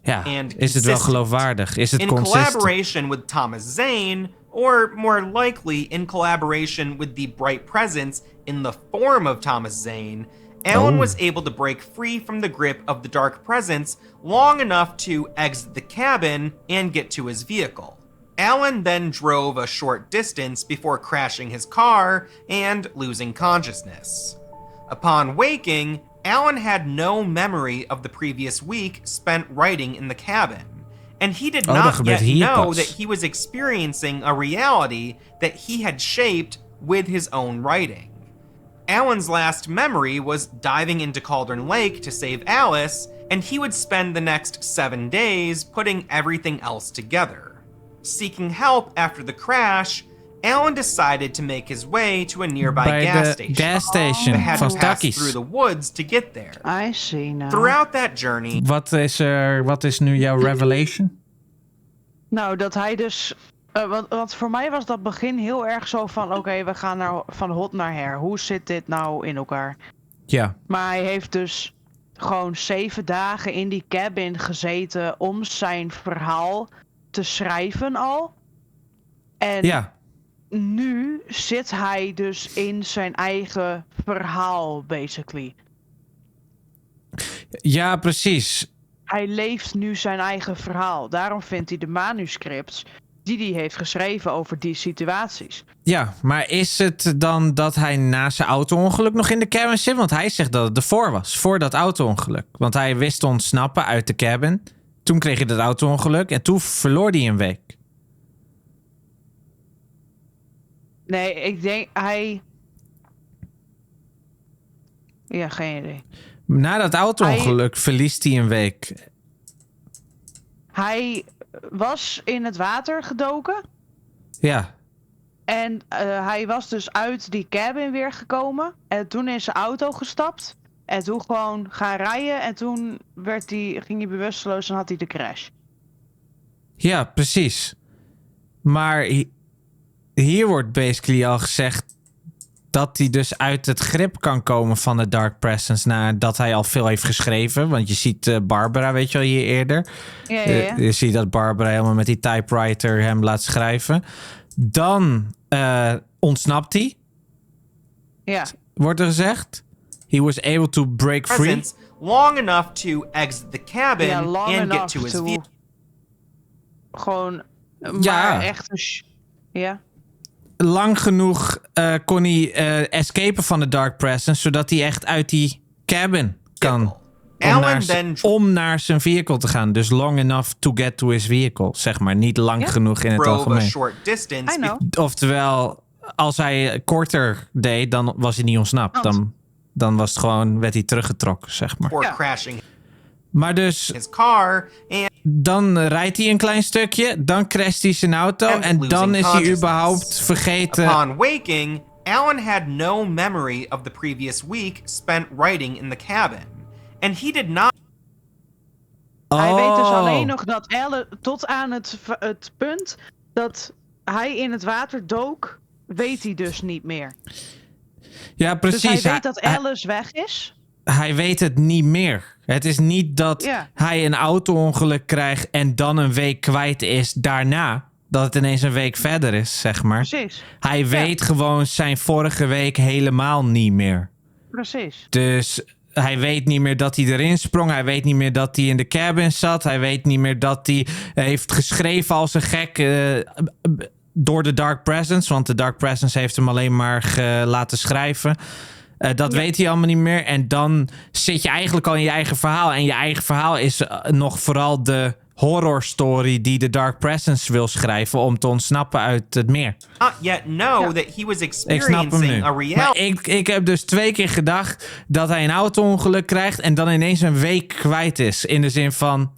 Ja, is het wel geloofwaardig? Is het consistent? In collaboration with Thomas Zane, or more likely in collaboration with the bright presence in the form of Thomas Zane, Alan was able to break free from the grip of the dark presence long enough to exit the cabin and get to his vehicle. Alan then drove a short distance before crashing his car and losing consciousness. Upon waking, Alan had no memory of the previous week spent writing in the cabin, and he did not yet know that he was experiencing a reality that he had shaped with his own writing. Alan's last memory was diving into Cauldron Lake to save Alice, and he would spend the next 7 days putting everything else together. Seeking help after the crash, Alan decided to make his way to a nearby gas station. Gas station But had van to pass Stakkies. through the woods to get there. I see now. Throughout that journey... Wat is nu jouw revelation? Nou, dat hij dus... want voor mij was dat begin heel erg zo van... Oké, we gaan van hot naar her. Hoe zit dit nou in elkaar? Ja. Maar hij heeft dus gewoon 7 dagen in die cabin gezeten... om zijn verhaal te schrijven al. En nu zit hij dus in zijn eigen verhaal, basically. Ja, precies. Hij leeft nu zijn eigen verhaal. Daarom vindt hij de manuscripts die hij heeft geschreven over die situaties. Ja, maar is het dan dat hij na zijn auto-ongeluk nog in de cabin zit? Want hij zegt dat het ervoor was, voor dat auto-ongeluk. Want hij wist te ontsnappen uit de cabin. Toen kreeg hij dat auto-ongeluk en toen verloor hij een week. Nee, ik denk hij... Ja, geen idee. Na dat auto-ongeluk verliest hij een week. Hij was in het water gedoken. Ja. En hij was dus uit die cabin weer gekomen. En toen in zijn auto gestapt. En toen gewoon gaan rijden. En toen ging hij bewusteloos en had hij de crash. Ja, precies. Maar hier wordt basically al gezegd dat hij dus uit het grip kan komen van de Dark Presence nadat hij al veel heeft geschreven. Want je ziet Barbara, weet je wel, hier eerder. Ja. Je ziet dat Barbara helemaal met die typewriter hem laat schrijven. Dan ontsnapt hij. Ja. Wordt er gezegd. He was able to break free. Long enough to exit the cabin and get to his vehicle. Gewoon, maar echt ja. Lang genoeg kon hij escapen van de Dark Presence, zodat hij echt uit die cabin kan. Om naar zijn vehicle te gaan. Dus long enough to get to his vehicle, zeg maar. Niet lang genoeg in het algemeen. Oftewel, als hij korter deed, dan was hij niet ontsnapt. Dan was het gewoon, werd hij teruggetrokken, zeg maar. Maar dus, dan rijdt hij een klein stukje, dan crasht hij zijn auto en dan is hij überhaupt vergeten. Upon waking, Alan had no memory of the previous week spent writing in the cabin. And he did not... Hij weet dus alleen nog dat Alan, tot aan het punt dat hij in het water dook, weet hij dus niet meer. Ja, precies. Dus hij weet dat Alice weg is? Hij weet het niet meer. Het is niet dat hij een auto-ongeluk krijgt en dan een week kwijt is daarna. Dat het ineens een week verder is, zeg maar. Precies. Hij weet gewoon zijn vorige week helemaal niet meer. Precies. Dus hij weet niet meer dat hij erin sprong. Hij weet niet meer dat hij in de cabin zat. Hij weet niet meer dat hij heeft geschreven als een gek door de Dark Presence. Want de Dark Presence heeft hem alleen maar laten schrijven. Dat weet hij allemaal niet meer. En dan zit je eigenlijk al in je eigen verhaal. En je eigen verhaal is nog vooral de horror story die de Dark Presence wil schrijven om te ontsnappen uit het meer. Yet know that he was Ik snap hem nu. a reality. Maar ik heb dus 2 keer gedacht dat hij een auto-ongeluk krijgt en dan ineens een week kwijt is. In de zin van...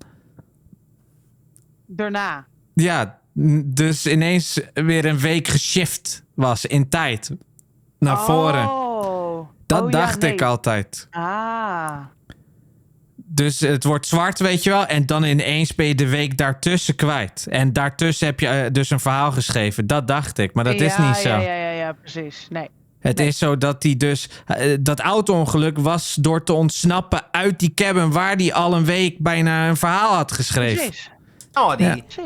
Daarna. Ja, dus ineens weer een week geshift was in tijd. Naar voren. Dat dacht ik altijd. Dus het wordt zwart, weet je wel. En dan ineens ben je de week daartussen kwijt. En daartussen heb je dus een verhaal geschreven. Dat dacht ik, maar dat is niet zo. Ja, precies. Nee. Het is zo dat hij dus... dat auto-ongeluk was door te ontsnappen uit die cabin... waar hij al een week bijna een verhaal had geschreven. Precies.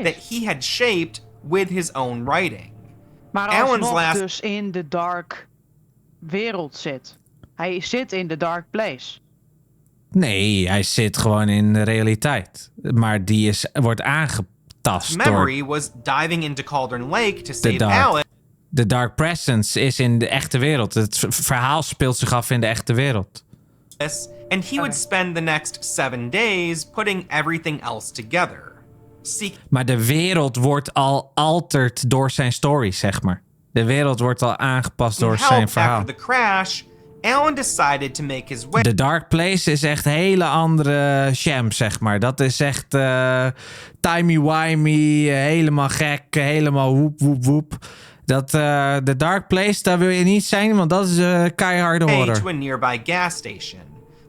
That he had shaped with his own writing. Maar alsnog dus in de dark wereld zit. Hij zit in de dark place. Nee, hij zit gewoon in de realiteit. Maar die wordt aangetast Memory was diving into Cauldron Lake to save Alan. De Dark Presence is in de echte wereld. Het verhaal speelt zich af in de echte wereld. And he would spend the next 7 days putting everything else together. Maar de wereld wordt al altered door zijn story, zeg maar. De wereld wordt al aangepast door zijn verhaal. After the crash, Alan decided to make his way. The Dark Place is echt een hele andere sham, zeg maar. Dat is echt timey-wimey, helemaal gek, helemaal woep, woep, woep. The Dark Place, daar wil je niet zijn, want dat is keiharde horror. To a nearby gas station,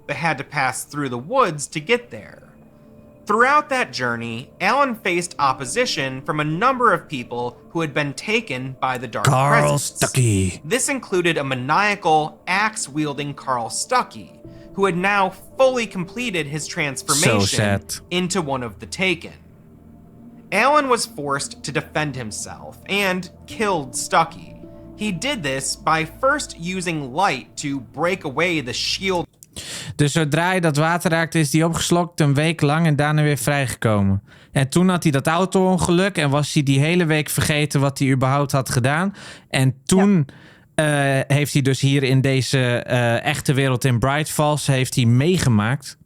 but had to pass through the woods to get there. Throughout that journey, Alan faced opposition from a number of people who had been taken by the Dark Carl Presence. Stuckey. This included a maniacal, axe-wielding Carl Stuckey, who had now fully completed his transformation into one of the Taken. Alan was forced to defend himself and killed Stuckey. He did this by first using light to break away the shield. Dus zodra hij dat water raakte, is hij opgeslokt een week lang en daarna weer vrijgekomen. En toen had hij dat auto-ongeluk en was hij die hele week vergeten wat hij überhaupt had gedaan. En toen heeft hij dus hier in deze echte wereld in Bright Falls heeft hij meegemaakt.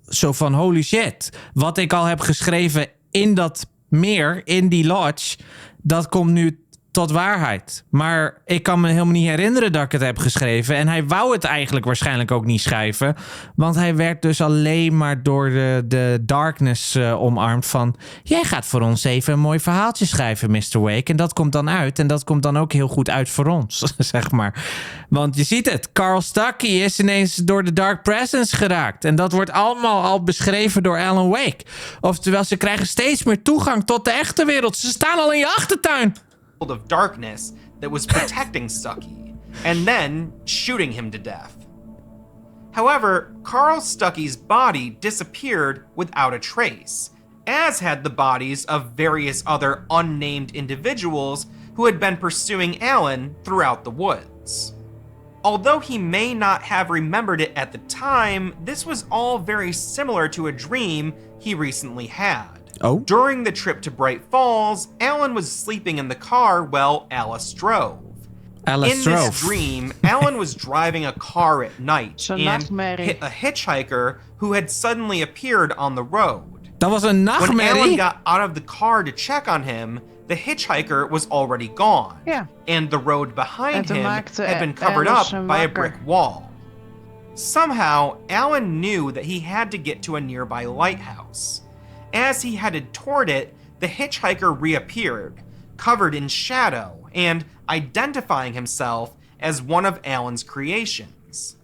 Zo van holy shit. Wat ik al heb geschreven in dat meer, in die lodge, dat komt nu tot waarheid. Maar ik kan me helemaal niet herinneren dat ik het heb geschreven. En hij wou het eigenlijk waarschijnlijk ook niet schrijven. Want hij werd dus alleen maar door de darkness omarmd van... Jij gaat voor ons even een mooi verhaaltje schrijven, Mr. Wake. En dat komt dan uit. En dat komt dan ook heel goed uit voor ons, zeg maar. Want je ziet het. Carl Stuckey is ineens door de Dark Presence geraakt. En dat wordt allemaal al beschreven door Alan Wake. Oftewel, ze krijgen steeds meer toegang tot de echte wereld. Ze staan al in je achtertuin. Of darkness that was protecting Stuckey, and then shooting him to death. However, Carl Stuckey's body disappeared without a trace, as had the bodies of various other unnamed individuals who had been pursuing Alan throughout the woods. Although he may not have remembered it at the time, this was all very similar to a dream he recently had. Oh. During the trip to Bright Falls, Alan was sleeping in the car while Alice drove. This dream, Alan was driving a car at night and hit a hitchhiker who had suddenly appeared on the road. Dat was een nachtmerrie. When Alan got out of the car to check on him, the hitchhiker was already gone. Yeah. And the road behind him had been covered up by a brick wall. Somehow, Alan knew that he had to get to a nearby lighthouse. As he headed toward it, the hitchhiker reappeared, covered in shadow, and identifying himself as one of Alan's creations.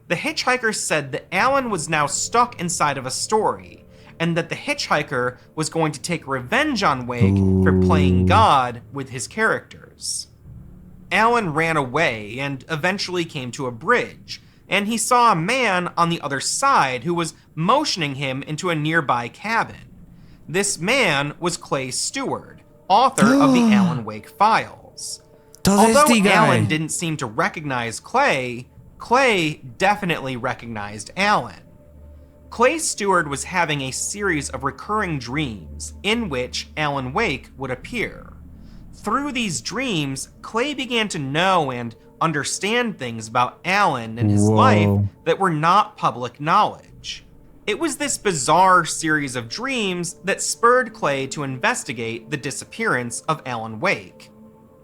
The hitchhiker said that Alan was now stuck inside of a story, and that the hitchhiker was going to take revenge on Wake for playing God with his characters. Alan ran away and eventually came to a bridge, and he saw a man on the other side who was motioning him into a nearby cabin. This man was Clay Stewart, author of the Alan Wake files. Although Alan didn't seem to recognize Clay, Clay definitely recognized Alan. Clay Stewart was having a series of recurring dreams in which Alan Wake would appear. Through these dreams, Clay began to know and understand things about Alan and his life that were not public knowledge. It was this bizarre series of dreams that spurred Clay to investigate the disappearance of Alan Wake.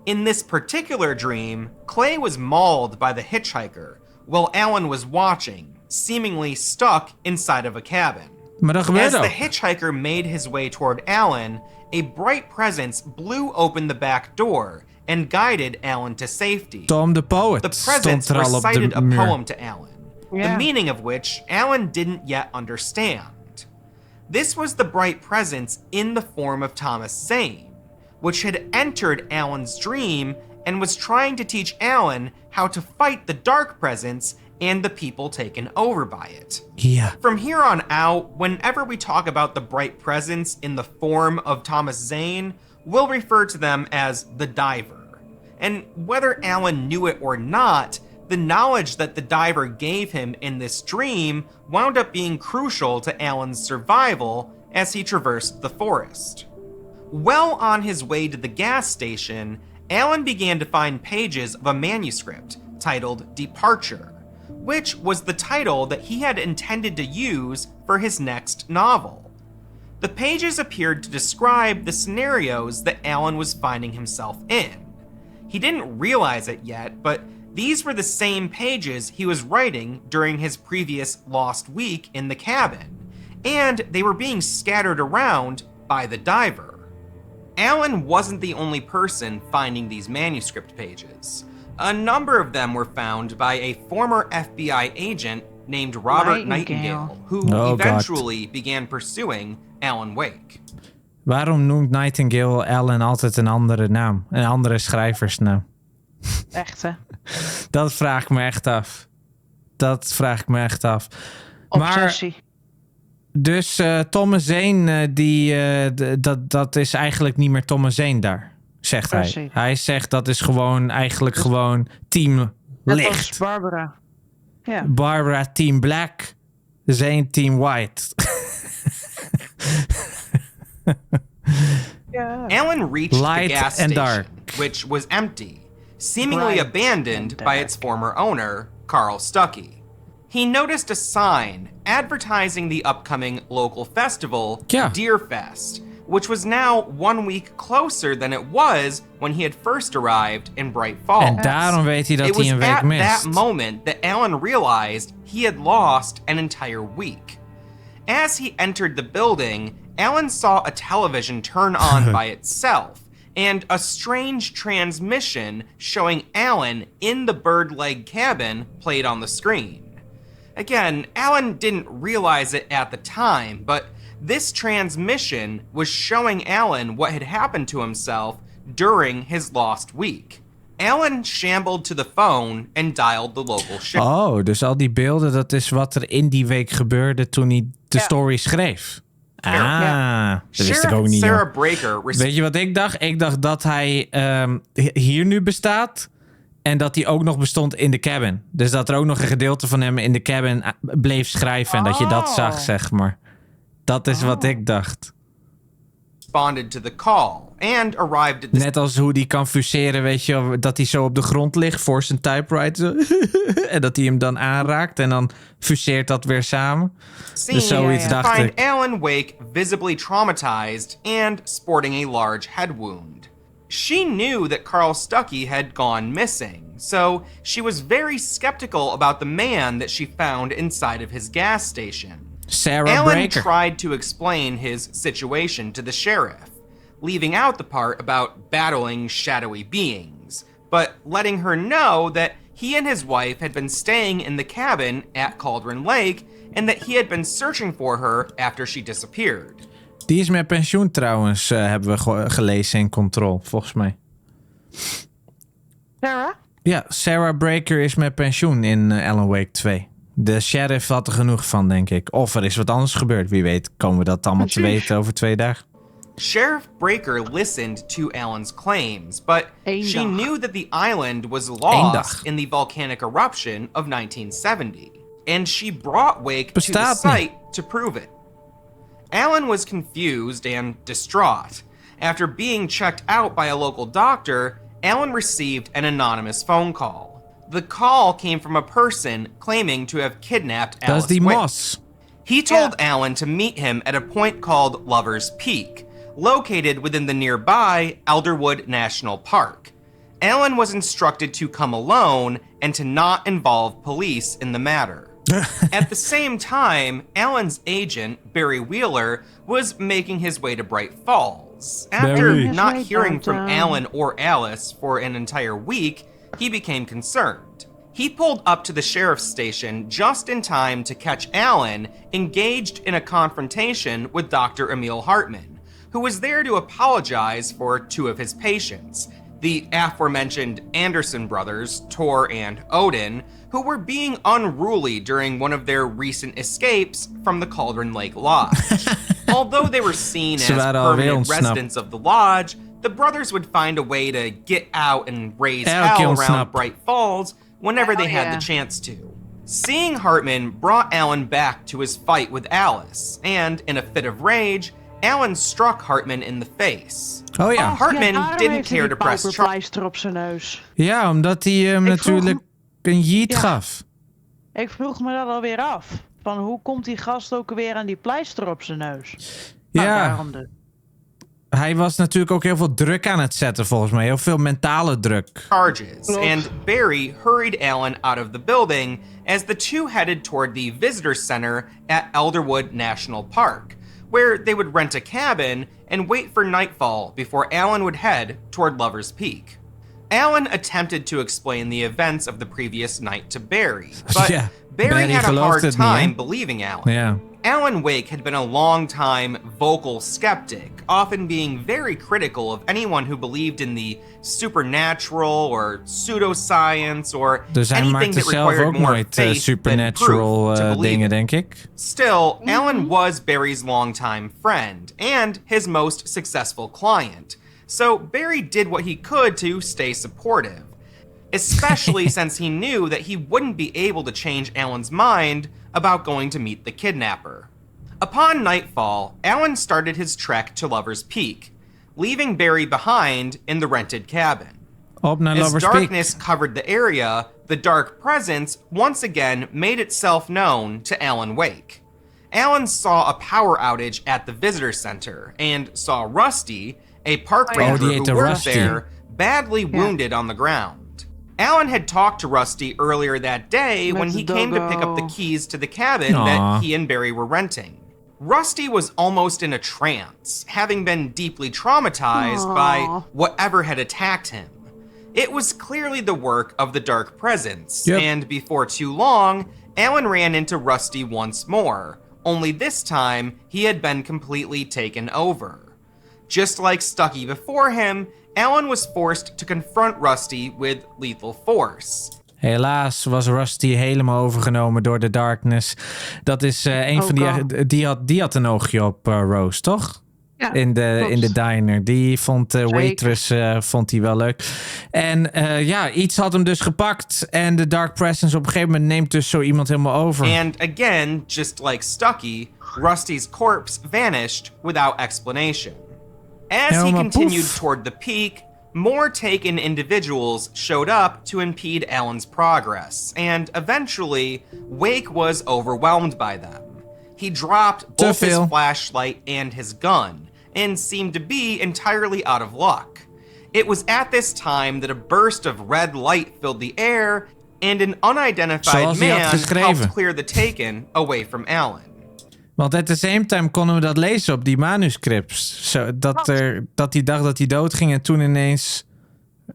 In this particular dream, Clay was mauled by the hitchhiker while Alan was watching, seemingly stuck inside of a cabin. As the hitchhiker made his way toward Alan, a bright presence blew open the back door and guided Alan to safety. Tom the Poet. The presence recited a poem to Alan, the meaning of which Alan didn't yet understand. This was the bright presence in the form of Thomas Zane, which had entered Alan's dream and was trying to teach Alan how to fight the dark presence and the people taken over by it. Yeah. From here on out, whenever we talk about the bright presence in the form of Thomas Zane, we'll refer to them as the Diver. And whether Alan knew it or not, the knowledge that the Diver gave him in this dream wound up being crucial to Alan's survival as he traversed the forest. Well on his way to the gas station, Alan began to find pages of a manuscript titled Departure, which was the title that he had intended to use for his next novel. The pages appeared to describe the scenarios that Alan was finding himself in. He didn't realize it yet, but these were the same pages he was writing during his previous lost week in the cabin, and they were being scattered around by the Diver. Alan wasn't the only person finding these manuscript pages. A number of them were found by a former FBI agent named Robert Nightingale, who eventually began pursuing Alan Wake. Waarom noemt Nightingale Alan altijd een andere naam? Een andere schrijversnaam? Echt, hè? Dat vraag ik me echt af. Obsessie. Maar, dus Thomas Zane, dat is eigenlijk niet meer Thomas Zane daar, zegt hij. Precies. Hij zegt dat is gewoon eigenlijk gewoon Team Licht. Dat was Barbara. Ja. Barbara Team Black, Zane Team White. Alan reached Light the gas and station, dark. which was empty, seemingly abandoned by its former owner, Carl Stuckey. He noticed a sign advertising the upcoming local festival, Deerfest, which was now 1 week closer than it was when he had first arrived in Bright Falls. En daarom weet hij dat hij een week mist. It was at that moment that Alan realized he had lost an entire week. As he entered the building, Alan saw a television turn on by itself, and a strange transmission showing Alan in the bird leg cabin played on the screen. Again, Alan didn't realize it at the time, but this transmission was showing Alan what had happened to himself during his lost week. Alan shambled to the phone and dialed the local ship. Oh, dus al die beelden, dat is wat er in die week gebeurde toen hij de story schreef. Dat wist ik ook niet. Sarah Breaker. Weet je wat ik dacht? Ik dacht dat hij hier nu bestaat en dat hij ook nog bestond in de cabin. Dus dat er ook nog een gedeelte van hem in de cabin bleef schrijven en dat je dat zag, zeg maar. Dat is wat ik dacht. Responded to the call and arrived at the... Net als hoe die kan fuseren, weet je, dat hij zo op de grond ligt voor zijn typewriter. En dat hij hem dan aanraakt en dan fuseert dat weer samen. Dus zoiets dacht ik. Alan Wake visibly traumatized and sporting a large head wound. She knew that Carl Stuckey had gone missing, so she was very skeptical about the man that she found inside of his gas station. Sarah Alan Breaker tried to explain his situation to the sheriff, leaving out the part about battling shadowy beings, but letting her know that he and his wife had been staying in the cabin at Cauldron Lake and that he had been searching for her after she disappeared. Die is met pensioen trouwens, hebben we gelezen in Control, volgens mij. Sarah? Ja, Sarah Breaker is met pensioen in Alan Wake 2. De sheriff had er genoeg van, denk ik. Of er is wat anders gebeurd. Wie weet komen we dat allemaal te weten over 2 dagen. Sheriff Breaker listened to Alan's claims, but she knew that the island was lost in the volcanic eruption of 1970. And she brought Wake to the site to prove it. Alan was confused and distraught. After being checked out by a local doctor, Alan received an anonymous phone call. The call came from a person claiming to have kidnapped Alice Wake. He told Alan to meet him at a point called Lover's Peak, located within the nearby Elderwood National Park. Alan was instructed to come alone and to not involve police in the matter. At the same time, Alan's agent, Barry Wheeler, was making his way to Bright Falls. After not hearing from Alan or Alice for an entire week, he became concerned. He pulled up to the sheriff's station just in time to catch Alan engaged in a confrontation with Dr. Emil Hartman, who was there to apologize for 2 of his patients, the aforementioned Anderson brothers, Tor and Odin, who were being unruly during one of their recent escapes from the Cauldron Lake Lodge. Although they were seen as permanent residents of the lodge, the brothers would find a way to get out and raise hell around Bright Falls whenever they had the chance to. Seeing Hartman brought Alan back to his fight with Alice, and in a fit of rage, Alan struck Hartman in the face. Oh ja. Hartman didn't care to press charges. Op zijn neus. Ja, omdat hij hem natuurlijk een jeet gaf. Ik vroeg me dat alweer af. Van hoe komt die gast ook weer aan die pleister op zijn neus? Ja. Hij was natuurlijk ook heel veel druk aan het zetten, volgens mij. Heel veel mentale druk. Charges, and Barry hurried Alan out of the building as the two headed toward the visitor center at Elderwood National Park, where they would rent a cabin and wait for nightfall before Alan would head toward Lover's Peak. Alan attempted to explain the events of the previous night to Barry, but Barry had a hard time believing Alan. Yeah. Alan Wake had been a long-time vocal skeptic, often being very critical of anyone who believed in the supernatural or pseudoscience or anything that required more faith supernatural than proof dingen, denk ik. Still, Alan was Barry's longtime friend and his most successful client, so Barry did what he could to stay supportive, especially since he knew that he wouldn't be able to change Alan's mind about going to meet the kidnapper. Upon nightfall, Alan started his trek to Lover's Peak, leaving Barry behind in the rented cabin. As darkness covered the area, the dark presence once again made itself known to Alan Wake. Alan saw a power outage at the visitor center and saw Rusty, a park ranger who worked there, badly wounded on the ground. Alan had talked to Rusty earlier that day when he came to pick up the keys to the cabin that he and Barry were renting. Rusty was almost in a trance, having been deeply traumatized by whatever had attacked him. It was clearly the work of the dark presence, and before too long, Alan ran into Rusty once more, only this time he had been completely taken over. Just like Stucky before him, Alan was forced to confront Rusty with lethal force. Helaas was Rusty helemaal overgenomen door de darkness. Dat is een van die had een oogje op Rose, toch? Ja, in de diner. Die vond Waitress vond hij wel leuk. En iets had hem dus gepakt. En de Dark Presence op een gegeven moment neemt dus zo iemand helemaal over. And again, just like Stucky, Rusty's corpse vanished without explanation. As he continued toward the peak, more taken individuals showed up to impede Alan's progress, and eventually, Wake was overwhelmed by them. He dropped both his flashlight and his gun, and seemed to be entirely out of luck. It was at this time that a burst of red light filled the air, and an unidentified man helped clear the Taken away from Alan. Want at the same time konden we dat lezen op die manuscripts. Dat hij dacht dat hij doodging en toen ineens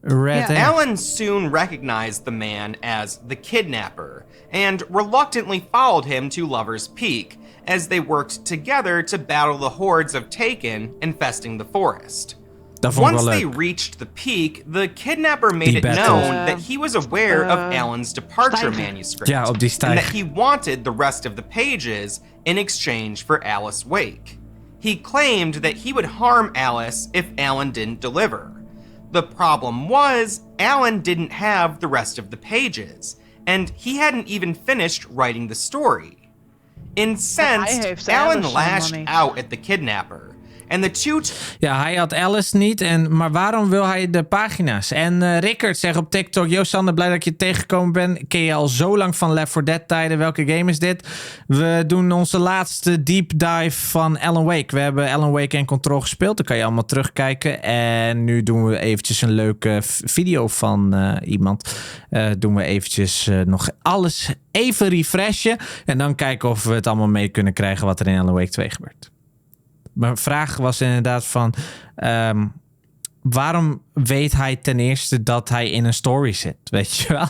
red air. Alan soon recognized the man as the kidnapper, and reluctantly followed him to Lover's Peak, as they worked together to battle the hordes of Taken infesting the forest. Once they reached the peak, the kidnapper made it known that he was aware of Alan's departure manuscript, and that he wanted the rest of the pages in exchange for Alice Wake. He claimed that he would harm Alice if Alan didn't deliver. The problem was, Alan didn't have the rest of the pages, and he hadn't even finished writing the story. Incensed, Alan lashed out at the kidnapper. And the two... Ja, hij had Alice niet, maar waarom wil hij de pagina's? En Rickert zegt op TikTok: Yo Sander, blij dat ik je tegengekomen ben. Ken je al zo lang van Left 4 Dead tijden? Welke game is dit? We doen onze laatste deep dive van Alan Wake. We hebben Alan Wake en Control gespeeld. Dan kan je allemaal terugkijken. En nu doen we eventjes een leuke video van iemand. Doen we eventjes nog alles even refreshen. En dan kijken of we het allemaal mee kunnen krijgen wat er in Alan Wake 2 gebeurt. Mijn vraag was inderdaad van... waarom weet hij ten eerste dat hij in een story zit? Weet je wel?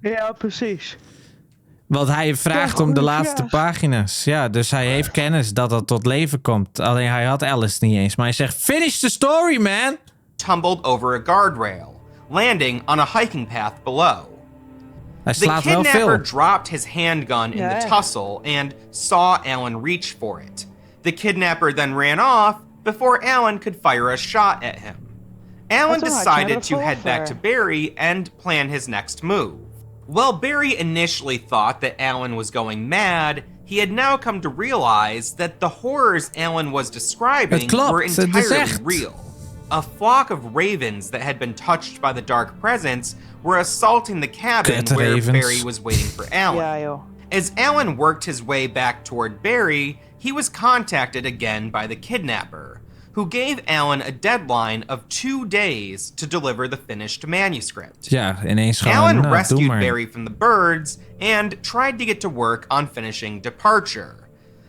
Ja, precies. Want hij vraagt om de laatste pagina's. Ja, dus hij heeft kennis dat dat tot leven komt. Alleen hij had Alice niet eens. Maar hij zegt, finish the story, man! Tumbled over a guardrail, landing on a hiking path below. Hij slaat wel veel. The kidnapper dropped his handgun in the tussle and saw Alan reach for it. The kidnapper then ran off before Alan could fire a shot at him. Alan decided to head back to Barry and plan his next move. While Barry initially thought that Alan was going mad, he had now come to realize that the horrors Alan was describing were entirely real. A flock of ravens that had been touched by the dark presence were assaulting the cabin where Barry was waiting for Alan. As Alan worked his way back toward Barry, he was contacted again by the kidnapper, who gave Alan a deadline of 2 days to deliver the finished manuscript. Ja, ineens gewoon, Alan rescued Barry from the birds and tried to get to work on finishing Departure.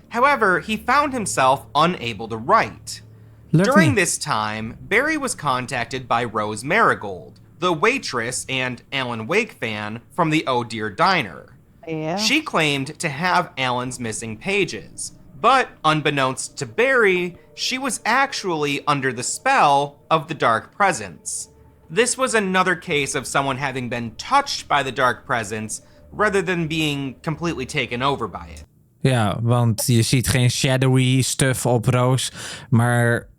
However, he found himself unable to write. During this time, Barry was contacted by Rose Marigold, the waitress and Alan Wake fan from the Oh Dear Diner. Yeah. She claimed to have Alan's missing pages, but unbeknownst to Barry, she was actually under the spell of the dark presence. This was another case of someone having been touched by the dark presence rather than being completely taken over by it. Ja, want je ziet geen shadowy stuff op Rose, maar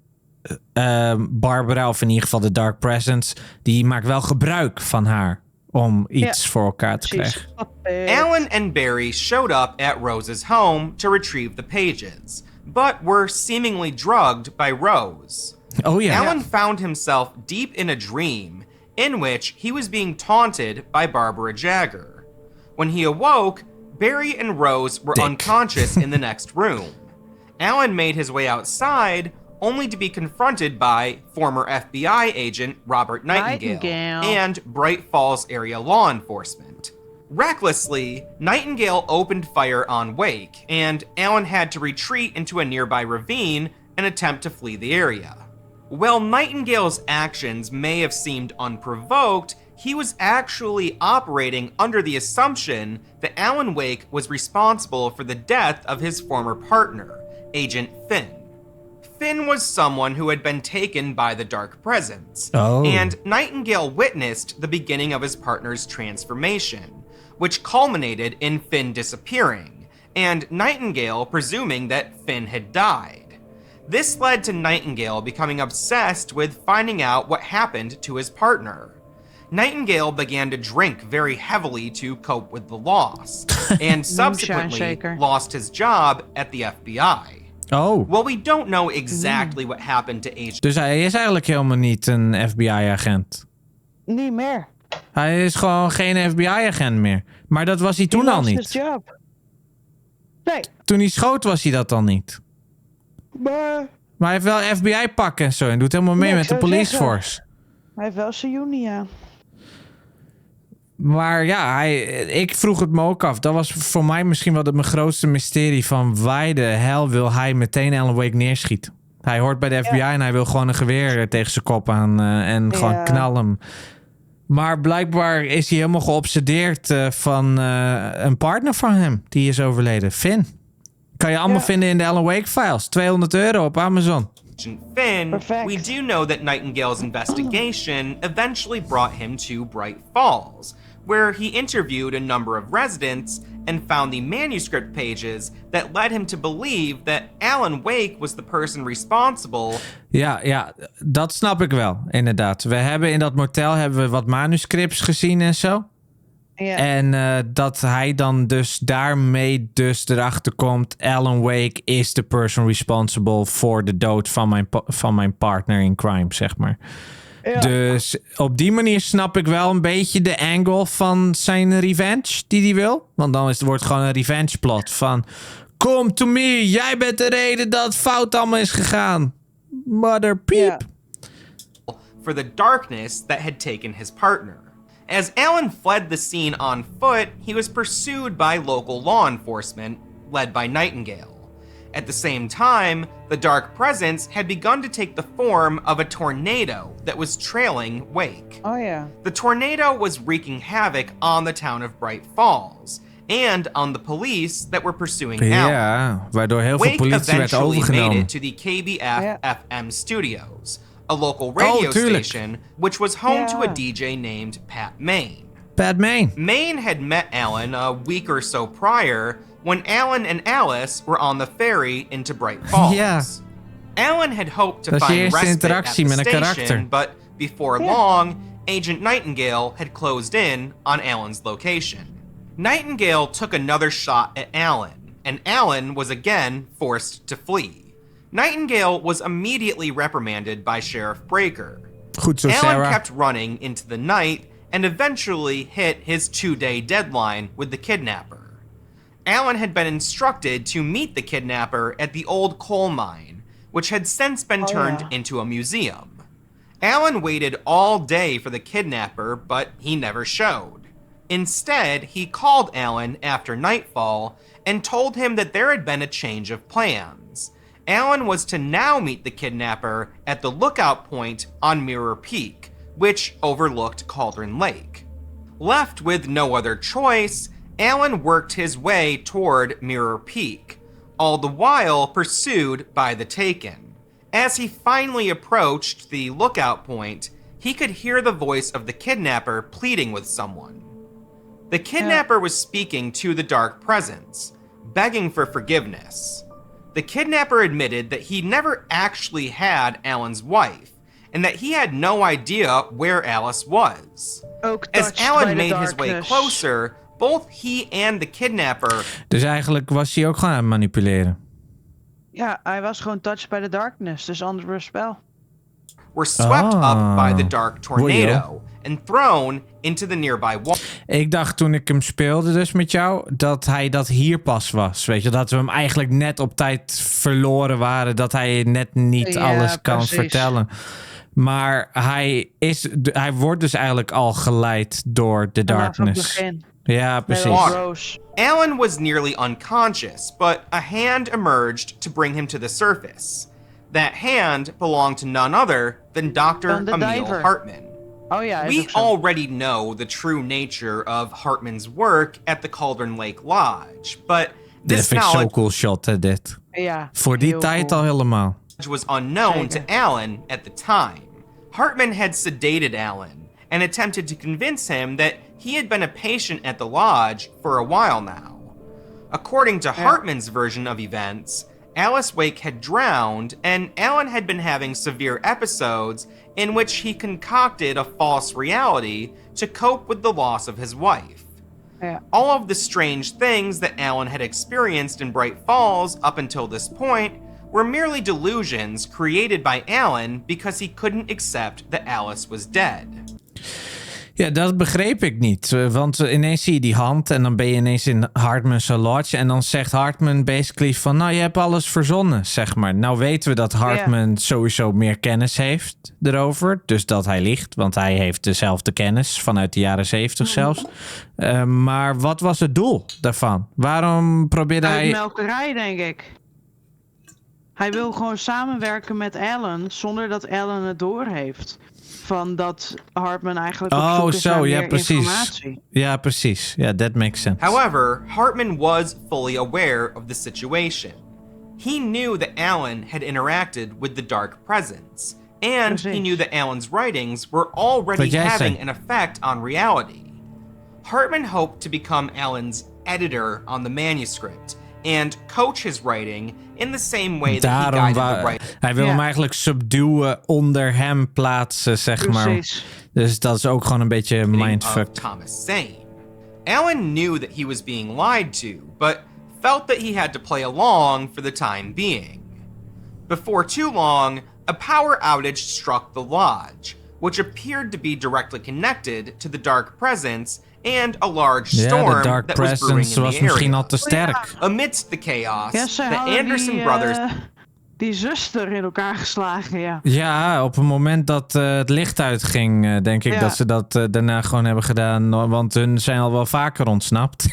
Barbara, of in ieder geval de Dark Presence, die maakt wel gebruik van haar om iets voor elkaar te krijgen. Alan and Barry showed up at Rose's home to retrieve the pages, but were seemingly drugged by Rose. Oh yeah. Alan found himself deep in a dream in which he was being taunted by Barbara Jagger. When he awoke, Barry and Rose were unconscious in the next room. Alan made his way outside, only to be confronted by former FBI agent Robert Nightingale and Bright Falls area law enforcement. Recklessly, Nightingale opened fire on Wake, and Alan had to retreat into a nearby ravine and attempt to flee the area. While Nightingale's actions may have seemed unprovoked, he was actually operating under the assumption that Alan Wake was responsible for the death of his former partner, Agent Finn. Finn was someone who had been taken by the dark presence, and Nightingale witnessed the beginning of his partner's transformation, which culminated in Finn disappearing, and Nightingale presuming that Finn had died. This led to Nightingale becoming obsessed with finding out what happened to his partner. Nightingale began to drink very heavily to cope with the loss, and subsequently lost his job at the FBI. Oh. Well, we don't know exactly what happened to Agent. Dus hij is eigenlijk helemaal niet een FBI-agent. Niet meer. Hij is gewoon geen FBI-agent meer. Maar dat was hij toen al niet. Job. Nee. Toen hij schoot was hij dat al niet. Maar hij heeft wel FBI-pak en zo. En doet helemaal mee met de police force. Hij heeft wel zijn juni aan. Maar ja, ik vroeg het me ook af. Dat was voor mij misschien wel mijn grootste mysterie. Van why de hell wil hij meteen Alan Wake neerschieten? Hij hoort bij de FBI en hij wil gewoon een geweer tegen zijn kop aan. En gewoon knallen hem. Maar blijkbaar is hij helemaal geobsedeerd van een partner van hem. Die is overleden. Finn. Kan je allemaal vinden in de Alan Wake files. €200 op Amazon. Finn, we do know that Nightingale's investigation eventually brought him to Bright Falls, where he interviewed a number of residents and found the manuscript pages that led him to believe that Alan Wake was the person responsible. Ja, dat snap ik wel, inderdaad. We hebben in dat motel wat manuscripts gezien en zo. Ja. En dat hij dan dus daarmee erachter komt... Alan Wake is the person responsible voor de dood van mijn partner in crime, zeg maar. Ja. Dus op die manier snap ik wel een beetje de angle van zijn revenge die hij wil. Want dan wordt het gewoon een revenge plot van... Come to me, jij bent de reden dat het fout allemaal is gegaan. Mother peep. For the darkness that had taken his partner. As Alan fled the scene on foot, he was pursued by local law enforcement, led by Nightingale. At the same time, the dark presence had begun to take the form of a tornado that was trailing Wake. Oh yeah. The tornado was wreaking havoc on the town of Bright Falls and on the police that were pursuing Alan. Ja, waardoor heel veel Wake politie werd eventually made overgenomen. it to the KBF-FM studios, a local radio station which was home to a DJ named Pat Main. Pat Main. Main had met Alan a week or so prior when Alan and Alice were on the ferry into Bright Falls. Ja. Alan had hoped to Dat is je find eerste respite at interactie the met een station, karakter. but before long, Agent Nightingale had closed in on Alan's location. Nightingale took another shot at Alan, and Alan was again forced to flee. Nightingale was immediately reprimanded by Sheriff Breaker. Goed zo, Alan Sarah. kept running into the night and eventually hit his 2-day deadline with the kidnapper. Alan had been instructed to meet the kidnapper at the old coal mine, which had since been turned into a museum. Alan waited all day for the kidnapper, but he never showed. Instead, he called Alan after nightfall and told him that there had been a change of plans. Alan was to now meet the kidnapper at the lookout point on Mirror Peak, which overlooked Cauldron Lake. Left with no other choice, Alan worked his way toward Mirror Peak, all the while pursued by the Taken. As he finally approached the lookout point, he could hear the voice of the kidnapper pleading with someone. The kidnapper was speaking to the dark presence, begging for forgiveness. The kidnapper admitted that he never actually had Alan's wife, and that he had no idea where Alice was. As Alan made his way closer, both he and the kidnapper... Dus eigenlijk was hij ook gewoon aan het manipuleren. Ja, hij was gewoon touched by the darkness, dus ander spel. Were swept up by the dark tornado and thrown into the nearby wall. Ik dacht toen ik hem speelde dus met jou, dat hij dat hier pas was. Weet je, dat we hem eigenlijk net op tijd verloren waren. Dat hij net niet alles kan vertellen. Maar hij wordt dus eigenlijk al geleid door de darkness. Ja, precies. Alan was nearly unconscious, but a hand emerged to bring him to the surface. That hand belonged to none other than Dr. Emil Hartman. Oh yeah, we already know the true nature of Hartman's work at the Cauldron Lake Lodge, but this vind ik zo'n cool shot, hè, dit. Ja, voor die tijd al helemaal. Was unknown to Alan at the time. Hartman had sedated Alan and attempted to convince him that he had been a patient at the lodge for a while now. According to Hartman's version of events, Alice Wake had drowned, and Alan had been having severe episodes in which he concocted a false reality to cope with the loss of his wife. All of the strange things that Alan had experienced in Bright Falls up until this point were merely delusions created by Alan because he couldn't accept that Alice was dead. Ja, dat begreep ik niet. Want ineens zie je die hand en dan ben je ineens in Hartman's lodge. En dan zegt Hartman basically van, nou, je hebt alles verzonnen, zeg maar. Nou weten we dat Hartman sowieso meer kennis heeft erover. Dus dat hij liegt, want hij heeft dezelfde kennis vanuit de jaren 70 zelfs. Maar wat was het doel daarvan? Waarom probeerde hij... Uitmelkerij, denk ik. Hij wil gewoon samenwerken met Alan zonder dat Alan het doorheeft. Van dat Hartman eigenlijk op zoek is naar meer informatie. Ja, precies. Ja, that makes sense. However, Hartman was fully aware of the situation. He knew that Alan had interacted with the dark presence. And he knew that Alan's writings were already having an effect on reality. Hartman hoped to become Alan's editor on the manuscript and coach his writing in the same way that he guided the writing. Hij wil hem eigenlijk subduwen, onder hem plaatsen, zeg maar. Dus dat is ook gewoon een beetje mindfuck. Thomas Zane. Alan knew that he was being lied to, but felt that he had to play along for the time being. Before too long, a power outage struck the lodge, which appeared to be directly connected to the dark presence and a large storm that was brewing in the misschien al te sterk. Amidst the chaos, the Anderson brothers... Die zuster in elkaar geslagen, ja. Ja, op het moment dat het licht uitging, denk ik dat ze dat daarna gewoon hebben gedaan. Want hun zijn al wel vaker ontsnapt.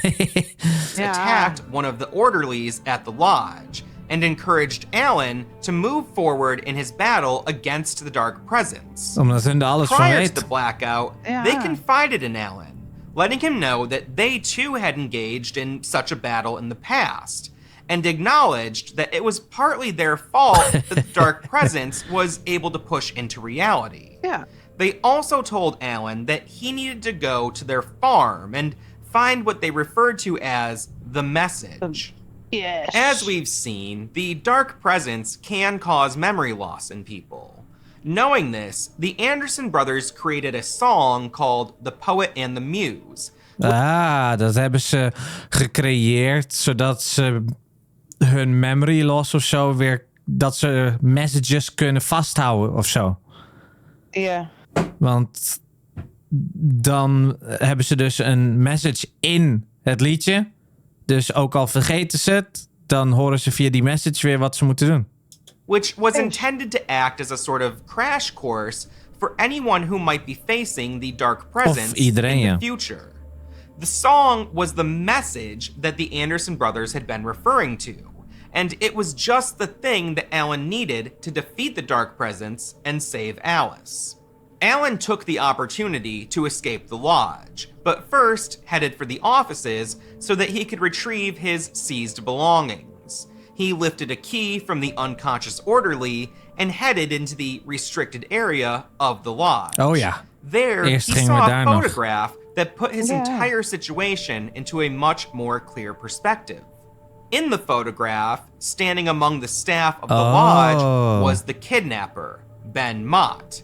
Attacked one of the orderlies at the lodge, and encouraged Alan to move forward in his battle against the dark presence. Omdat hun er alles van Prior weet. to the blackout, they confided in Alan, letting him know that they too had engaged in such a battle in the past, and acknowledged that it was partly their fault that the dark presence was able to push into reality. Yeah. They also told Alan that he needed to go to their farm and find what they referred to as the message. Yes. As we've seen, the dark presence can cause memory loss in people. Knowing this, the Anderson brothers created a song called The Poet and the Muse. Dat hebben ze gecreëerd zodat ze hun memory loss of zo weer, dat ze messages kunnen vasthouden of zo. Ja. Want dan hebben ze dus een message in het liedje. Dus ook al vergeten ze het, dan horen ze via die message weer wat ze moeten doen. Which was intended to act as a sort of crash course for anyone who might be facing the dark presence in the future. The song was the message that the Anderson brothers had been referring to, and it was just the thing that Alan needed to defeat the dark presence and save Alice. Alan took the opportunity to escape the lodge, but first headed for the offices so that he could retrieve his seized belongings. He lifted a key from the unconscious orderly and headed into the restricted area of the lodge. Oh yeah. There, he saw a photograph that put his entire situation into a much more clear perspective. In the photograph, standing among the staff of the lodge, was the kidnapper, Ben Mott.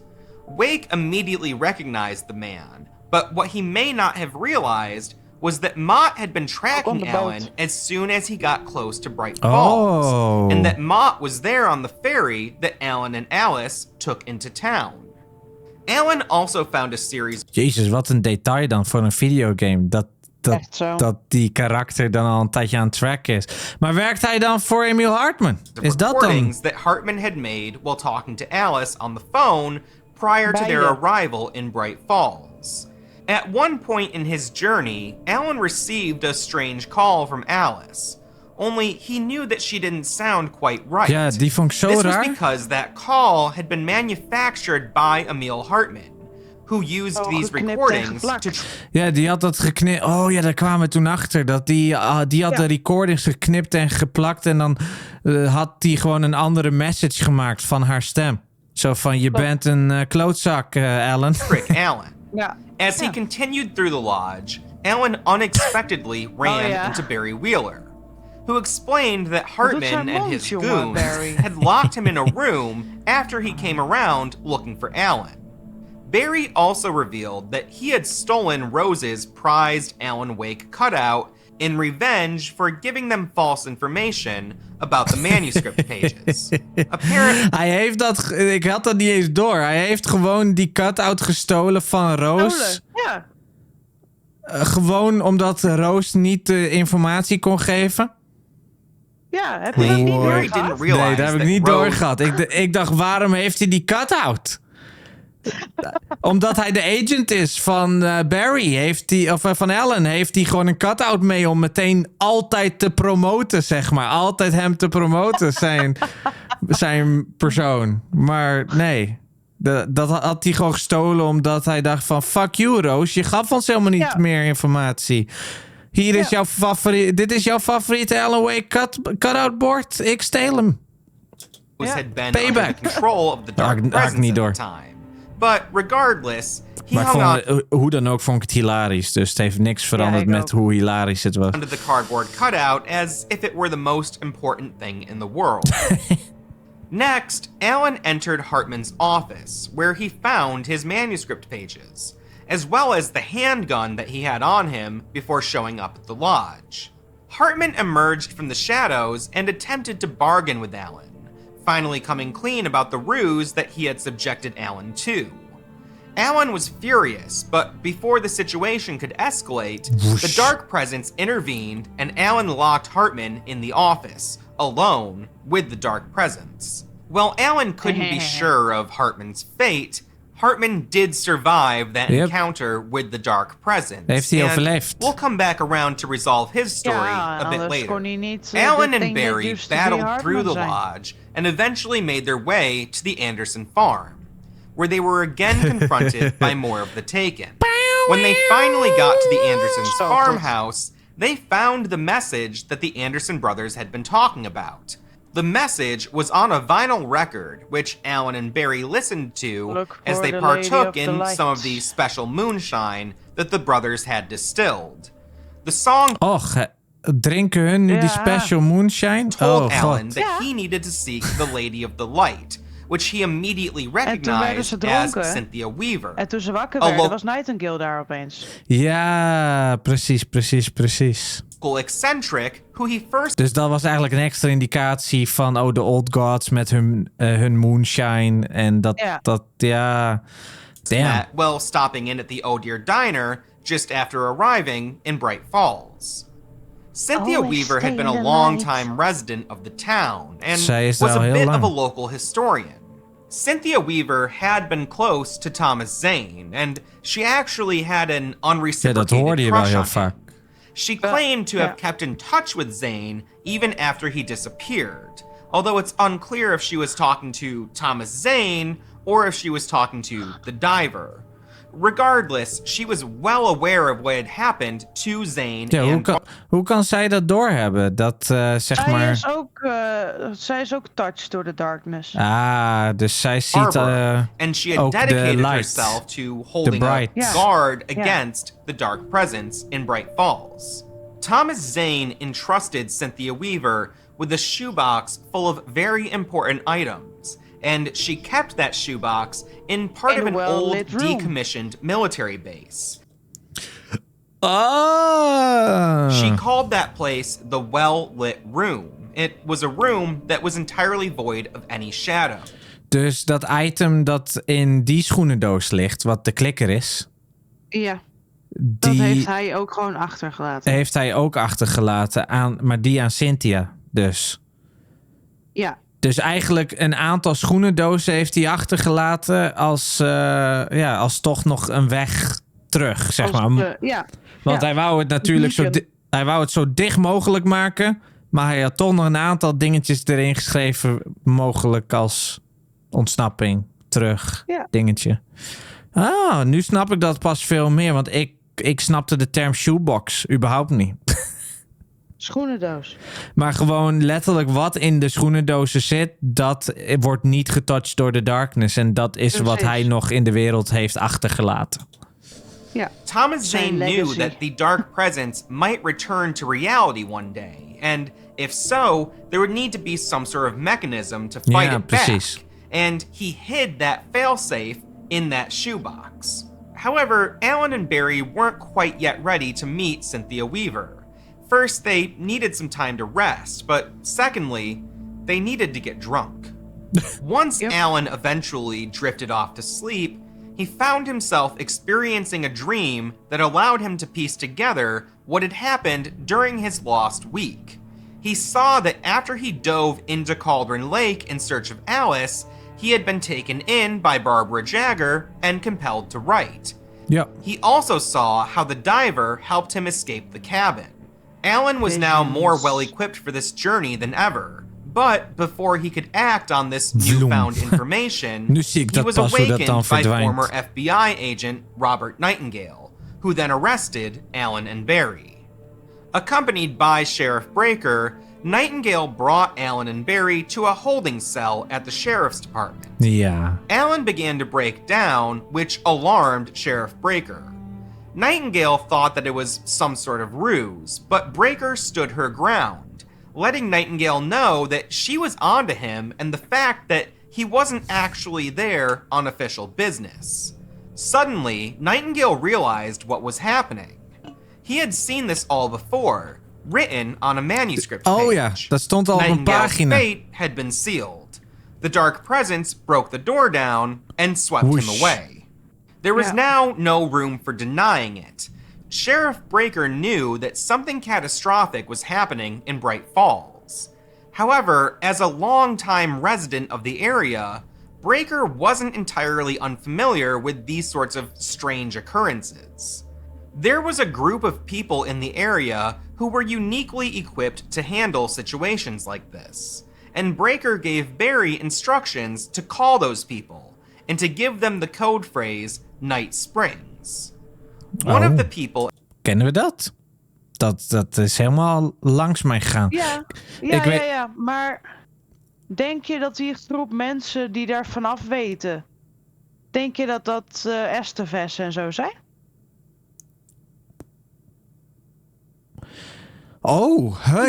Wake immediately recognized the man, but what he may not have realized was that Mott had been tracking Alan as soon as he got close to Bright Falls, and that Mott was there on the ferry that Alan and Alice took into town. Alan also found a series... Jezus, wat een detail dan voor een videogame. Dat die karakter dan al een tijdje aan track is. Maar werkt hij dan voor Emil Hartman? Is dat dan... that Hartman had made while talking to Alice on the phone prior to their arrival in Bright Falls. At one point in his journey, Alan received a strange call from Alice. Only he knew that she didn't sound quite right. Ja, die vond ik zo This raar. was because that call had been manufactured by Emil Hartman, who used these recordings to... Ja, die had dat geknipt. Oh ja, daar kwamen we toen achter. Dat die had de recordings geknipt en geplakt. En dan had die gewoon een andere message gemaakt van haar stem. Zo van, je bent een klootzak, Alan. Trick Alan. As he continued through the lodge, Alan unexpectedly ran into Barry Wheeler, who explained that Hartman and his goons had locked him in a room after he came around looking for Alan. Barry also revealed that he had stolen Rose's prized Alan Wake cutout in revenge for giving them false information about the manuscript pages. Hij heeft dat... Ik had dat niet eens door. Hij heeft gewoon die cutout gestolen van Rose. Ja. Gewoon omdat Rose niet de informatie kon geven. Ja, heb je dat niet doorgehad? Nee, dat heb ik niet doorgehad. Ik dacht, waarom heeft hij die cutout? Omdat hij de agent is van Barry, van Alan, heeft hij gewoon een cutout mee om meteen altijd te promoten, zeg maar. Altijd hem te promoten, zijn persoon. Maar nee, dat had hij gewoon gestolen omdat hij dacht van, fuck you, Rose, je gaf ons helemaal niet meer informatie. Hier is jouw dit is jouw favoriete Alan Wake cutout bord. Ik steel hem. Had been under the control of the dark presence at the time. But regardless, hoe dan ook vond ik het hilarisch. Dus het heeft niks veranderd met hoe hilarisch het was. Under the cardboard cutout as if it were the most important thing in the world. Next, Alan entered Hartman's office, where he found his manuscript pages, as well as the handgun that he had on him before showing up at the lodge. Hartman emerged from the shadows and attempted to bargain with Alan, finally coming clean about the ruse that he had subjected Alan to. Alan was furious, but before the situation could escalate, the dark presence intervened and Alan locked Hartman in the office, alone with the dark presence. While Alan couldn't be sure of Hartman's fate, Hartman did survive that encounter with the dark presence. Heeft hij overleefd. We'll come back around to resolve his story a bit later. Alan and Barry battled through the lodge and eventually made their way to the Anderson farm, where they were again confronted by more of the Taken. When they finally got to the Andersons' farmhouse, they found the message that the Anderson brothers had been talking about. The message was on a vinyl record, which Alan and Barry listened to as they partook in some of the special moonshine that the brothers had distilled. The song drinken hun nu die special moonshine? Told Alan that he needed to seek the Lady of the Light, which he immediately recognized as Cynthia Weaver. En toen ze wakker werden, was Nightingale daar opeens. Ja, precies. Eccentric, who he first... Dus dat was eigenlijk een extra indicatie van de Old Gods met hun moonshine en dat Damn. While stopping in at the Oh Dear Diner just after arriving in Bright Falls. Cynthia Weaver had been a long-time resident of the town and was a bit of a local historian. Cynthia Weaver had been close to Thomas Zane, and she actually had an unreciprocated crush on him. She claimed to have kept in touch with Zane even after he disappeared, although it's unclear if she was talking to Thomas Zane or if she was talking to the diver. Regardless, she was well aware of what had happened to Zane. Ja, hoe kan zij dat doorhebben? Dat zeg maar. Zij is ook touched door de darkness. Dus zij ziet and she had dedicated herself to holding a guard against the dark presence in Bright Falls. Thomas Zane entrusted Cynthia Weaver with a shoebox full of very important items. And she kept that shoebox in part of an old decommissioned military base. She called that place the well-lit room. It was a room that was entirely void of any shadow. Dus dat item dat in die schoenendoos ligt, wat de klikker is... Ja, dat heeft hij ook gewoon achtergelaten. Heeft hij ook achtergelaten, maar die aan Cynthia dus. Ja. Dus eigenlijk een aantal schoenendozen heeft hij achtergelaten als toch nog een weg terug, zeg maar. Want hij wou het natuurlijk hij wou het zo dicht mogelijk maken, maar hij had toch nog een aantal dingetjes erin geschreven, mogelijk als ontsnapping, terug, dingetje. Nu snap ik dat pas veel meer, want ik snapte de term shoebox überhaupt niet. Schoenendoos. Maar gewoon letterlijk wat in de schoenendozen zit, dat wordt niet getouched door de darkness. En dat is wat hij nog in de wereld heeft achtergelaten. Ja. Thomas Zane knew that the dark presence might return to reality one day. And if so, there would need to be some sort of mechanism to fight it back. And he hid that failsafe in that shoebox. However, Alan and Barry weren't quite yet ready to meet Cynthia Weaver. First, they needed some time to rest, but secondly, they needed to get drunk. Once Alan eventually drifted off to sleep, he found himself experiencing a dream that allowed him to piece together what had happened during his lost week. He saw that after he dove into Cauldron Lake in search of Alice, he had been taken in by Barbara Jagger and compelled to write. He also saw how the diver helped him escape the cabin. Alan was now more well-equipped for this journey than ever, but before he could act on this newfound information, he was awakened by former FBI agent Robert Nightingale, who then arrested Alan and Barry. Accompanied by Sheriff Breaker, Nightingale brought Alan and Barry to a holding cell at the sheriff's department. Alan began to break down, which alarmed Sheriff Breaker. Nightingale thought that it was some sort of ruse, but Breaker stood her ground, letting Nightingale know that she was onto him and the fact that he wasn't actually there on official business. Suddenly, Nightingale realized what was happening. He had seen this all before, written on a manuscript page. Dat stond al op een pagina. Nightingale's fate had been sealed. The dark presence broke the door down and swept him away. There was now no room for denying it. Sheriff Breaker knew that something catastrophic was happening in Bright Falls. However, as a longtime resident of the area, Breaker wasn't entirely unfamiliar with these sorts of strange occurrences. There was a group of people in the area who were uniquely equipped to handle situations like this, and Breaker gave Barry instructions to call those people and to give them the code phrase Night Springs. One of the people... Kennen we dat? Dat is helemaal langs mij gegaan. Ja, maar denk je dat die groep mensen die daar vanaf weten, denk je dat dat Esteves en zo zijn?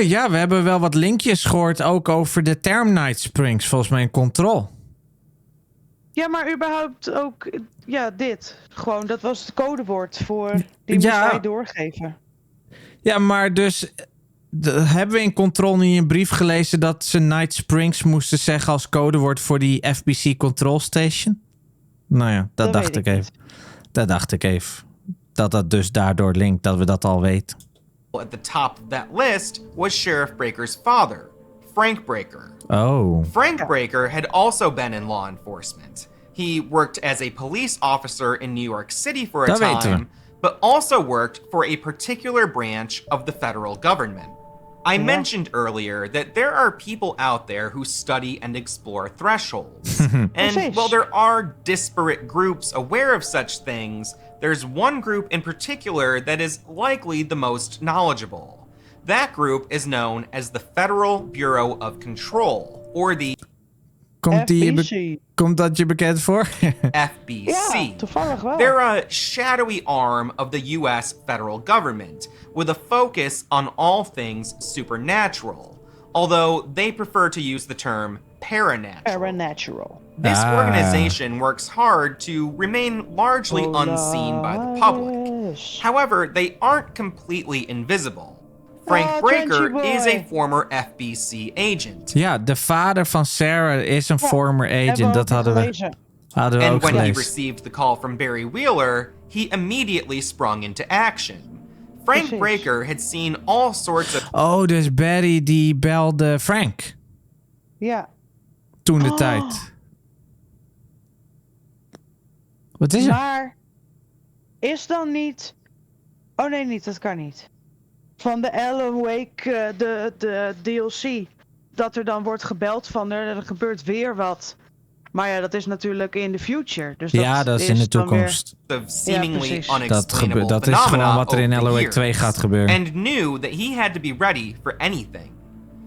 Ja, we hebben wel wat linkjes gehoord ook over de term Night Springs, volgens mij in Control. Ja, maar überhaupt ook, dit. Gewoon, dat was het codewoord voor die moest wij doorgeven. Ja, maar dus hebben we in Control niet een brief gelezen dat ze Night Springs moesten zeggen als codewoord voor die FBC Control Station? Nou ja, dat dacht ik even. Dat dacht ik even. Dat dus daardoor linkt, dat we dat al weten. At the top of that list was Sheriff Breaker's father, Frank Breaker. Oh. Frank Breaker had also been in law enforcement. He worked as a police officer in New York City for a time, but also worked for a particular branch of the federal government. I mentioned earlier that there are people out there who study and explore thresholds. And while there are disparate groups aware of such things, there's one group in particular that is likely the most knowledgeable. That group is known as the Federal Bureau of Control, or the Komt dat je bekend voor? FBC. Ja, toevallig wel. They're a shadowy arm of the US federal government, with a focus on all things supernatural, although they prefer to use the term paranatural. This organization works hard to remain largely unseen by the public. However, they aren't completely invisible. Frank Breaker is a former FBC agent. Ja, de vader van Sarah is een former agent. Dat hadden we ook gelezen. And when he received the call from Barry Wheeler, he immediately sprung into action. Frank Breaker had seen all sorts of... Oh, dus Barry die belde Frank. Ja. Toen de tijd. Wat is er? Maar is dan niet... Oh nee, niet. Dat kan niet. Van de Alan Wake, de DLC, dat er dan wordt gebeld van er gebeurt weer wat. Maar ja, dat is natuurlijk in the future. Dus dat is in de toekomst. Dat is gewoon wat er in Alan Wake 2 gaat gebeuren. And knew that he had to be ready for anything.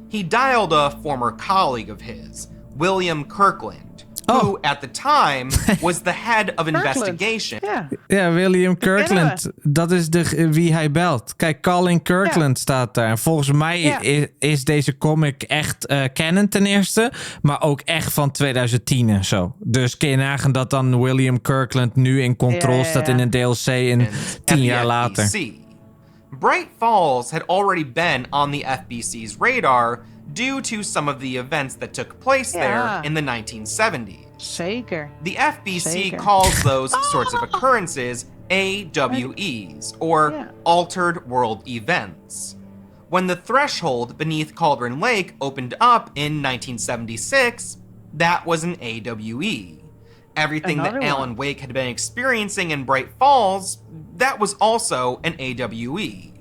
He dialed a former colleague of his, William Kirkland, who at the time was the head of investigation. Ja, William Kirkland. Dat is wie hij belt. Kijk, Colin Kirkland staat daar. En volgens mij is deze comic echt canon ten eerste. Maar ook echt van 2010 en zo. Dus kun je nagaan dat dan William Kirkland nu in Control staat in een DLC en 10 jaar later. Bright Falls had already been on the FBC's radar due to some of the events that took place there in the 1970s. Zeker. The FBC calls those sorts of occurrences AWEs, or Altered World Events. When the threshold beneath Cauldron Lake opened up in 1976, that was an AWE. Everything that Alan Wake had been experiencing in Bright Falls, that was also an AWE.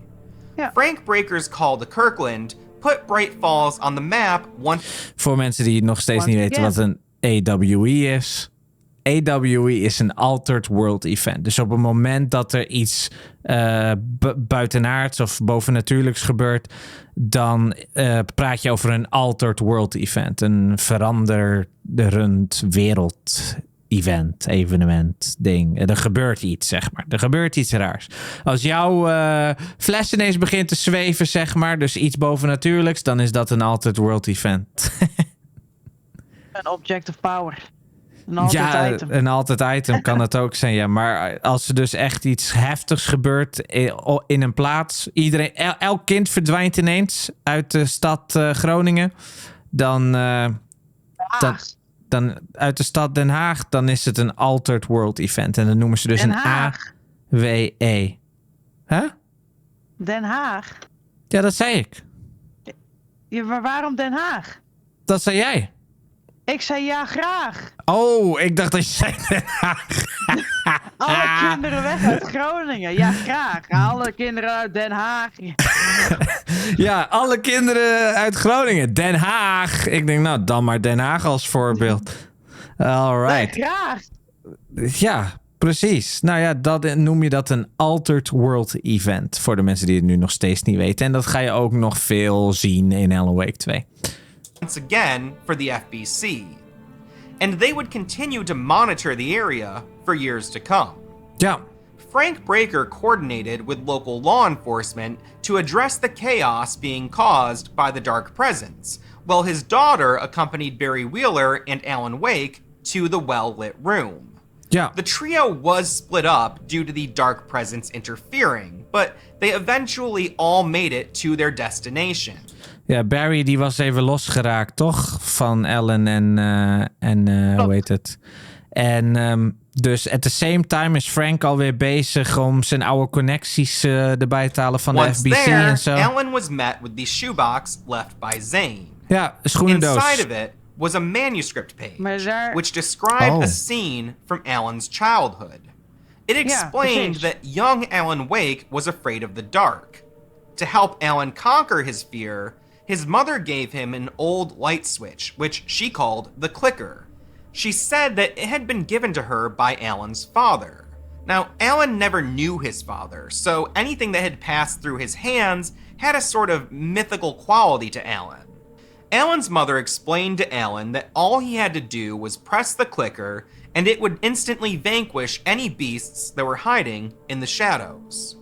Frank Breaker's call to Kirkland put Bright Falls on the map once... Voor mensen die nog steeds niet weten wat een AWE is. AWE is een Altered World Event. Dus op het moment dat er iets buitenaards of bovennatuurlijks gebeurt, dan praat je over een Altered World Event. Een veranderend wereld event, evenement, ding. Er gebeurt iets, zeg maar. Er gebeurt iets raars. Als jouw fles ineens begint te zweven, zeg maar, dus iets bovennatuurlijks, dan is dat een Altered World Event. Een object of power. Een altered item. Een altered item kan het ook zijn, ja. Maar als er dus echt iets heftigs gebeurt in een plaats, elk kind verdwijnt ineens uit de stad Groningen, dan uit de stad Den Haag, dan is het een Altered World Event. En dan noemen ze dus Den een Haag. AWE. Huh? Den Haag? Ja, dat zei ik. Ja, maar waarom Den Haag? Dat zei jij. Ik zei ja, graag. Oh, ik dacht dat je zei Den Haag. Alle kinderen weg uit Groningen. Ja, graag. Alle kinderen uit Den Haag. Ja, alle kinderen uit Groningen. Den Haag. Ik denk, nou, dan maar Den Haag als voorbeeld. Alright. Nee, graag. Ja, precies. Nou ja, noem je dat een Altered World event. Voor de mensen die het nu nog steeds niet weten. En dat ga je ook nog veel zien in Alan Wake 2. Once again for the FBC. And they would continue to monitor the area for years to come. Ja. Frank Breaker coordinated with local law enforcement to address the chaos being caused by the dark presence, while his daughter accompanied Barry Wheeler and Alan Wake to the well-lit room. Ja. The trio was split up due to the dark presence interfering, but they eventually all made it to their destination. Ja, Barry die was even losgeraakt, toch? Van Alan en hoe heet het? En dus at the same time is Frank alweer bezig om zijn oude connecties erbij te halen van de FBC en zo. Alan was met with the shoebox left by Zane. Ja, schoenendoos. Inside of it was a manuscript page, which described a scene from Alan's childhood. It explained that young Alan Wake was afraid of the dark. To help Alan conquer his fear, his mother gave him an old light switch, which she called the clicker. She said that it had been given to her by Alan's father. Now, Alan never knew his father, so anything that had passed through his hands had a sort of mythical quality to Alan. Alan's mother explained to Alan that all he had to do was press the clicker and it would instantly vanquish any beasts that were hiding in the shadows.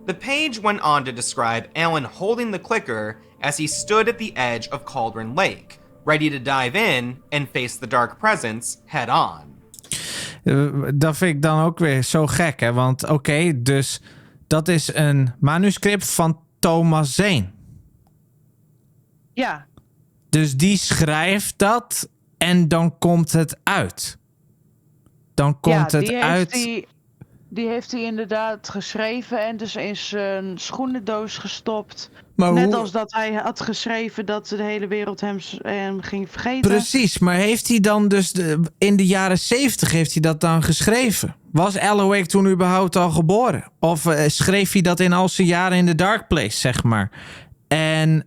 The page went on to describe Alan holding the clicker as he stood at the edge of Cauldron Lake, ready to dive in and face the dark presence head on. Dat vind ik dan ook weer zo gek, hè? Want oké, dus dat is een manuscript van Thomas Zane. Ja. Dus die schrijft dat en dan komt het uit. Dan komt het uit. Die heeft hij inderdaad geschreven en dus in zijn schoenendoos gestopt. Maar net als dat hij had geschreven dat de hele wereld hem ging vergeten. Precies, maar heeft hij dan dus in de jaren 70 heeft hij dat dan geschreven? Was Alan Wake toen überhaupt al geboren? Of schreef hij dat in al zijn jaren in The Dark Place, zeg maar? En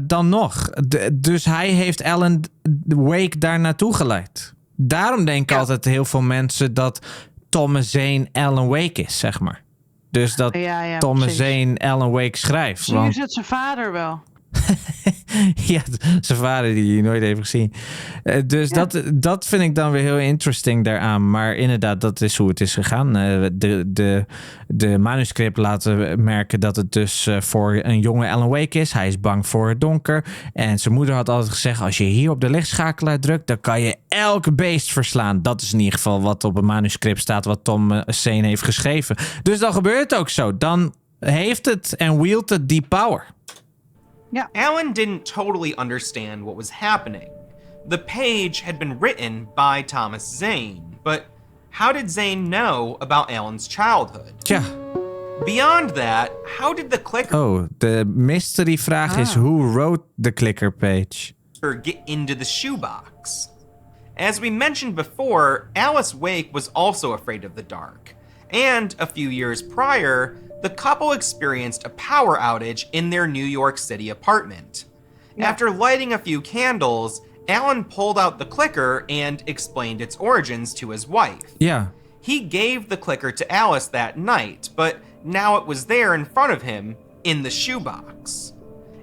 dan nog. Dus hij heeft Alan Wake daar naartoe geleid. Daarom denken altijd heel veel mensen dat Thomas Zane Alan Wake is, zeg maar. Dus dat Thomas Zane Alan Wake schrijft. Misschien is het zijn vader wel. Ja, zijn vader die je nooit heeft gezien. Dus dat vind ik dan weer heel interesting daaraan. Maar inderdaad, dat is hoe het is gegaan. De manuscript laten merken dat het dus voor een jonge Alan Wake is. Hij is bang voor het donker. En zijn moeder had altijd gezegd, als je hier op de lichtschakelaar drukt, dan kan je elk beest verslaan. Dat is in ieder geval wat op een manuscript staat wat Tom Zane heeft geschreven. Dus dan gebeurt het ook zo. Dan heeft het en wieldt het die power. Yeah. Alan didn't totally understand what was happening. The page had been written by Thomas Zane, but how did Zane know about Alan's childhood? Tja. Beyond that, how did the clicker... Oh, de mystery-vraag is who wrote the clicker page? ...get into the shoebox? As we mentioned before, Alice Wake was also afraid of the dark. And a few years prior, the couple experienced a power outage in their New York City apartment. Yeah. After lighting a few candles, Alan pulled out the clicker and explained its origins to his wife. Yeah. He gave the clicker to Alice that night, but now it was there in front of him in the shoebox.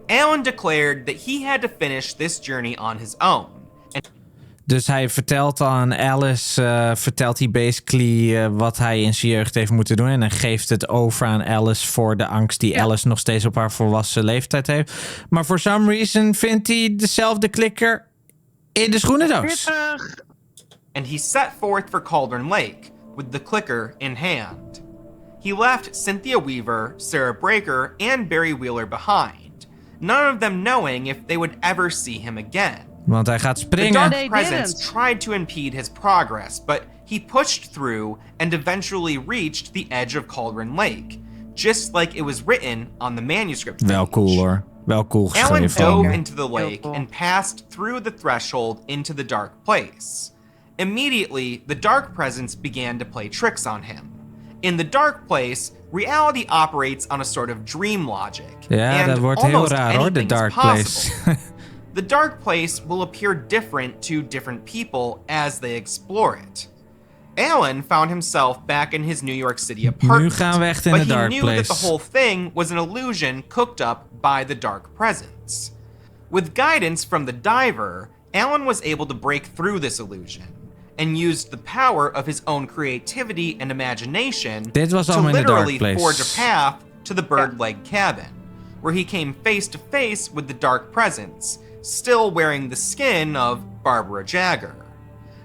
Alan declared that he had to finish this journey on his own. Dus hij vertelt aan Alice, vertelt hij basically wat hij in zijn jeugd heeft moeten doen. En dan geeft het over aan Alice voor de angst die Alice nog steeds op haar volwassen leeftijd heeft. Maar for some reason vindt hij dezelfde klikker in de schoenendoos. And he set forth for Cauldron Lake with the clicker in hand. He left Cynthia Weaver, Sarah Breaker, and Barry Wheeler behind, none of them knowing if they would ever see him again. Want hij gaat springen. The dark presence tried to impede his progress, but he pushed through and eventually reached the edge of Cauldron Lake, just like it was written on the manuscript page. Wel cool hoor. Wel cool Alan geschreven. dove into the lake and passed through the threshold into the dark place. Immediately, the dark presence began to play tricks on him. In the dark place, reality operates on a sort of dream logic. Ja, dat wordt heel raar hoor, de dark place. The dark place will appear different to different people as they explore it. Alan found himself back in his New York City apartment. Nu gaan we echt in de dark place. But he knew that the whole thing was an illusion cooked up by the dark presence. With guidance from the diver, Alan was able to break through this illusion and used the power of his own creativity and imagination to literally forge a path to the bird leg cabin, where he came face to face with the dark presence, still wearing the skin of Barbara Jagger.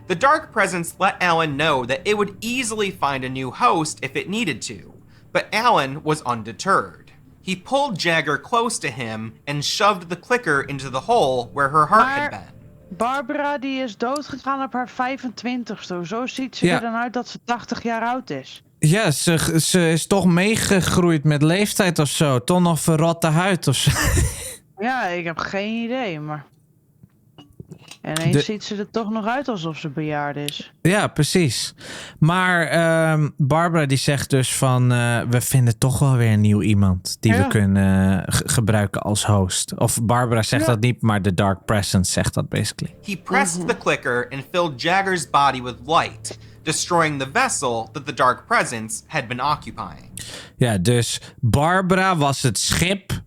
The dark presence let Alan know that it would easily find a new host if it needed to, but Alan was undeterred. He pulled Jagger close to him and shoved the clicker into the hole where her heart had been. Barbara die is doodgegaan op haar 25ste. Zo ziet ze er dan uit dat ze 80 jaar oud is. Ja, ze is toch meegegroeid met leeftijd of zo. Toch nog verrotte huid of zo. Ja, ik heb geen idee, maar... En ineens ziet ze er toch nog uit alsof ze bejaard is. Ja, precies. Maar Barbara die zegt dus van... we vinden toch wel weer een nieuw iemand die we kunnen gebruiken als host. Of Barbara zegt dat niet, maar de Dark Presence zegt dat basically. He pressed the clicker and filled Jagger's body with light, destroying the vessel that the Dark Presence had been occupying. Ja, dus Barbara was het schip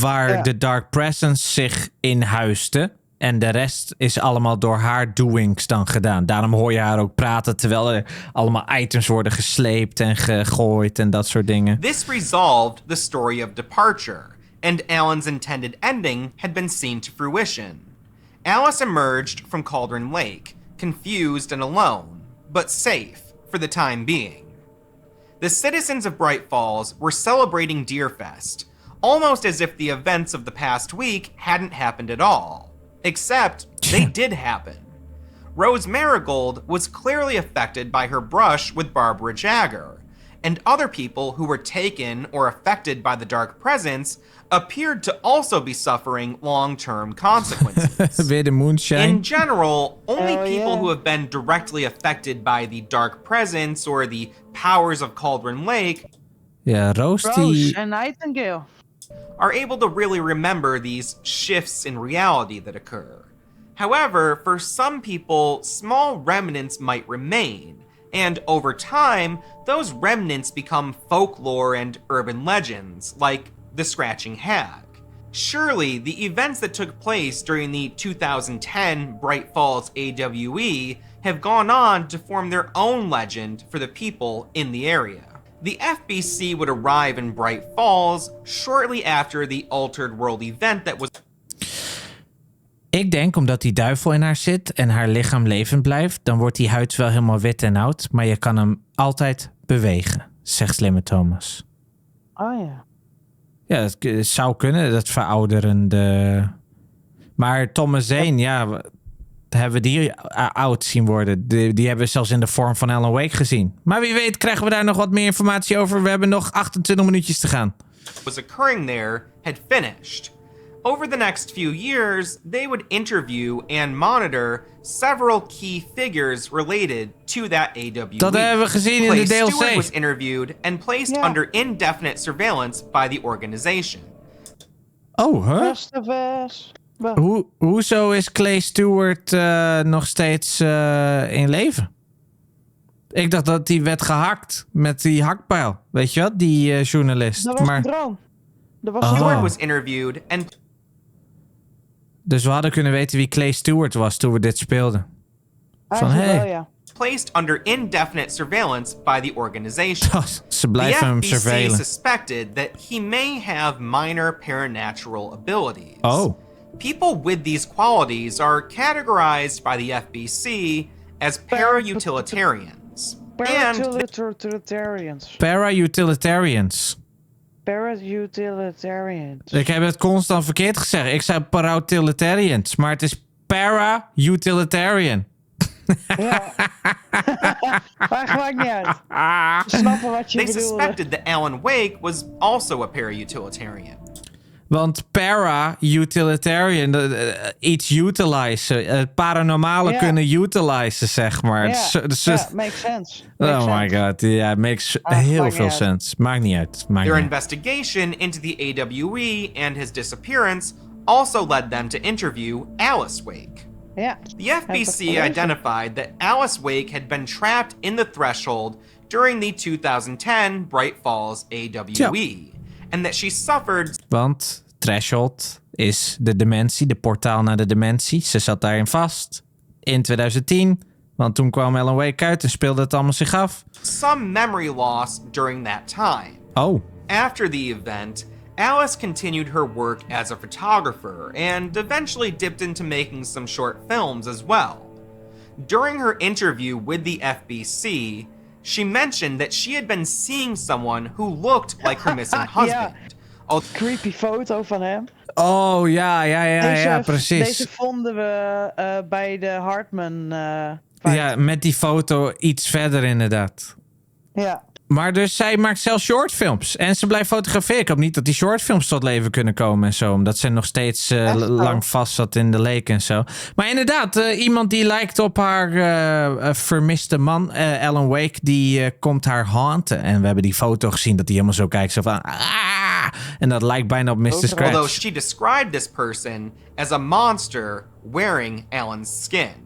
waar de Dark Presence zich in huisde. En de rest is allemaal door haar doings dan gedaan. Daarom hoor je haar ook praten terwijl er allemaal items worden gesleept en gegooid en dat soort dingen. This resolved the story of departure, and Alan's intended ending had been seen to fruition. Alice emerged from Cauldron Lake, confused and alone, but safe for the time being. The citizens of Bright Falls were celebrating Deerfest, almost as if the events of the past week hadn't happened at all. Except they did happen. Rose Marigold was clearly affected by her brush with Barbara Jagger, and other people who were taken or affected by the Dark Presence appeared to also be suffering long-term consequences. Weer de moonshine. In general, only people who have been directly affected by the Dark Presence or the powers of Cauldron Lake Rose and Nightingale are able to really remember these shifts in reality that occur. However, for some people, small remnants might remain, and over time, those remnants become folklore and urban legends, like the Scratching Hag. Surely, the events that took place during the 2010 Bright Falls AWE have gone on to form their own legend for the people in the area. The FBC would arrive in Bright Falls shortly after the Altered World event that was... Ik denk omdat die duivel in haar zit en haar lichaam levend blijft, dan wordt die huid wel helemaal wit en oud, maar je kan hem altijd bewegen, zegt slimme Thomas. Oh ja. Ja, dat zou kunnen, dat verouderende... Maar Thomas Zane, hebben we die oud zien worden. Die hebben we zelfs in de vorm van Alan Wake gezien. Maar wie weet krijgen we daar nog wat meer informatie over. We hebben nog 28 minuutjes te gaan. Was occurring there had finished. Over the next few years, they would interview and monitor several key figures related to that AWE. Dat hebben we gezien in de DLC. Stewart was interviewed and placed under indefinite surveillance by the organization. Oh, Hoezo is Clay Stewart nog steeds in leven? Ik dacht dat hij werd gehakt met die hakpijl. Weet je wat? Die journalist. Dat was een droom. Stewart was interviewed and... Dus we hadden kunnen weten wie Clay Stewart was toen we dit speelden. Placed under indefinite surveillance by the organization. Ze blijven hem The surveillen. FBC suspected that he may have minor paranatural abilities. Oh. People with these qualities are categorized by the FBC as para-utilitarians. Para-utilitarians. Para-utilitarians. Para-utilitarians. Ik heb het constant verkeerd gezegd. Ik zei para-utilitarians, maar het is para-utilitarian. Ja. Maar maakt niet uit. We snappen wat je They bedoelde. suspected that Alan Wake was also a para-utilitarian. Want para-utilitarian, iets utilizen. Het paranormale kunnen utilizen, zeg maar. Makes sense. Oh my god, yeah, makes heel veel sense. Maakt niet uit. Their investigation into the AWE and his disappearance also led them to interview Alice Wake. Yeah. The FBC identified that Alice Wake had been trapped in the threshold during the 2010 Bright Falls AWE. And that she suffered... Want threshold is de dimensie, de portaal naar de dimensie. Ze zat daarin vast in 2010. Want toen kwam Alan Wake uit en speelde het allemaal zich af. Some memory loss during that time. Oh. After the event, Alice continued her work as a photographer and eventually dipped into making some short films as well. During her interview with the FBC, she mentioned that she had been seeing someone who looked like her missing husband. Creepy foto van hem. Oh, ja, precies. Deze vonden we bij de Hartman ja, met die foto iets verder inderdaad. Ja. Maar dus zij maakt zelfs shortfilms. En ze blijft fotograferen. Ik hoop niet dat die shortfilms tot leven kunnen komen en zo. Omdat ze nog steeds lang vast zat in de lake en zo. Maar inderdaad, iemand die lijkt op haar vermiste man, Alan Wake, die komt haar haunten. En we hebben die foto gezien dat hij helemaal zo kijkt. Zo van, en dat lijkt bijna op Mr. Scratch. Although she described this person as a monster wearing Alan's skin.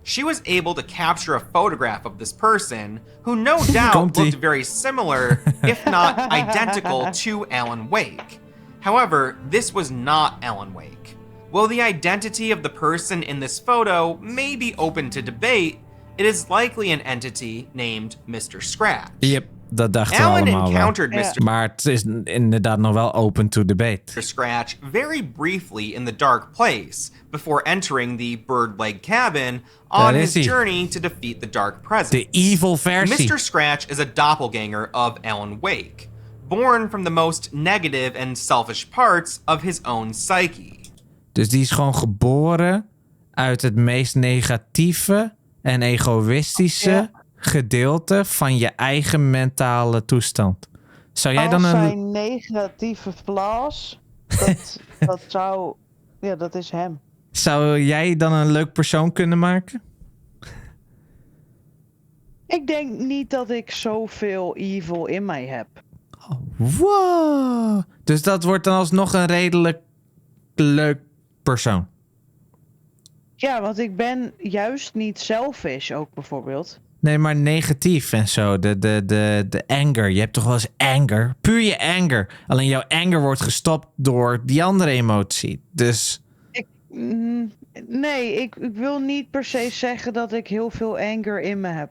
She was able to capture a photograph of this person who no doubt looked very similar, if not identical, to Alan Wake. However, this was not Alan Wake. While the identity of the person in this photo may be open to debate, it is likely an entity named Mr. Scratch. Yep, dat dachten we Alan allemaal encountered wel. Mr. Maar het is inderdaad nog wel open to debate. Mr. Scratch very briefly in the dark place before entering the bird leg cabin on his journey to defeat the dark presence. De evil versie. Mr. Scratch is a doppelganger of Alan Wake, born from the most negative and selfish parts of his own psyche. Dus die is gewoon geboren uit het meest negatieve en egoïstische gedeelte van je eigen mentale toestand. Zou jij dan zijn negatieve flaws, dat zou... Ja, dat is hem. Zou jij dan een leuk persoon kunnen maken? Ik denk niet dat ik zoveel evil in mij heb. Wow. Dus dat wordt dan alsnog een redelijk leuk persoon. Ja, want ik ben juist niet selfish ook bijvoorbeeld. Nee, maar negatief en zo. De anger. Je hebt toch wel eens anger? Puur je anger. Alleen jouw anger wordt gestopt door die andere emotie. Dus... Nee, ik wil niet per se zeggen dat ik heel veel anger in me heb.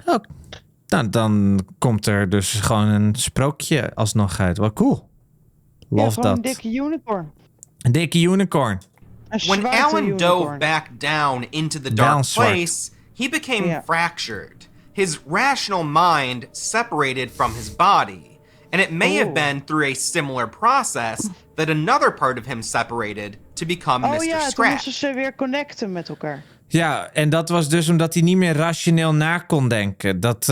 Oh, nou, dan komt er dus gewoon een sprookje alsnog uit. Wel cool. Love dat. Een dikke unicorn. Een dikke unicorn. When Alan dove back down into the dark place, he became fractured. His rational mind separated from his body. And it may have been through a similar process that another part of him separated to become Mr. Scratch. Toen moesten ze weer connecten met elkaar. Ja, en dat was dus omdat hij niet meer rationeel na kon denken. Dat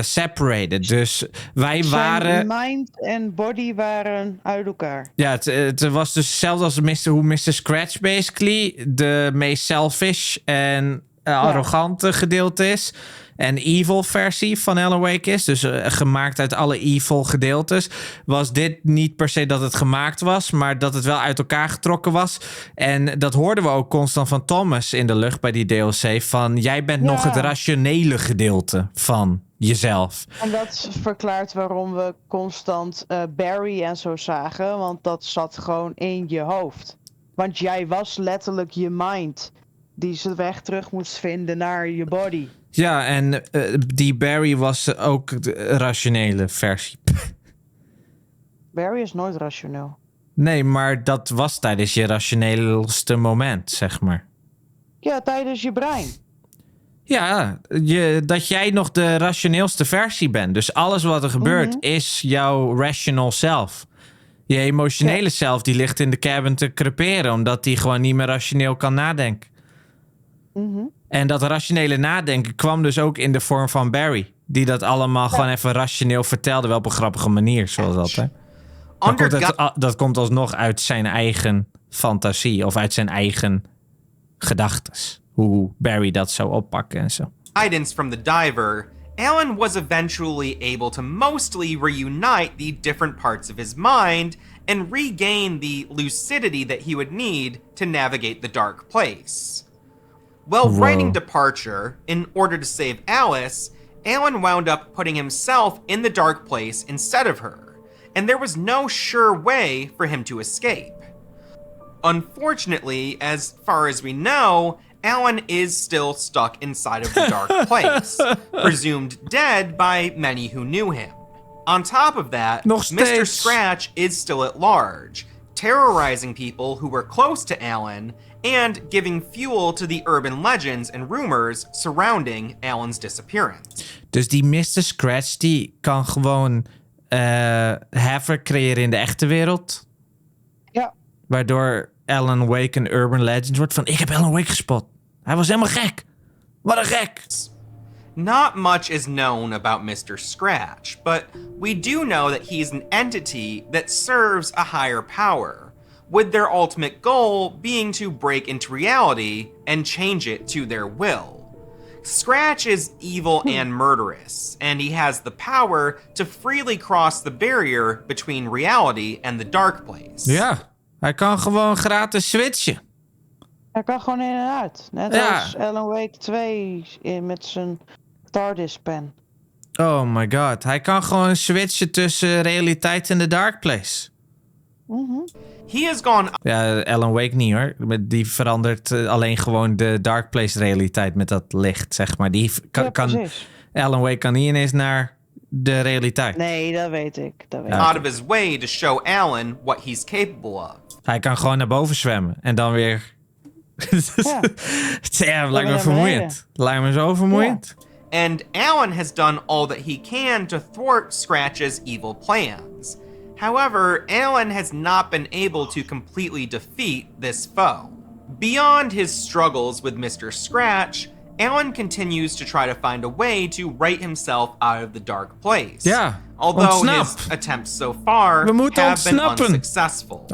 separated. Dus wij waren... Zijn mind en body waren uit elkaar. Ja, het was dus hetzelfde als hoe Mr. Scratch basically de meest selfish en arrogante gedeelte is. En evil versie van Alan Wake is. Dus gemaakt uit alle evil gedeeltes. Was dit niet per se dat het gemaakt was. Maar dat het wel uit elkaar getrokken was. En dat hoorden we ook constant van Thomas in de lucht bij die DLC. Van jij bent nog het rationele gedeelte van jezelf. En dat verklaart waarom we constant Barry en zo zagen. Want dat zat gewoon in je hoofd. Want jij was letterlijk je mind. Die zijn weg terug moest vinden naar je body. Ja, en die Barry was ook de rationele versie. Barry is nooit rationeel. Nee, maar dat was tijdens je rationeelste moment, zeg maar. Ja, tijdens je brein. Ja, dat jij nog de rationeelste versie bent. Dus alles wat er gebeurt is jouw rational self. Je emotionele self die ligt in de cabin te creperen. Omdat die gewoon niet meer rationeel kan nadenken. En dat rationele nadenken kwam dus ook in de vorm van Barry. Die dat allemaal gewoon even rationeel vertelde. Wel op een grappige manier, zoals altijd. Dat komt alsnog uit zijn eigen fantasie of uit zijn eigen gedachtes. Hoe Barry dat zou oppakken en zo. Guidance from the diver, Alan was eventually able to mostly reunite the different parts of his mind and regain the lucidity that he would need to navigate the dark place. While writing Departure, in order to save Alice, Alan wound up putting himself in the dark place instead of her, and there was no sure way for him to escape. Unfortunately, as far as we know, Alan is still stuck inside of the dark place, presumed dead by many who knew him. On top of that, Mr. Scratch is still at large, terrorizing people who were close to Alan and giving fuel to the urban legends and rumors surrounding Alan's disappearance. Dus die Mr. Scratch die kan gewoon havoc creëren in de echte wereld. Ja. Waardoor Alan Wake een urban legend wordt van ik heb Alan Wake gespot. Hij was helemaal gek. Wat een gek. Not much is known about Mr. Scratch, but we do know that he's an entity that serves a higher power, with their ultimate goal being to break into reality and change it to their will. Scratch is evil and murderous, and he has the power to freely cross the barrier between reality and the dark place. Ja, hij kan gewoon gratis switchen. Hij kan gewoon in en uit. Net als Alan Wake 2 met zijn TARDIS-pen. Oh my god. Hij kan gewoon switchen tussen realiteit en de dark place. He has gone... Ja, Alan Wake niet hoor. Die verandert alleen gewoon de dark place realiteit met dat licht, zeg maar. Alan Wake kan niet ineens naar de realiteit. Nee, dat weet ik. Out of his way to show Alan what he's capable of. Hij kan gewoon naar boven zwemmen en dan weer... lijkt me vermoeiend. Lijkt me zo vermoeiend. And Alan has done all that he can to thwart Scratch's evil plans. However, Alan has not been able to completely defeat this foe. Beyond his struggles with Mr. Scratch, Alan continues to try to find a way to right himself out of the dark place. Yeah. Although his attempts so far have been unsuccessful.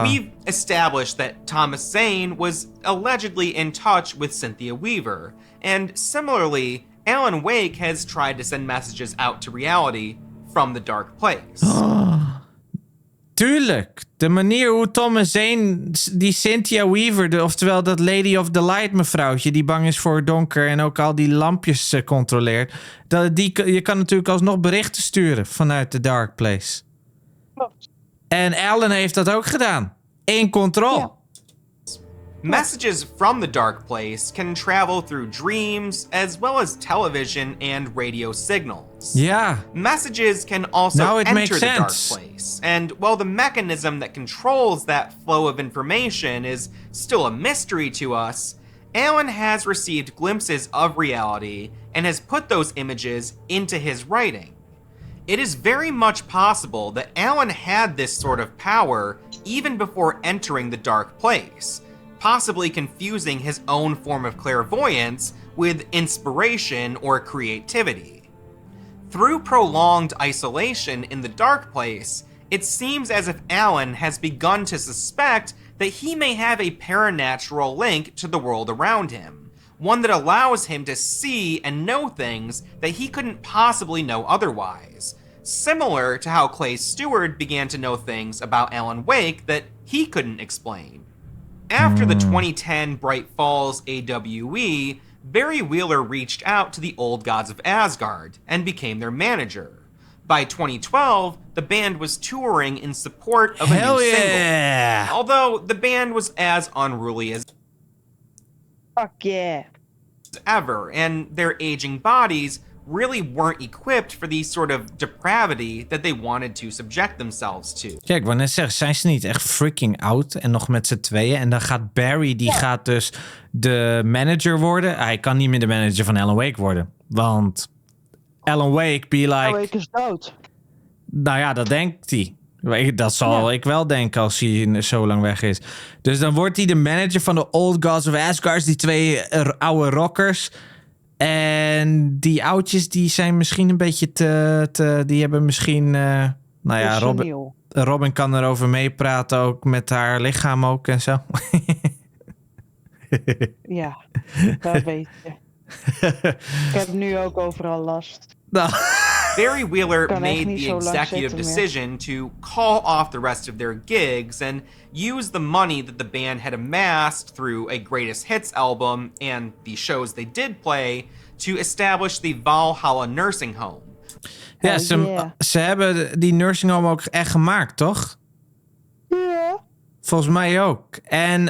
We've established that Thomas Zane was allegedly in touch with Cynthia Weaver, and similarly, Alan Wake has tried to send messages out to reality from the dark place. Tuurlijk. De manier hoe Thomas Zane die Cynthia Weaver, oftewel dat Lady of the Light mevrouwtje, die bang is voor donker en ook al die lampjes controleert. Je kan natuurlijk alsnog berichten sturen vanuit de dark place. En Alan heeft dat ook gedaan. In control. Ja. Messages from the dark place can travel through dreams as well as television and radio signals. Yeah. Messages can also enter the dark place. And while the mechanism that controls that flow of information is still a mystery to us, Alan has received glimpses of reality and has put those images into his writing. It is very much possible that Alan had this sort of power even before entering the dark place, possibly confusing his own form of clairvoyance with inspiration or creativity. Through prolonged isolation in the dark place, it seems as if Alan has begun to suspect that he may have a paranatural link to the world around him, one that allows him to see and know things that he couldn't possibly know otherwise, similar to how Clay Stewart began to know things about Alan Wake that he couldn't explain. After the 2010 Bright Falls AWE, Barry Wheeler reached out to the Old Gods of Asgard and became their manager. By 2012, the band was touring in support of a new single. Although the band was as unruly as ever, and their aging bodies really weren't equipped for the sort of depravity that they wanted to subject themselves to. Kijk, ik wou net zeggen, zijn ze niet echt freaking oud en nog met z'n tweeën? En dan gaat Barry, die gaat dus de manager worden. Hij kan niet meer de manager van Alan Wake worden. Want Alan Wake be like... Alan Wake is dood. Nou ja, dat denkt hij. Dat zal ik wel denken als hij zo lang weg is. Dus dan wordt hij de manager van de Old Gods of Asgard. Die twee oude rockers. En die oudjes die zijn misschien een beetje die hebben misschien... Robin kan erover meepraten, ook met haar lichaam ook en zo. Ja, dat weet je. Ik heb nu ook overal last. Nou. Barry Wheeler made the executive decision to call off the rest of their gigs and use the money that the band had amassed through a greatest hits album and the shows they did play to establish the Valhalla nursing home. Ja, ze hebben die nursing home ook echt gemaakt, toch? Ja. Volgens mij ook. En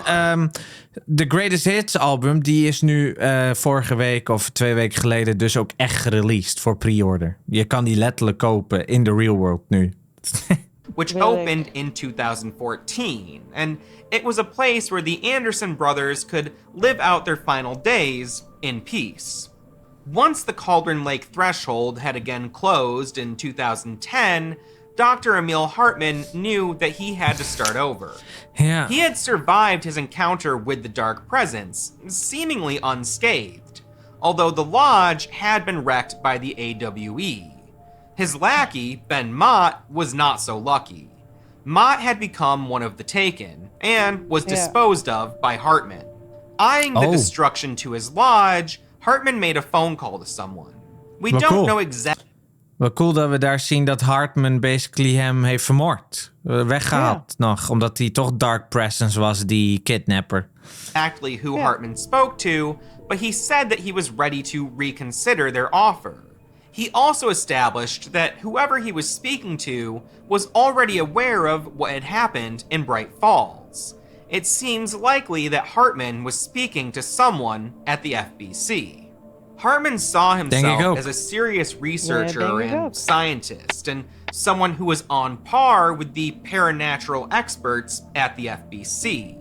de Greatest Hits album, die is nu vorige week of 2 weken geleden dus ook echt gereleased voor pre-order. Je kan die letterlijk kopen in the real world nu. Which opened in 2014. And it was a place where the Anderson brothers could live out their final days in peace. Once the Cauldron Lake threshold had again closed in 2010, Dr. Emil Hartman knew that he had to start over. Yeah. He had survived his encounter with the Dark Presence, seemingly unscathed, although the lodge had been wrecked by the AWE. His lackey, Ben Mott, was not so lucky. Mott had become one of the Taken, and was disposed of by Hartman. Eyeing the destruction to his lodge, Hartman made a phone call to someone. We don't know exactly. Wel cool dat we daar zien dat Hartman basically hem heeft vermoord. Weggehaald nog, omdat hij toch Dark Presence was, die kidnapper. Exactly who Hartman spoke to, but he said that he was ready to reconsider their offer. He also established that whoever he was speaking to was already aware of what had happened in Bright Falls. It seems likely that Hartman was speaking to someone at the FBC. Hartman saw himself as a serious researcher and scientist, and someone who was on par with the paranatural experts at the FBC.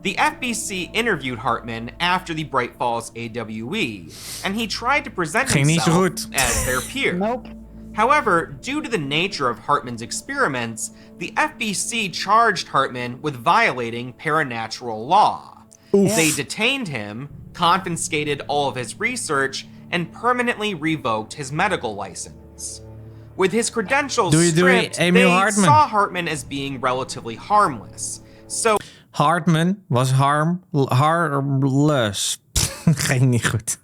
The FBC interviewed Hartman after the Bright Falls AWE, and he tried to present himself as their peer. However, due to the nature of Hartman's experiments, the FBC charged Hartman with violating paranatural law. They detained him, confiscated all of his research, and permanently revoked his medical license. With his credentials stripped, they saw Hartman as being relatively harmless. So Hartman was harmless. Ging niet goed.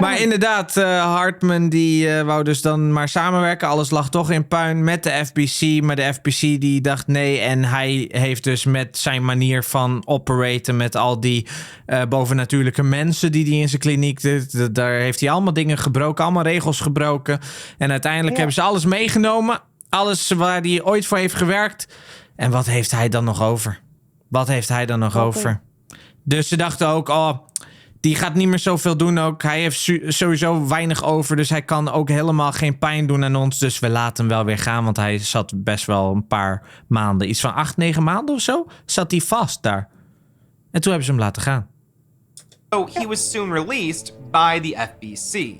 Maar inderdaad, Hartman die wou dus dan maar samenwerken. Alles lag toch in puin met de FBC. Maar de FBC die dacht nee. En hij heeft dus met zijn manier van operaten met al die bovennatuurlijke mensen die hij in zijn kliniek doet. Daar heeft hij allemaal dingen gebroken. Allemaal regels gebroken. En uiteindelijk hebben ze alles meegenomen. Alles waar hij ooit voor heeft gewerkt. En wat heeft hij dan nog over? Wat heeft hij dan nog over? Dus ze dachten ook, die gaat niet meer zoveel doen ook. Hij heeft sowieso weinig over, dus hij kan ook helemaal geen pijn doen aan ons. Dus we laten hem wel weer gaan, want hij zat best wel een paar maanden. Iets van 8-9 maanden of zo zat hij vast daar. En toen hebben ze hem laten gaan. So he was soon released by the FBC.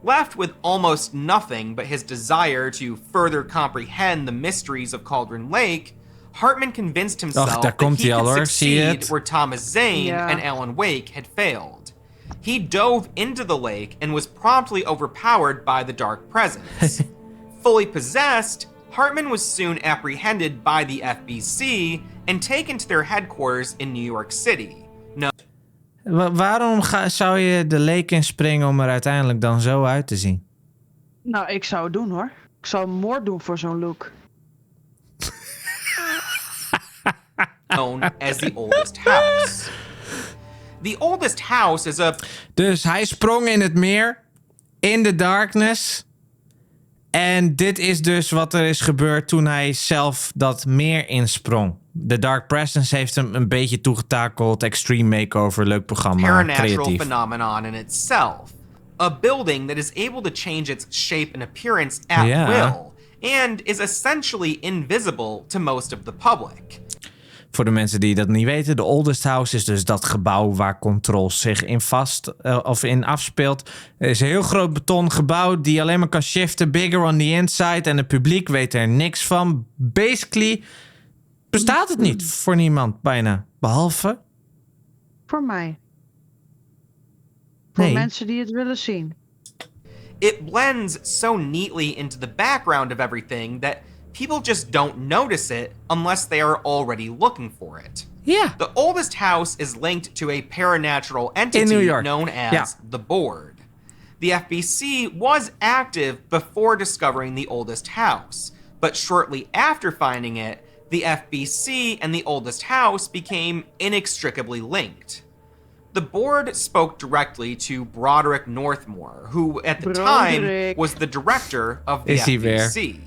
Left with almost nothing but his desire to further comprehend the mysteries of Cauldron Lake, Hartman convinced himself that he could succeed where Thomas Zane and Alan Wake had failed. He dove into the lake and was promptly overpowered by the Dark Presence. Fully possessed, Hartman was soon apprehended by the FBC and taken to their headquarters in New York City. Waarom zou je de lake inspringen om er uiteindelijk dan zo uit te zien? Nou, ik zou het doen hoor. Ik zou moord doen voor zo'n look. Known as the oldest house. The oldest house is a... Dus hij sprong in het meer, in de darkness. En dit is dus wat er is gebeurd toen hij zelf dat meer insprong. The Dark Presence heeft hem een beetje toegetakeld. Extreme Makeover, leuk programma, paranatural creatief. Phenomenon in itself. A building that is able to change its shape and appearance at will. And is essentially invisible to most of the public. Voor de mensen die dat niet weten, de Oldest House is dus dat gebouw waar Control zich in afspeelt. Het is een heel groot beton gebouw die alleen maar kan shiften, bigger on the inside. En het publiek weet er niks van. Basically bestaat het niet voor niemand bijna. Behalve... Voor mij. Voor mensen die het willen zien. It blends so neatly into the background of everything that people just don't notice it unless they are already looking for it. Yeah. The oldest house is linked to a paranatural entity known as the Board. The FBC was active before discovering the oldest house, but shortly after finding it, the FBC and the oldest house became inextricably linked. The Board spoke directly to Broderick Northmore, who at the time was the director of the FBC.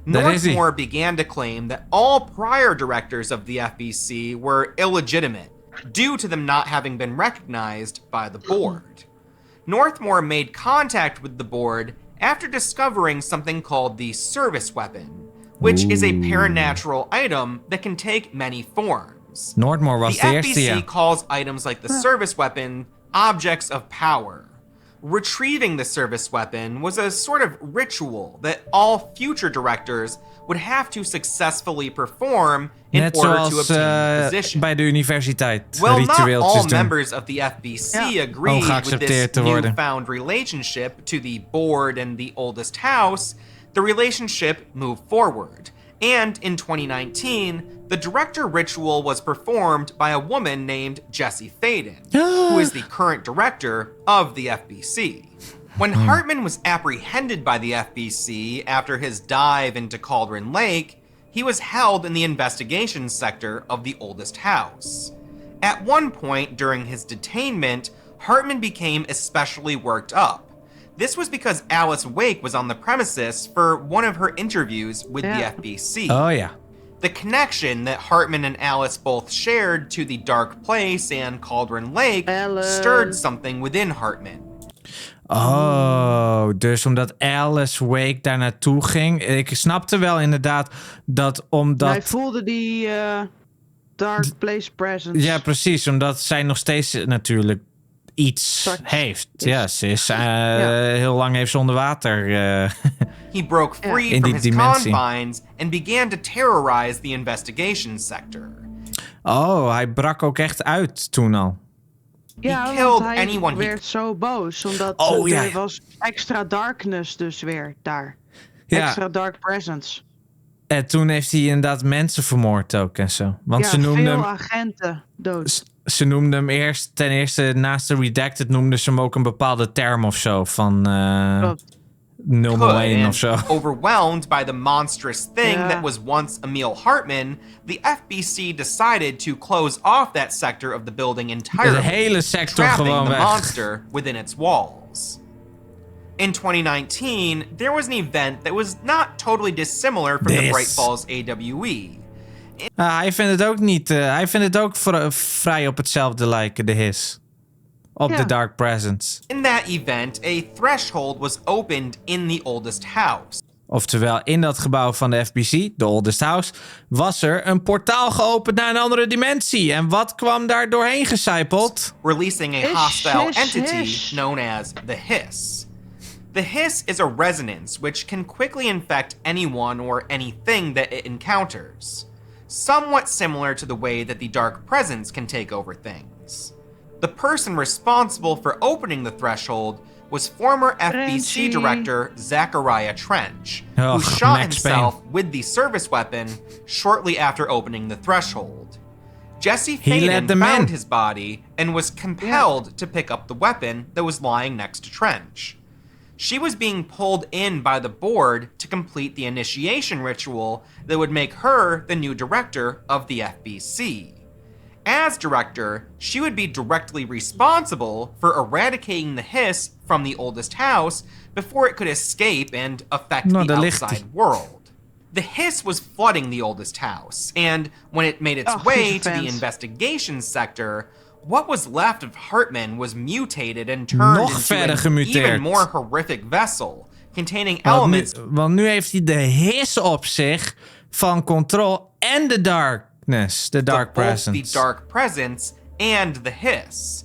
Northmore began to claim that all prior directors of the FBC were illegitimate, due to them not having been recognized by the Board. Northmore made contact with the Board after discovering something called the service weapon, which is a paranatural item that can take many forms. Northmore was the FBC calls items like the service weapon objects of power. Retrieving the service weapon was a sort of ritual that all future directors would have to successfully perform in order to obtain position. Bij de universiteit. Well, not all members of the FBC agreed with this newfound relationship to the Board and the oldest house. The relationship moved forward, and in 2019, the director ritual was performed by a woman named Jessie Faden, who is the current director of the FBC. When Hartman was apprehended by the FBC after his dive into Cauldron Lake, he was held in the investigations sector of the oldest house. At one point during his detainment, Hartman became especially worked up. This was because Alice Wake was on the premises for one of her interviews with the FBC. Oh, yeah. The connection that Hartman and Alice both shared to the Dark Place and Cauldron Lake stirred something within Hartman. Oh, dus omdat Alice Wake daar naartoe ging. Ik snapte wel inderdaad dat omdat... Hij voelde die Dark Place presence. Ja, precies. Omdat zij nog steeds natuurlijk iets heeft. Ja, ze is heel lang heeft ze onder water. He broke free from his confines and began to terrorize the investigation sector. Oh, hij brak ook echt uit toen al. Ja, want hij werd zo boos, omdat er was extra darkness dus weer daar. Ja. Extra dark presence. En toen heeft hij inderdaad mensen vermoord ook en zo. Want ze noemden veel agenten dood. Ze noemden hem eerst, ten eerste naast de Redacted noemden ze hem ook een bepaalde term of zo van 001 of zo. Overwhelmed by the monstrous thing that was once Emil Hartman, the FBC decided to close off that sector of the building entirely, de hele sector gewoon the weg. monster within its walls. In 2019, there was an event that was not totally dissimilar from the Bright Falls AWE. Hij vindt het ook niet. Hij vindt het ook vrij op hetzelfde lijken, de his. Op de Dark Presence. In that event, a threshold was opened in the oldest house. Oftewel, in dat gebouw van de FBC, de oldest house, was er een portaal geopend naar een andere dimensie. En wat kwam daar doorheen gecijpeld? Releasing a hostile entity known as the hiss. The hiss is a resonance which can quickly infect anyone or anything that it encounters. Somewhat similar to the way that the Dark Presence can take over things. The person responsible for opening the threshold was former FBC director Zachariah Trench, who shot himself with the service weapon shortly after opening the threshold. Jessie Faden found his body and was compelled to pick up the weapon that was lying next to Trench. She was being pulled in by the Board to complete the initiation ritual that would make her the new director of the FBC. As director, she would be directly responsible for eradicating the hiss from the oldest house before it could escape and affect the outside world. The hiss was flooding the oldest house, and when it made its way to the investigation sector, what was left of Hartman was mutated and turned into an even more horrific vessel, containing elements... Want nu heeft hij de hiss op zich van Control en de Darkness, de Dark Presence. Both the Dark Presence and the hiss.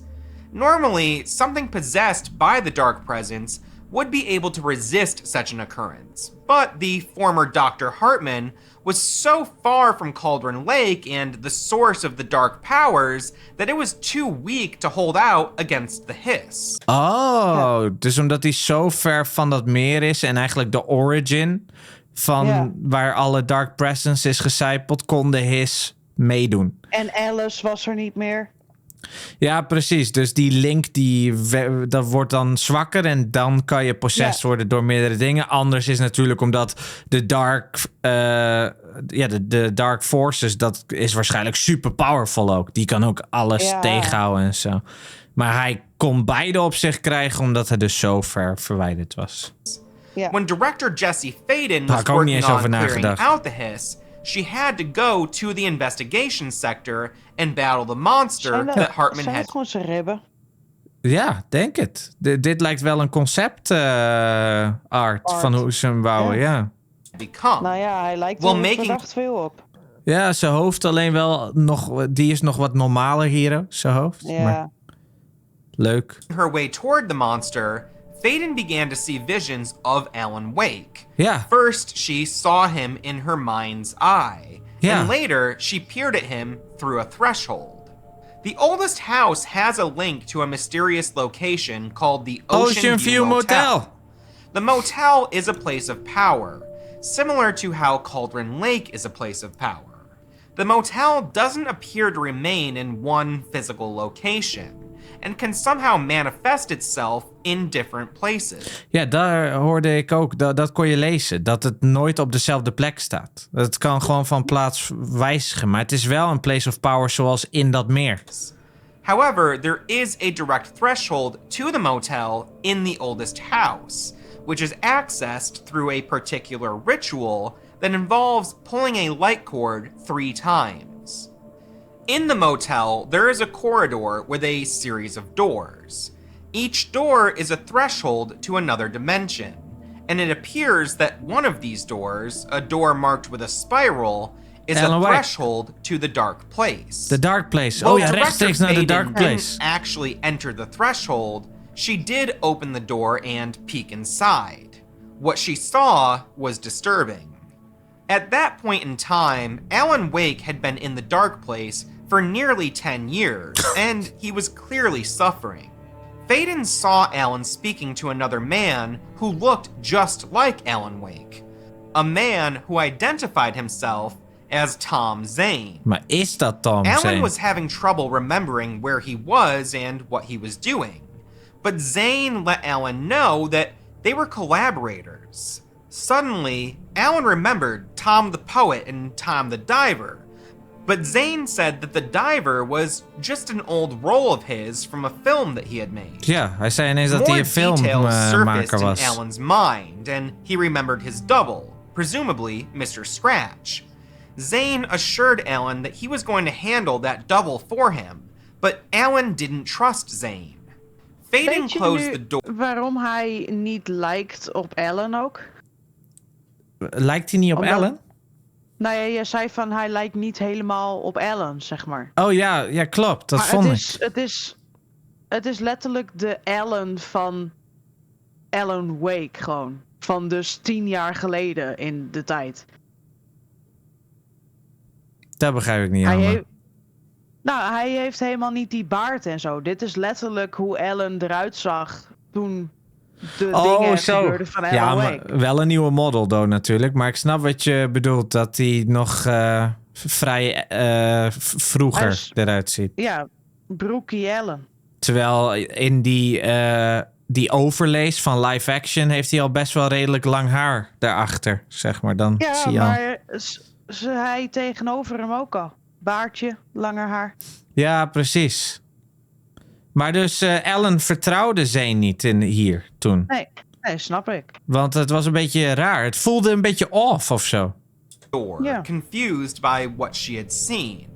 Normally, something possessed by the Dark Presence would be able to resist such an occurrence. But the former Dr. Hartman was so far from Cauldron Lake and the source of the dark powers that it was too weak to hold out against the hiss. Oh, dus omdat hij zo ver van dat meer is en eigenlijk de origin van waar alle Dark Presence is gecijpeld, kon de hiss meedoen. En Alice was er niet meer. Ja, precies. Dus die link dat wordt dan zwakker en dan kan je possessed worden door meerdere dingen. Anders is natuurlijk omdat de dark, de dark forces, dat is waarschijnlijk super powerful ook. Die kan ook alles tegenhouden en zo. Maar hij kon beide op zich krijgen omdat hij dus zo ver verwijderd was. When director Jesse Faden was working on clearing out the hiss, she had to go to the investigation sector and battle the monster that Hartman had. Gewoon zijn ribben? Ja, denk het. Dit lijkt wel een concept art van hoe ze hem bouwen, ja. Nou ja, hij lijkt er verdacht veel op. Ja, zijn hoofd alleen wel nog, die is nog wat normaler hier, zijn hoofd. Ja. Maar leuk. Her way toward the monster, Faden began to see visions of Alan Wake. Yeah. First, she saw him in her mind's eye. Yeah. And later, she peered at him through a threshold. The oldest house has a link to a mysterious location called the Ocean View Motel. The motel is a place of power, similar to how Cauldron Lake is a place of power. The motel doesn't appear to remain in one physical location, and can somehow manifest itself in different places. Ja, daar hoorde ik ook, dat kon je lezen, dat het nooit op dezelfde plek staat. Het kan gewoon van plaats wijzigen, maar het is wel een place of power zoals in dat meer. However, there is a direct threshold to the motel in the oldest house, which is accessed through a particular ritual that involves pulling a light cord 3 times. In the motel, there is a corridor with a series of doors. Each door is a threshold to another dimension, and it appears that one of these doors, a door marked with a spiral, is a threshold to the dark place. The dark place. Oh ja, rechtstreeks naar de dark place. Didn't actually enter the threshold. She did open the door and peek inside. What she saw was disturbing. At that point in time, Alan Wake had been in the dark place for nearly 10 years, and he was clearly suffering. Faden saw Alan speaking to another man who looked just like Alan Wake. A man who identified himself as Tom Zane. Maar is dat Tom Zane? Alan was having trouble remembering where he was and what he was doing. But Zane let Alan know that they were collaborators. Suddenly, Alan remembered Tom the Poet and Tom the Diver. But Zane said that the diver was just an old role of his from a film that he had made. Ja, hij zei ineens dat hij een filmmaker was. In Alan's mind, and he remembered his double, presumably Mr. Scratch. Zane assured Alan that he was going to handle that double for him, but Alan didn't trust Zane. Faden closed the door. Waarom hij niet lijkt op Alan ook? Lijkt hij niet op Alan? Nou ja, je zei van hij lijkt niet helemaal op Alan, zeg maar. Oh ja, klopt. Dat maar vond ik. Het is letterlijk de Alan van Alan Wake gewoon. Van dus 10 jaar geleden in de tijd. Dat begrijp ik niet helemaal. Hij heeft helemaal niet die baard en zo. Dit is letterlijk hoe Alan eruit zag toen de dingen gebeurden van Alan Wake. Maar wel een nieuwe model though natuurlijk. Maar ik snap wat je bedoelt. Dat hij nog vrij vroeger eruit ziet. Ja, Brookie Allen. Terwijl in die overlays van live action heeft hij al best wel redelijk lang haar daarachter, zeg maar. Dan zie je maar hij tegenover hem ook al. Baardje, langer haar. Ja, precies. Maar dus Alan vertrouwde Zane niet hier toen. Nee, snap ik. Want het was een beetje raar. Het voelde een beetje off of zo. Confused by what she had seen.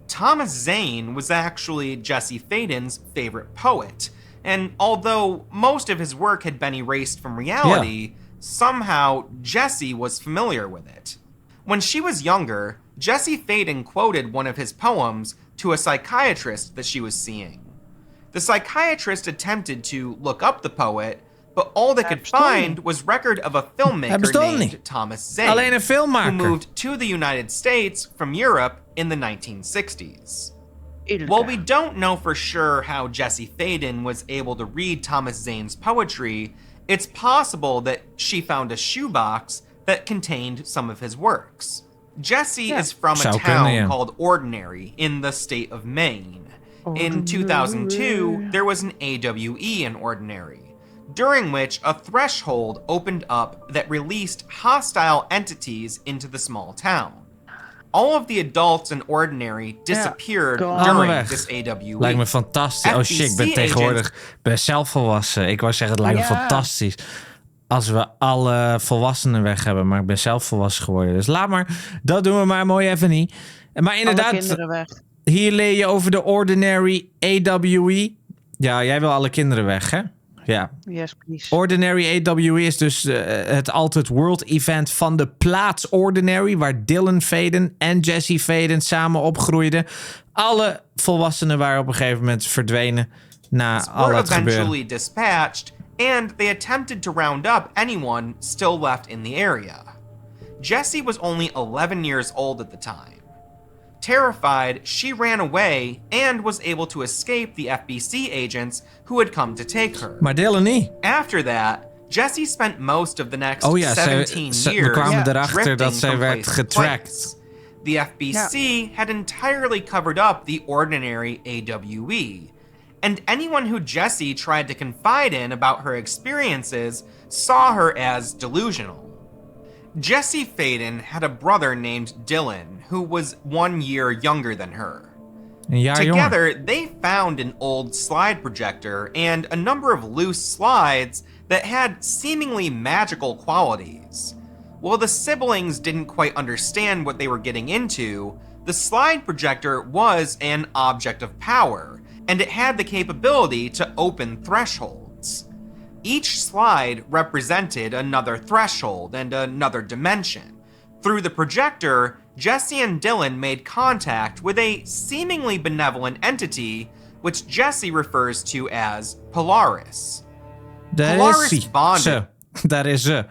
Thomas Zane was actually Jesse Faden's favorite poet. And although most of his work had been erased from reality, somehow Jesse was familiar with it. When she was younger, Jesse Faden quoted one of his poems to a psychiatrist that she was seeing. The psychiatrist attempted to look up the poet, but all they could find was record of a filmmaker named Thomas Zane, Alleen een filmmaker. who moved to the United States from Europe in the 1960s. While we don't know for sure how Jessie Faden was able to read Thomas Zane's poetry, it's possible that she found a shoebox that contained some of his works. Jessie is from a town called Ordinary in the state of Maine. In 2002, there was an AWE in Ordinary, during which a threshold opened up that released hostile entities into the small town. All of the adults in Ordinary disappeared during this AWE. Lijkt me fantastisch. Oh shit, ik ben tegenwoordig zelf volwassen. Ik wou zeggen, het lijkt me fantastisch als we alle volwassenen weg hebben. Maar ik ben zelf volwassen geworden. Dus laat maar. Dat doen we maar mooi even niet. Maar inderdaad, hier leer je over de Ordinary AWE. Ja, jij wil alle kinderen weg, hè? Ja. Yes, please. Ordinary AWE is dus het Altered World event van de plaats Ordinary, waar Dylan Faden en Jessie Faden samen opgroeiden. Alle volwassenen waren op een gegeven moment verdwenen na al het gebeuren. Eventually dispatched, and they attempted to round up anyone still left in the area. Jessie was only 11 years old at the time. Terrified, she ran away and was able to escape the FBC agents who had come to take her. Maar Dylan niet. After that, Jessie spent most of the next 17 years we kwamen erachter dat zij werd getracked. The FBC had entirely covered up the Ordinary AWE, and anyone who Jessie tried to confide in about her experiences saw her as delusional. Jessie Faden had a brother named Dylan, who was 1 year younger than her. Together, they found an old slide projector and a number of loose slides that had seemingly magical qualities. While the siblings didn't quite understand what they were getting into, the slide projector was an object of power, and it had the capability to open thresholds. Each slide represented another threshold and another dimension. Through the projector, Jessie and Dylan made contact with a seemingly benevolent entity, which Jessie refers to as Polaris. Polaris bonded. Daar is ze.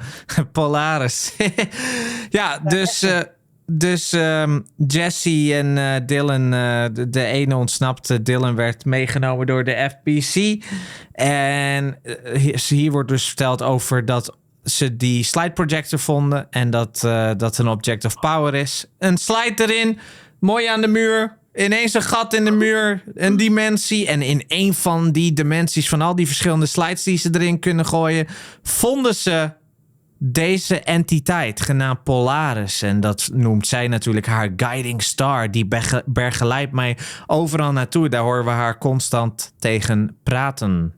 Polaris. Ja, dus Jessie en Dylan, de ene ontsnapte. Dylan werd meegenomen door de FBC. En hier wordt dus verteld over dat ze die slide projector vonden. En dat een object of power is. Een slide erin, mooi aan de muur. Ineens een gat in de muur, een dimensie. En in een van die dimensies van al die verschillende slides die ze erin kunnen gooien, vonden ze deze entiteit genaamd Polaris. En dat noemt zij natuurlijk haar guiding star. Die begeleidt mij overal naartoe. Daar horen we haar constant tegen praten.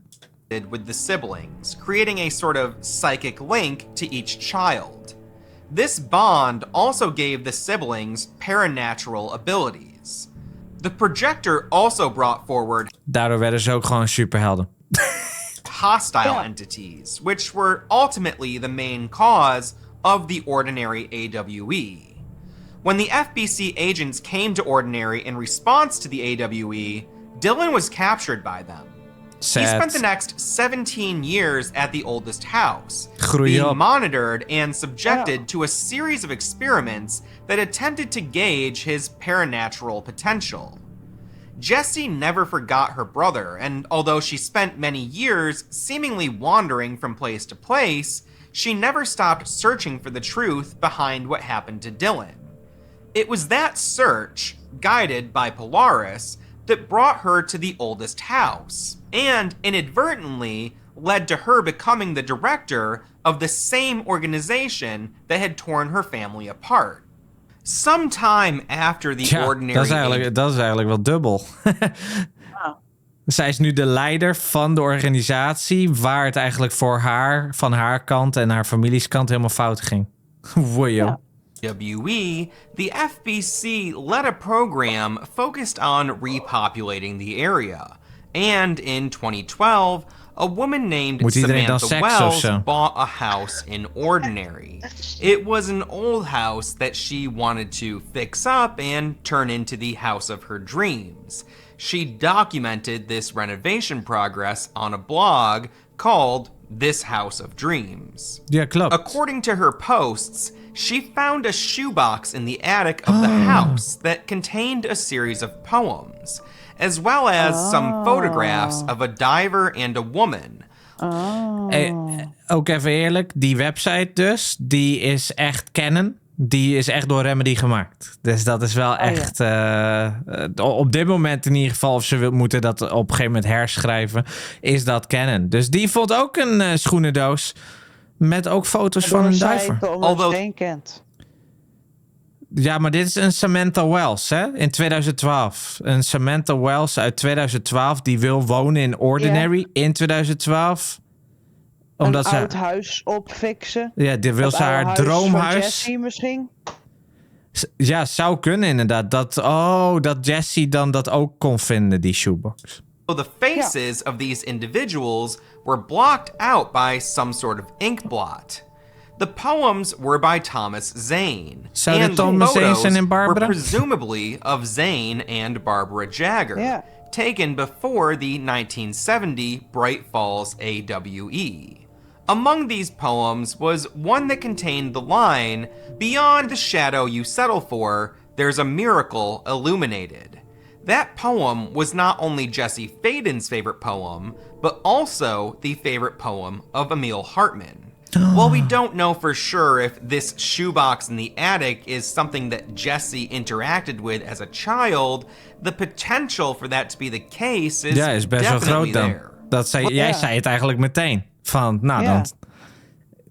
With the siblings, creating a sort of psychic link to each child. This bond also gave the siblings paranatural abilities. The projector also brought forward daardoor werden ze ook gewoon superhelden. Hostile entities, which were ultimately the main cause of the Ordinary AWE. When the FBC agents came to Ordinary in response to the AWE, Dylan was captured by them. Sad. He spent the next 17 years at the oldest house, Groei being op. monitored and subjected to a series of experiments that attempted to gauge his paranatural potential. Jessie never forgot her brother, and although she spent many years seemingly wandering from place to place, she never stopped searching for the truth behind what happened to Dylan. It was that search, guided by Polaris, that brought her to the oldest house, and inadvertently led to her becoming the director of the same organization that had torn her family apart. Sometime after the Ordinary... Dat is eigenlijk wel dubbel. Zij is nu de leider van de organisatie, waar het eigenlijk voor haar, van haar kant en haar families kant helemaal fout ging. Wojo. WE, the FBC led a program focused on repopulating the area. And in 2012, a woman named Samantha Wells bought a house in Ordinary. It was an old house that she wanted to fix up and turn into the house of her dreams. She documented this renovation progress on a blog called this house of dreams. Ja, klopt. According to her posts, she found a shoebox in the attic of the house that contained a series of poems, as well as some photographs of a diver and a woman. Ook even eerlijk, die website dus, die is echt canon. Die is echt door Remedy gemaakt. Dus dat is wel echt... op dit moment in ieder geval, of ze moeten dat op een gegeven moment herschrijven, is dat canon. Dus die vond ook een schoenendoos met ook foto's van een duiver. Although kent. Ja, maar dit is een Samantha Wells, hè? In 2012. Een Samantha Wells uit 2012, die wil wonen in Ordinary in 2012. Omdat een oud huis opfixen. Ja, die wil ze haar droomhuis. Van Jessie misschien? Ja, zou kunnen inderdaad. Dat Jessie dan dat ook kon vinden, die shoebox. The faces of these individuals were blocked out by some sort of ink blot. The poems were by Thomas Zane. And the photos were presumably of Zane and Barbara Jagger, taken before the 1970 Bright Falls AWE. Among these poems was one that contained the line, "Beyond the shadow you settle for, there's a miracle illuminated." That poem was not only Jesse Faden's favorite poem, but also the favorite poem of Emil Hartman. While we don't know for sure if this shoebox in the attic is something that Jesse interacted with as a child, the potential for that to be the case is best wel groot dan. There. Jij zei het eigenlijk meteen. Van, dan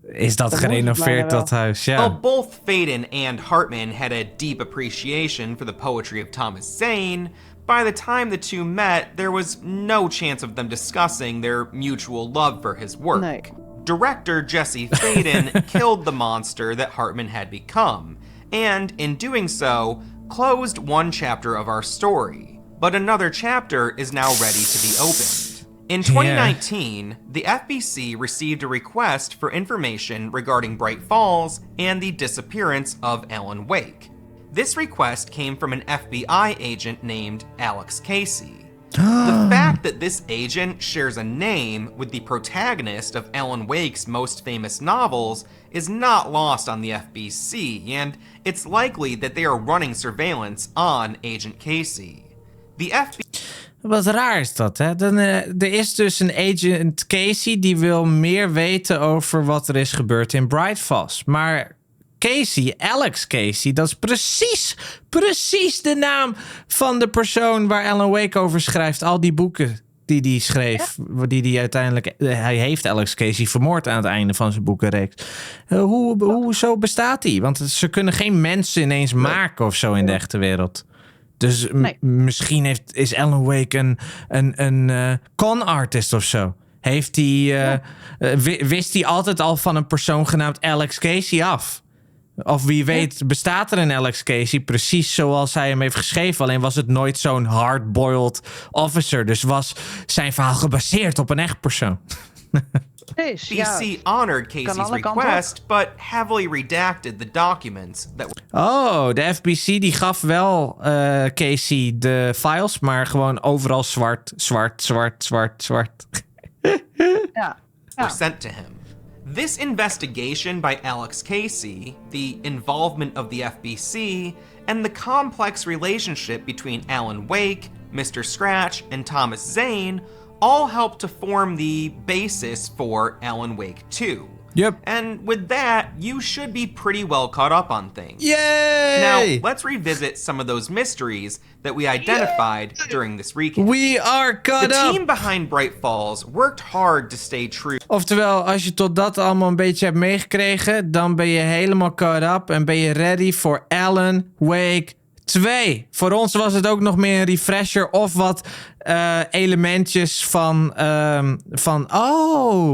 is dat gerenoveerd, dat huis. Ja. Well, both Faden and Hartman had a deep appreciation for the poetry of Thomas Zane. By the time the two met, there was no chance of them discussing their mutual love for his work. Nee. Director Jesse Faden killed the monster that Hartman had become, and in doing so, closed one chapter of our story. But another chapter is now ready to be opened. In 2019, the FBC received a request for information regarding Bright Falls and the disappearance of Alan Wake. This request came from an FBI agent named Alex Casey. The fact that this agent shares a name with the protagonist of Alan Wake's most famous novels is not lost on the FBC, and it's likely that they are running surveillance on Agent Casey. The FBC... Wat raar is dat, hè? Er is dus een agent Casey die wil meer weten over wat er is gebeurd in Bright Falls. Maar Casey, Alex Casey, dat is precies de naam van de persoon waar Alan Wake over schrijft. Al die boeken die hij schreef, die hij uiteindelijk... Hij heeft Alex Casey vermoord aan het einde van zijn boekenreeks. Hoezo bestaat hij? Want ze kunnen geen mensen ineens maken of zo in de echte wereld. Dus misschien is Alan Wake een con artist of zo. Heeft hij, wist hij altijd al van een persoon genaamd Alex Casey af? Of wie weet bestaat er een Alex Casey precies zoals hij hem heeft geschreven. Alleen was het nooit zo'n hard-boiled officer. Dus was zijn verhaal gebaseerd op een echt persoon. FBC honored Casey's request, but heavily redacted the documents that de FBC die gaf wel Casey de files, maar gewoon overal zwart. were sent to him. This investigation by Alex Casey, the involvement of the FBC, and the complex relationship between Alan Wake, Mr. Scratch, and Thomas Zane all helped to form the basis for Alan Wake 2. Yep. And with that, you should be pretty well caught up on things. Yay! Now, let's revisit some of those mysteries that we identified during this recap. We are caught up! The team behind Bright Falls worked hard to stay true. Oftewel, als je tot dat allemaal een beetje hebt meegekregen, dan ben je helemaal caught up en ben je ready voor Alan Wake 2. Voor ons was het ook nog meer een refresher of wat elementjes van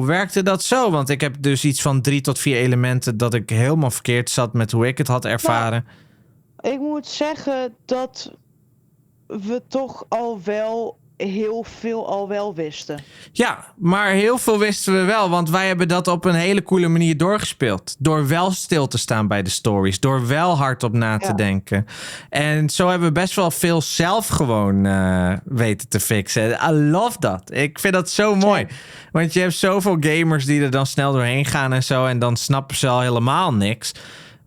werkte dat zo? Want ik heb dus iets van 3 tot 4 elementen dat ik helemaal verkeerd zat met hoe ik het had ervaren. Nou, ik moet zeggen dat we toch al wel heel veel al wel wisten. Ja, maar heel veel wisten we wel. Want wij hebben dat op een hele coole manier doorgespeeld. Door wel stil te staan bij de stories. Door wel hardop na te denken. En zo hebben we best wel veel zelf gewoon weten te fixen. I love that. Ik vind dat zo mooi. Want je hebt zoveel gamers die er dan snel doorheen gaan en zo. En dan snappen ze al helemaal niks.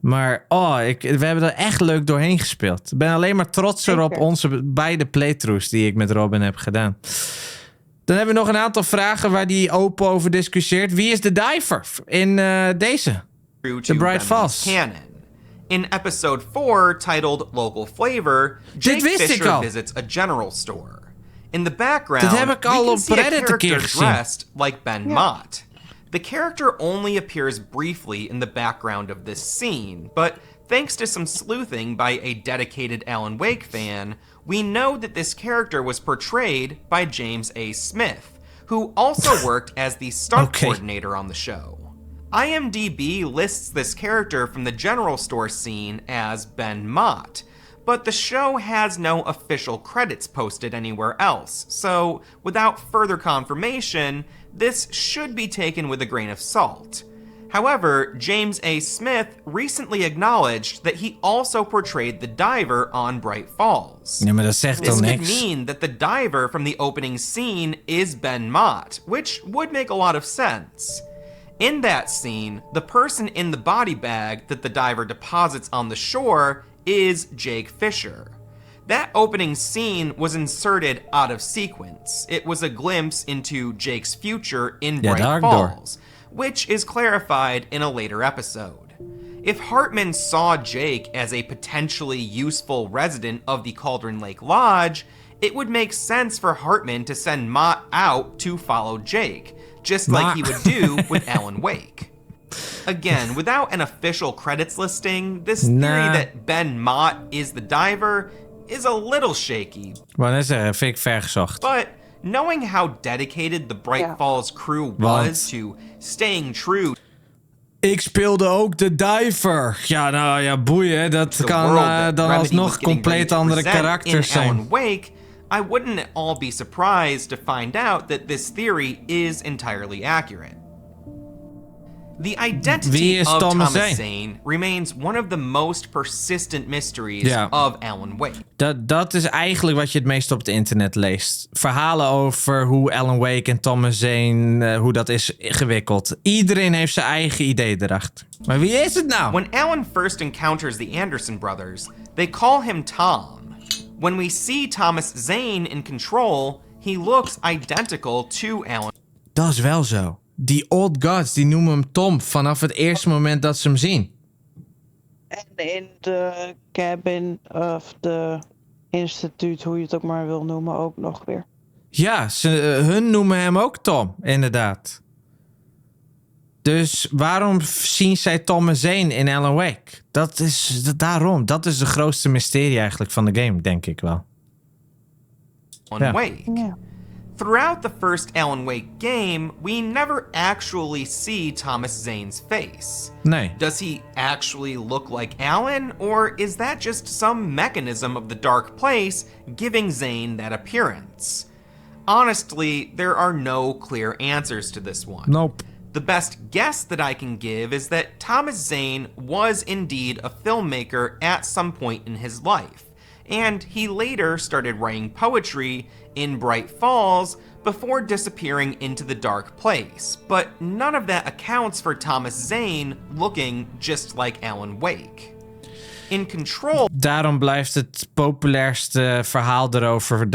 Maar we hebben er echt leuk doorheen gespeeld. Ik ben alleen maar trots op onze beide playthroughs die ik met Robin heb gedaan. Dan hebben we nog een aantal vragen waar die open over discussieert. Wie is de diver in deze? The Bright Falls. Canon. In episode 4, titled Local Flavor, Jake Fisher visits a general store. In the background, dat heb ik al op Reddit een keer gezien. Dressed like Ben Mott. The character only appears briefly in the background of this scene, but thanks to some sleuthing by a dedicated Alan Wake fan, we know that this character was portrayed by James A. Smith, who also worked as the stunt coordinator on the show. IMDb lists this character from the general store scene as Ben Mott, but the show has no official credits posted anywhere else, so without further confirmation, this should be taken with a grain of salt. However, James A. Smith recently acknowledged that he also portrayed the diver on Bright Falls. Ja, maar dat zegt this dan could niks. mean that the diver from the opening scene is Ben Mott, which would make a lot of sense. In that scene, the person in the body bag that the diver deposits on the shore is Jake Fisher. That opening scene was inserted out of sequence. It was a glimpse into Jake's future in Bright Falls, which is clarified in a later episode. If Hartman saw Jake as a potentially useful resident of the Cauldron Lake Lodge, it would make sense for Hartman to send Mott out to follow Jake, just like he would do with Alan Wake. Again, without an official credits listing, this theory that Ben Mott is the diver is a little shaky. Wat is er? Vind ik vergezocht. But knowing how dedicated the Bright Falls crew was to staying true. Ik speelde ook de diver. Ja, nou ja, boeien. Dat kan dan alsnog compleet andere karakters zijn. Alan Wake, I wouldn't at all be surprised to find out that this theory is entirely accurate. The identity of Thomas Zane remains one of the most persistent mysteries of Alan Wake. Dat is eigenlijk wat je het meest op het internet leest. Verhalen over hoe Alan Wake en Thomas Zane, hoe dat is gewikkeld. Iedereen heeft zijn eigen idee erachter. Maar wie is het nou? When Alan first encounters the Anderson brothers, they call him Tom. When we see Thomas Zane in control, he looks identical to Alan. Dat is wel zo. Die old gods, die noemen hem Tom vanaf het eerste moment dat ze hem zien. En in de cabin of de instituut, hoe je het ook maar wil noemen, ook nog weer. Ja, hun noemen hem ook Tom, inderdaad. Dus waarom zien zij Thomas Zane in Alan Wake? Dat is de grootste mysterie eigenlijk van de game, denk ik wel. Alan Wake. Ja. Throughout the first Alan Wake game, we never actually see Thomas Zane's face. Nee. Does he actually look like Alan, or is that just some mechanism of the Dark Place giving Zane that appearance? Honestly, there are no clear answers to this one. Nope. The best guess that I can give is that Thomas Zane was indeed a filmmaker at some point in his life, and he later started writing poetry in Bright Falls before disappearing into the Dark Place, but none of that accounts for Thomas Zane looking just like Alan Wake. In Control... Daarom blijft het populairste verhaal erover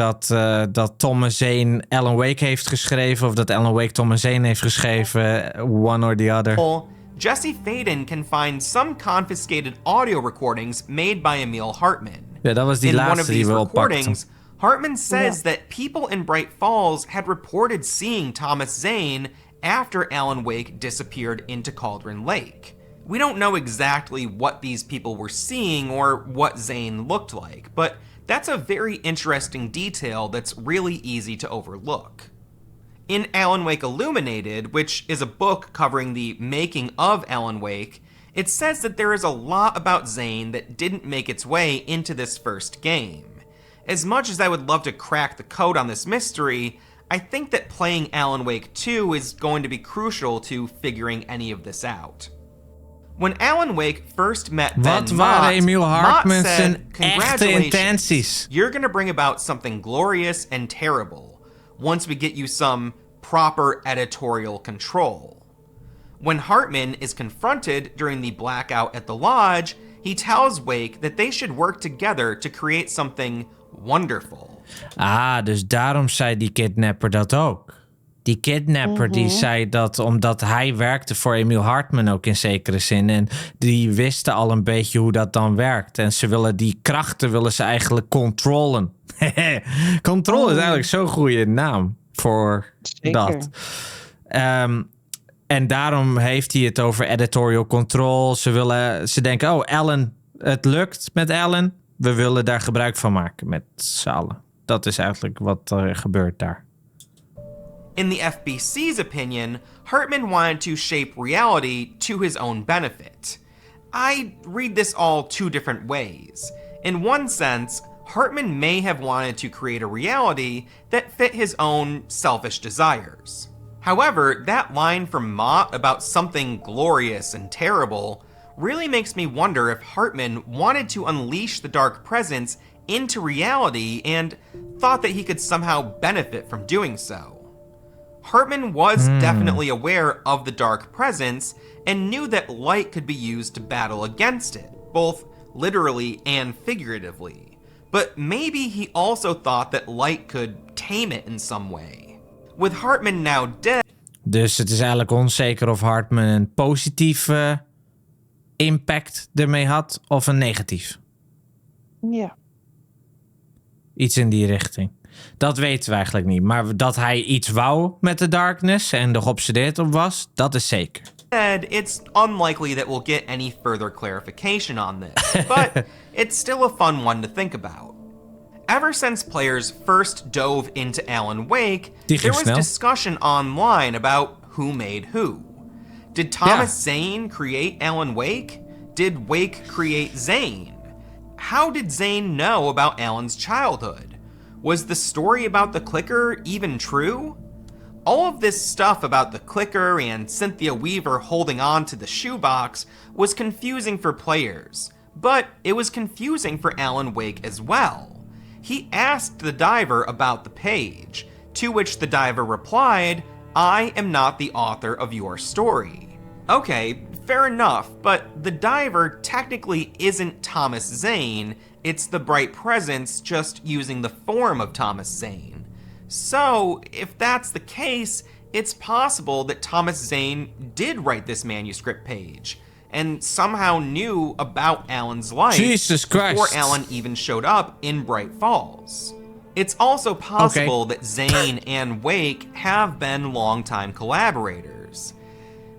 dat Thomas Zane Alan Wake heeft geschreven, of dat Alan Wake Thomas Zane heeft geschreven, one or the other. Jesse Faden can find some confiscated audio recordings made by Emil Hartman. Ja, dat was die laatste die we oppakten. Hartman says that people in Bright Falls had reported seeing Thomas Zane after Alan Wake disappeared into Cauldron Lake. We don't know exactly what these people were seeing or what Zane looked like, but that's a very interesting detail that's really easy to overlook. In Alan Wake Illuminated, which is a book covering the making of Alan Wake, it says that there is a lot about Zane that didn't make its way into this first game. As much as I would love to crack the code on this mystery, I think that playing Alan Wake 2 is going to be crucial to figuring any of this out. When Alan Wake first met Ben Mott said, "Congratulations, you're going to bring about something glorious and terrible once we get you some proper editorial control." When Hartman is confronted during the blackout at the lodge, he tells Wake that they should work together to create something wonderful. Ah, dus daarom zei die kidnapper dat ook. Die kidnapper die zei dat omdat hij werkte voor Emil Hartman ook in zekere zin. En die wisten al een beetje hoe dat dan werkt. En ze willen die krachten willen ze eigenlijk controlen. Control is eigenlijk zo'n goede naam voor dat. En daarom heeft hij het over editorial control. Ze denken, oh, Alan, het lukt met Alan. We willen daar gebruik van maken met z'n allen. Dat is eigenlijk wat er gebeurt daar. In the FBC's opinion, Hartman wanted to shape reality to his own benefit. I read this all two different ways. In one sense, Hartman may have wanted to create a reality that fit his own selfish desires. However, that line from Mott about something glorious and terrible really makes me wonder if Hartman wanted to unleash the dark presence into reality and thought that he could somehow benefit from doing so. Hartman was definitely aware of the dark presence and knew that light could be used to battle against it, both literally and figuratively. But maybe he also thought that light could tame it in some way. With Hartman now dead... Dus het is eigenlijk onzeker of Hartman een positieve impact ermee had of een negatief. Ja. Iets in die richting. Dat weten we eigenlijk niet. Maar dat hij iets wou met de darkness en er geobsedeerd op was, dat is zeker. It's unlikely that we'll get any further clarification on this, but it's still a fun one to think about. Ever since players first dove into Alan Wake, there was discussion online about who made who. Did Thomas Zane create Alan Wake? Did Wake create Zane? How did Zane know about Alan's childhood? Was the story about the clicker even true? All of this stuff about the clicker and Cynthia Weaver holding on to the shoebox was confusing for players, but it was confusing for Alan Wake as well. He asked the diver about the page, to which the diver replied, "I am not the author of your story." Okay, fair enough, but the diver technically isn't Thomas Zane, it's the bright presence just using the form of Thomas Zane. So, if that's the case, it's possible that Thomas Zane did write this manuscript page, and somehow knew about Alan's life before Alan even showed up in Bright Falls. It's also possible that Zane and Wake have been longtime collaborators.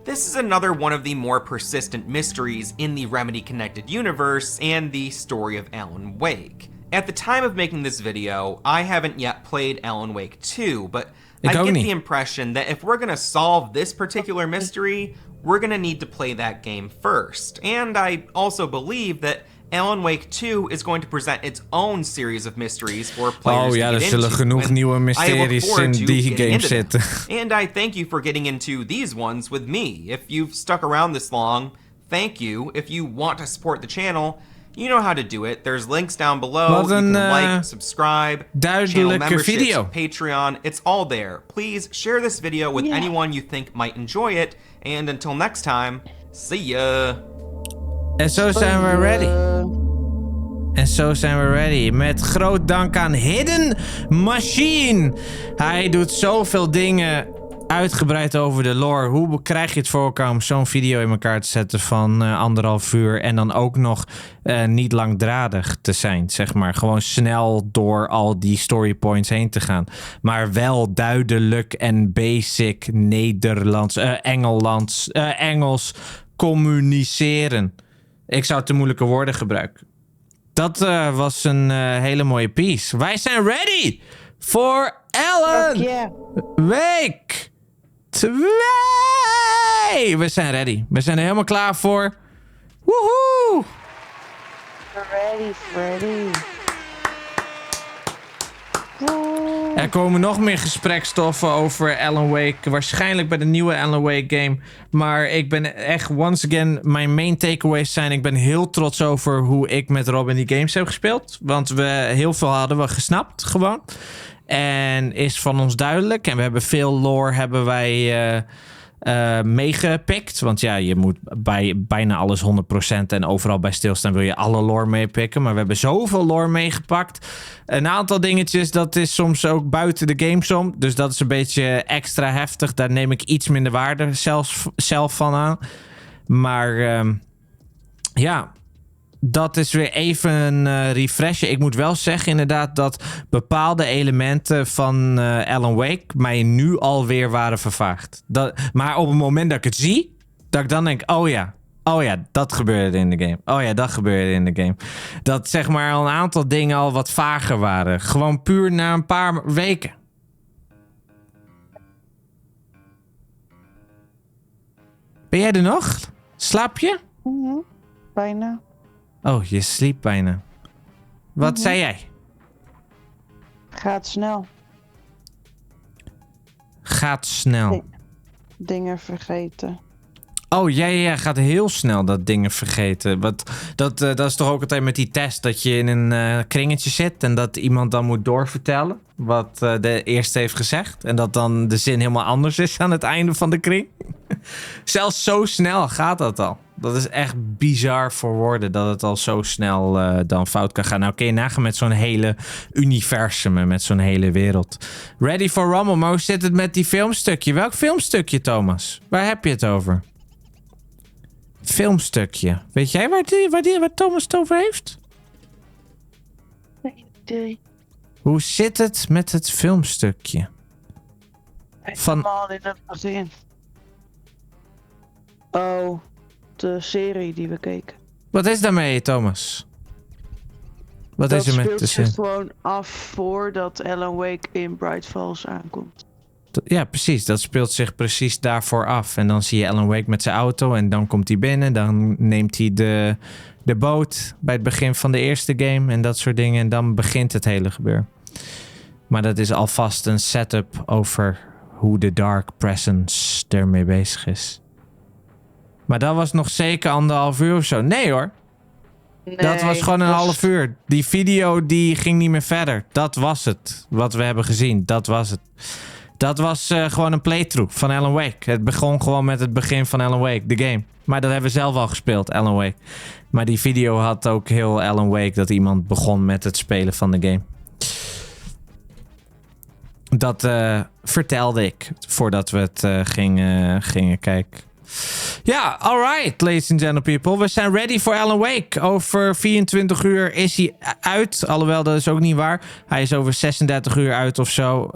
This is another one of the more persistent mysteries in the Remedy-connected universe and the story of Alan Wake. At the time of making this video, I haven't yet played Alan Wake 2, but I get the impression that if we're gonna solve this particular mystery, we're gonna need to play that game first. And I also believe that Alan Wake 2 is going to present its own series of mysteries for players to get into. Zullen genoeg nieuwe mysteries in die game zitten. And I thank you for getting into these ones with me. If you've stuck around this long, thank you. If you want to support the channel, you know how to do it. There's links down below. You can like, subscribe, channel memberships, Patreon. It's all there. Please share this video with anyone you think might enjoy it. And until next time, see ya. En zo zijn we ready. En zo zijn we ready. Met groot dank aan Hidden Machine. Hij doet zoveel dingen uitgebreid over de lore. Hoe krijg je het voor elkaar om zo'n video in elkaar te zetten van 1,5 uur en dan ook nog niet langdradig te zijn, zeg maar. Gewoon snel door al die storypoints heen te gaan. Maar wel duidelijk en basic Nederlands, Engels communiceren. Ik zou te moeilijke woorden gebruiken. Dat was een hele mooie piece. Wij zijn ready voor Alan Wake 2. We zijn ready. We zijn er helemaal klaar voor. Woehoe! Ready, Freddy. Er komen nog meer gesprekstoffen over Alan Wake. Waarschijnlijk bij de nieuwe Alan Wake game. Maar ik ben echt, once again, mijn main takeaways zijn... Ik ben heel trots over hoe ik met Robin die games heb gespeeld. Want heel veel hadden we gesnapt, gewoon. En is van ons duidelijk. En we hebben veel lore meegepikt. Want ja, je moet bij bijna alles 100% en overal bij stilstaan wil je alle lore meepikken. Maar we hebben zoveel lore meegepakt. Een aantal dingetjes, dat is soms ook buiten de games om. Dus dat is een beetje extra heftig. Daar neem ik iets minder waarde zelf van aan. Maar ja... Dat is weer even een refreshen. Ik moet wel zeggen inderdaad dat bepaalde elementen van Alan Wake mij nu alweer waren vervaagd. Maar op het moment dat ik het zie, dat ik dan denk, oh ja, dat gebeurde in de game. Oh ja, dat gebeurde in de game. Dat zeg maar al een aantal dingen al wat vager waren. Gewoon puur na een paar weken. Ben jij er nog? Slaap je? Bijna. Oh, je sliept bijna. Wat zei jij? Gaat snel. Gaat snel. Dingen vergeten. Oh, ja, gaat heel snel dat dingen vergeten. Dat is toch ook altijd met die test dat je in een kringetje zit en dat iemand dan moet doorvertellen wat de eerste heeft gezegd. En dat dan de zin helemaal anders is aan het einde van de kring. Zelfs zo snel gaat dat al. Dat is echt bizar voor woorden dat het al zo snel dan fout kan gaan. Nou kun je nagaan met zo'n hele universum en met zo'n hele wereld. Ready for Rumble, maar hoe zit het met die filmstukje? Welk filmstukje, Thomas? Waar heb je het over? Filmstukje. Weet jij waar Thomas het over heeft? Nee. Hoe zit het met het filmstukje? Helemaal in het begin. Oh, de serie die we keken. Wat is daarmee, Thomas? Wat is er met de serie? Dat speelt zich gewoon af voordat Alan Wake in Bright Falls aankomt. Ja, precies. Dat speelt zich precies daarvoor af. En dan zie je Alan Wake met zijn auto en dan komt hij binnen. Dan neemt hij de boot bij het begin van de eerste game en dat soort dingen. En dan begint het hele gebeuren. Maar dat is alvast een setup over hoe de Dark Presence ermee bezig is. Maar dat was nog zeker 1,5 uur of zo. Nee hoor. Nee, dat was gewoon een half uur. Die video die ging niet meer verder. Dat was het. Wat we hebben gezien. Dat was het. Dat was gewoon een playthrough van Alan Wake. Het begon gewoon met het begin van Alan Wake, de game. Maar dat hebben we zelf al gespeeld, Alan Wake. Maar die video had ook heel Alan Wake dat iemand begon met het spelen van de game. Dat vertelde ik voordat we het gingen kijken. Ja, alright, ladies and gentlemen people. We zijn ready for Alan Wake. Over 24 uur is hij uit. Alhoewel, dat is ook niet waar. Hij is over 36 uur uit of zo.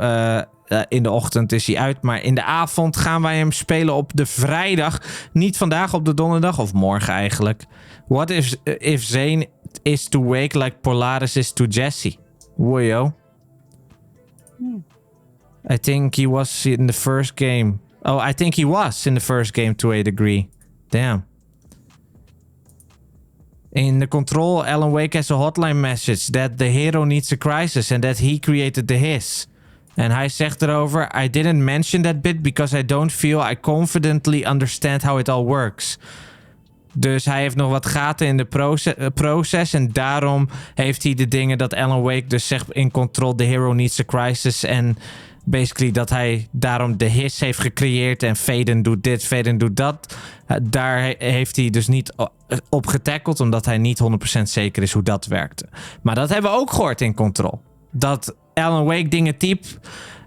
In de ochtend is hij uit. Maar in de avond gaan wij hem spelen op de vrijdag. Niet vandaag, op de donderdag. Of morgen eigenlijk. What if Zane is to Wake like Polaris is to Jesse? Wojo. I think he was in the first game. Oh, I think he was in the first game to a degree. Damn. In the Control, Alan Wake has a hotline message that the hero needs a crisis and that he created the his. En hij zegt erover, I didn't mention that bit because I don't feel I confidently understand how it all works. Dus hij heeft nog wat gaten in de proces en daarom heeft hij de dingen dat Alan Wake dus zegt in Control, the hero needs a crisis en basically dat hij daarom de his heeft gecreëerd en Faden doet dit, Faden doet dat. Daar heeft hij dus niet op getackeld, omdat hij niet 100% zeker is hoe dat werkte. Maar dat hebben we ook gehoord in Control. Dat Alan Wake dingen typt,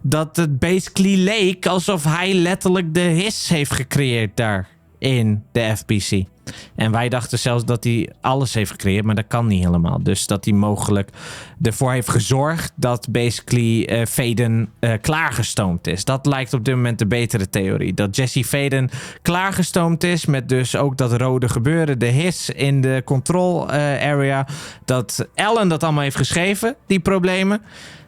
dat het basically leek alsof hij letterlijk de his heeft gecreëerd daar in de FPC. En wij dachten zelfs dat hij alles heeft gecreëerd, maar dat kan niet helemaal. Dus dat hij mogelijk ervoor heeft gezorgd dat basically Faden klaargestoomd is. Dat lijkt op dit moment de betere theorie. Dat Jesse Faden klaargestoomd is met dus ook dat rode gebeuren, de his in de control area. Dat Alan dat allemaal heeft geschreven, die problemen.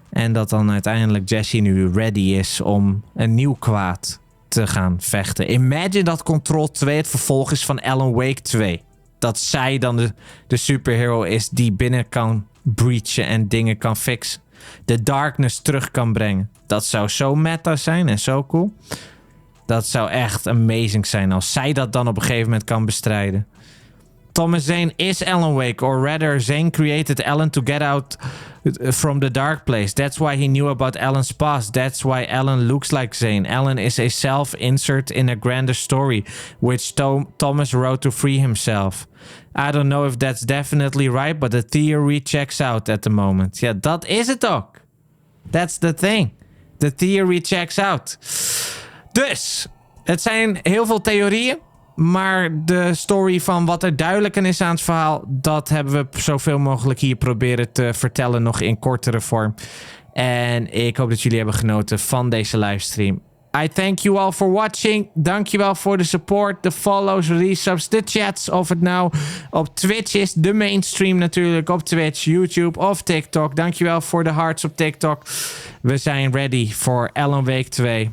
En dat dan uiteindelijk Jesse nu ready is om een nieuw kwaad te gaan vechten. Imagine dat Control 2 het vervolg is van Alan Wake 2. Dat zij dan de superhero is die binnen kan breachen en dingen kan fixen. de darkness terug kan brengen. Dat zou zo meta zijn en zo cool. Dat zou echt amazing zijn als zij dat dan op een gegeven moment kan bestrijden. Thomas Zane is Alan Wake, or rather Zane created Alan to get out from the dark place. That's why he knew about Alan's past. That's why Alan looks like Zane. Alan is a self-insert in a grander story, which Thomas wrote to free himself. I don't know if that's definitely right, but the theory checks out at the moment. Ja, dat is het ook. That's the thing. The theory checks out. Dus, het zijn heel veel theorieën. Maar de story van wat er duidelijker is aan het verhaal, dat hebben we zoveel mogelijk hier proberen te vertellen, nog in kortere vorm. En ik hoop dat jullie hebben genoten van deze livestream. I thank you all for watching. Dankjewel voor de support, de follows, resubs, de chats. Of het nou op Twitch is, de mainstream natuurlijk, op Twitch, YouTube of TikTok. Dankjewel voor de hearts op TikTok. We zijn ready voor Alan Wake 2.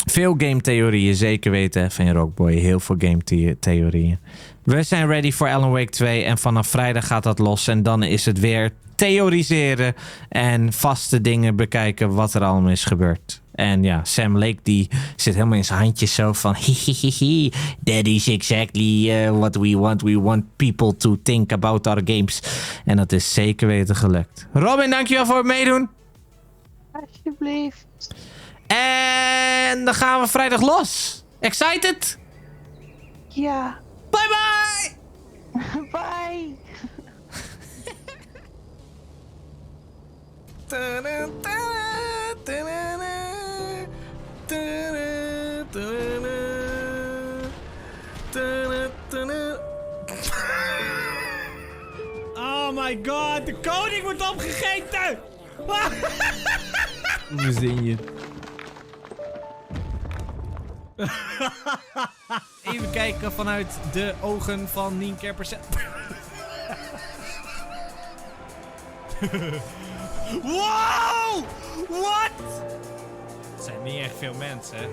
Veel game-theorieën, zeker weten van Rockboy. Heel veel game-theorieën. We zijn ready voor Alan Wake 2. En vanaf vrijdag gaat dat los. En dan is het weer theoriseren. En vaste dingen bekijken wat er allemaal is gebeurd. En ja, Sam Lake die zit helemaal in zijn handjes zo van... Hihihihi, that is exactly what we want. We want people to think about our games. En dat is zeker weten gelukt. Robin, dankjewel voor het meedoen. Alsjeblieft. En dan gaan we vrijdag los. Excited? Ja. Bye bye! Bye! Oh my god, de koning wordt opgegeten! Hoe zing je? Even kijken vanuit de ogen van Nienke Percent. Wow! What? Het zijn niet echt veel mensen, hè?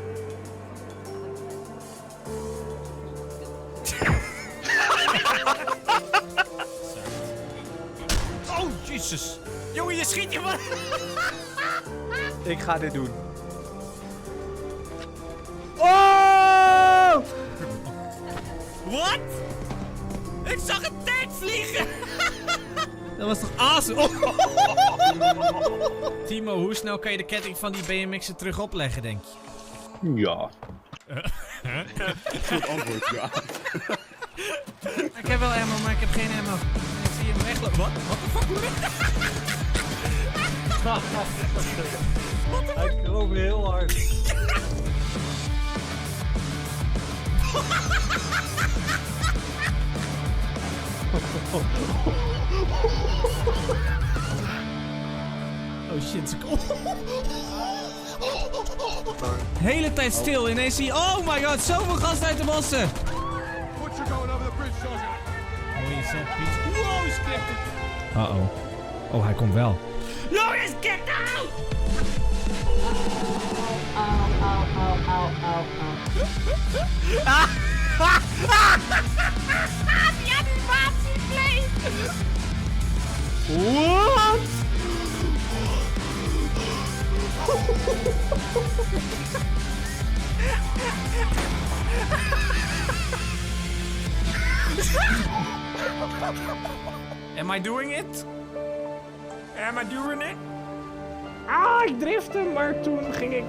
Oh, jezus. Jongen, je schiet je maar. Ik ga dit doen. Oh! Wat? Ik zag een tank vliegen. Dat was toch awesome? Oh. Timo, hoe snel kan je de ketting van die BMX'en terug opleggen, denk je? Ja. Goed antwoord, ja. Ik heb wel ammo, maar ik heb geen ammo. Ik zie hem weglopen. Wat? Wat de fuck? Hij kroop heel hard. Oh shit, ze komt. Hele tijd stil, ineens zie je... Oh my god, zoveel gas uit de bossen! Wow, skip it! Uh-oh. Oh, hij komt wel. Loris, get out! Die animatie bleef! What? Am I doing it? Am I doing it? Ah, ik drifte, maar toen ging ik...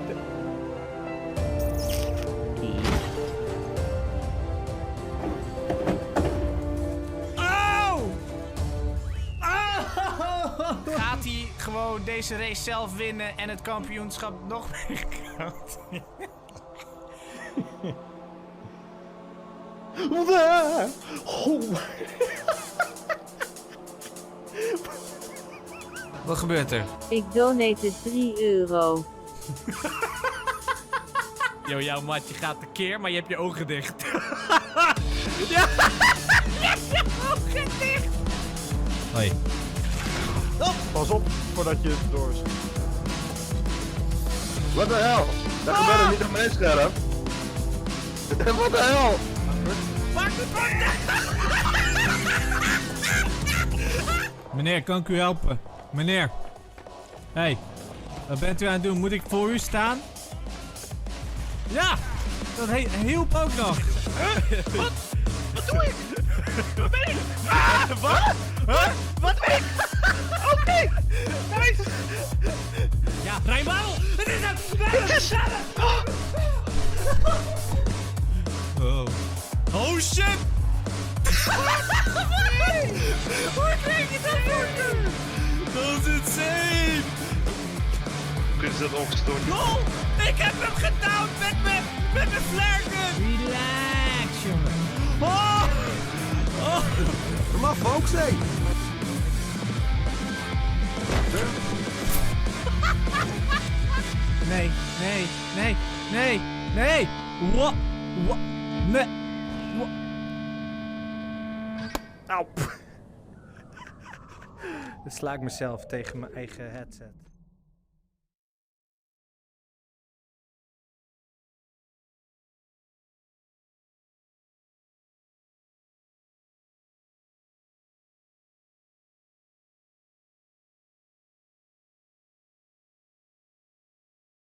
Gaat hij gewoon deze race zelf winnen en het kampioenschap nog meer koud? Wat gebeurt er? Ik donate 3 euro. Yo, jouw matje gaat tekeer, maar je hebt je ogen dicht. Ja, je hebt je ogen dicht. Hoi. Oh. Pas op voordat je het doorschiet. Wat de hel? Dat gebeurt er niet op mijn scherm. Wat de hel? Pak de Meneer, kan ik u helpen? Meneer. Hey, wat bent u aan het doen? Moet ik voor u staan? Ja! Dat hielp ook nog. Wat? Wat doe ik? Waar ben ik? Ah, wat? Huh? Wat ben ik? Oké. Nice. Ja, Rijnbouw! Het is hem! Het is hem! Oh. Oh shit! Nee! Hoe kreeg je dat voor? Dat is insane! Kunnen ze dat ongestoord doen? Oh! Ik heb hem gedowd met mijn flarken! Relax, jongen. Oh! Oh! Come on, folks, hey! Nee, nee, nee, nee, nee! Wat? Wat? Nee! Wat? Auw! Dan sla ik mezelf tegen mijn eigen headset.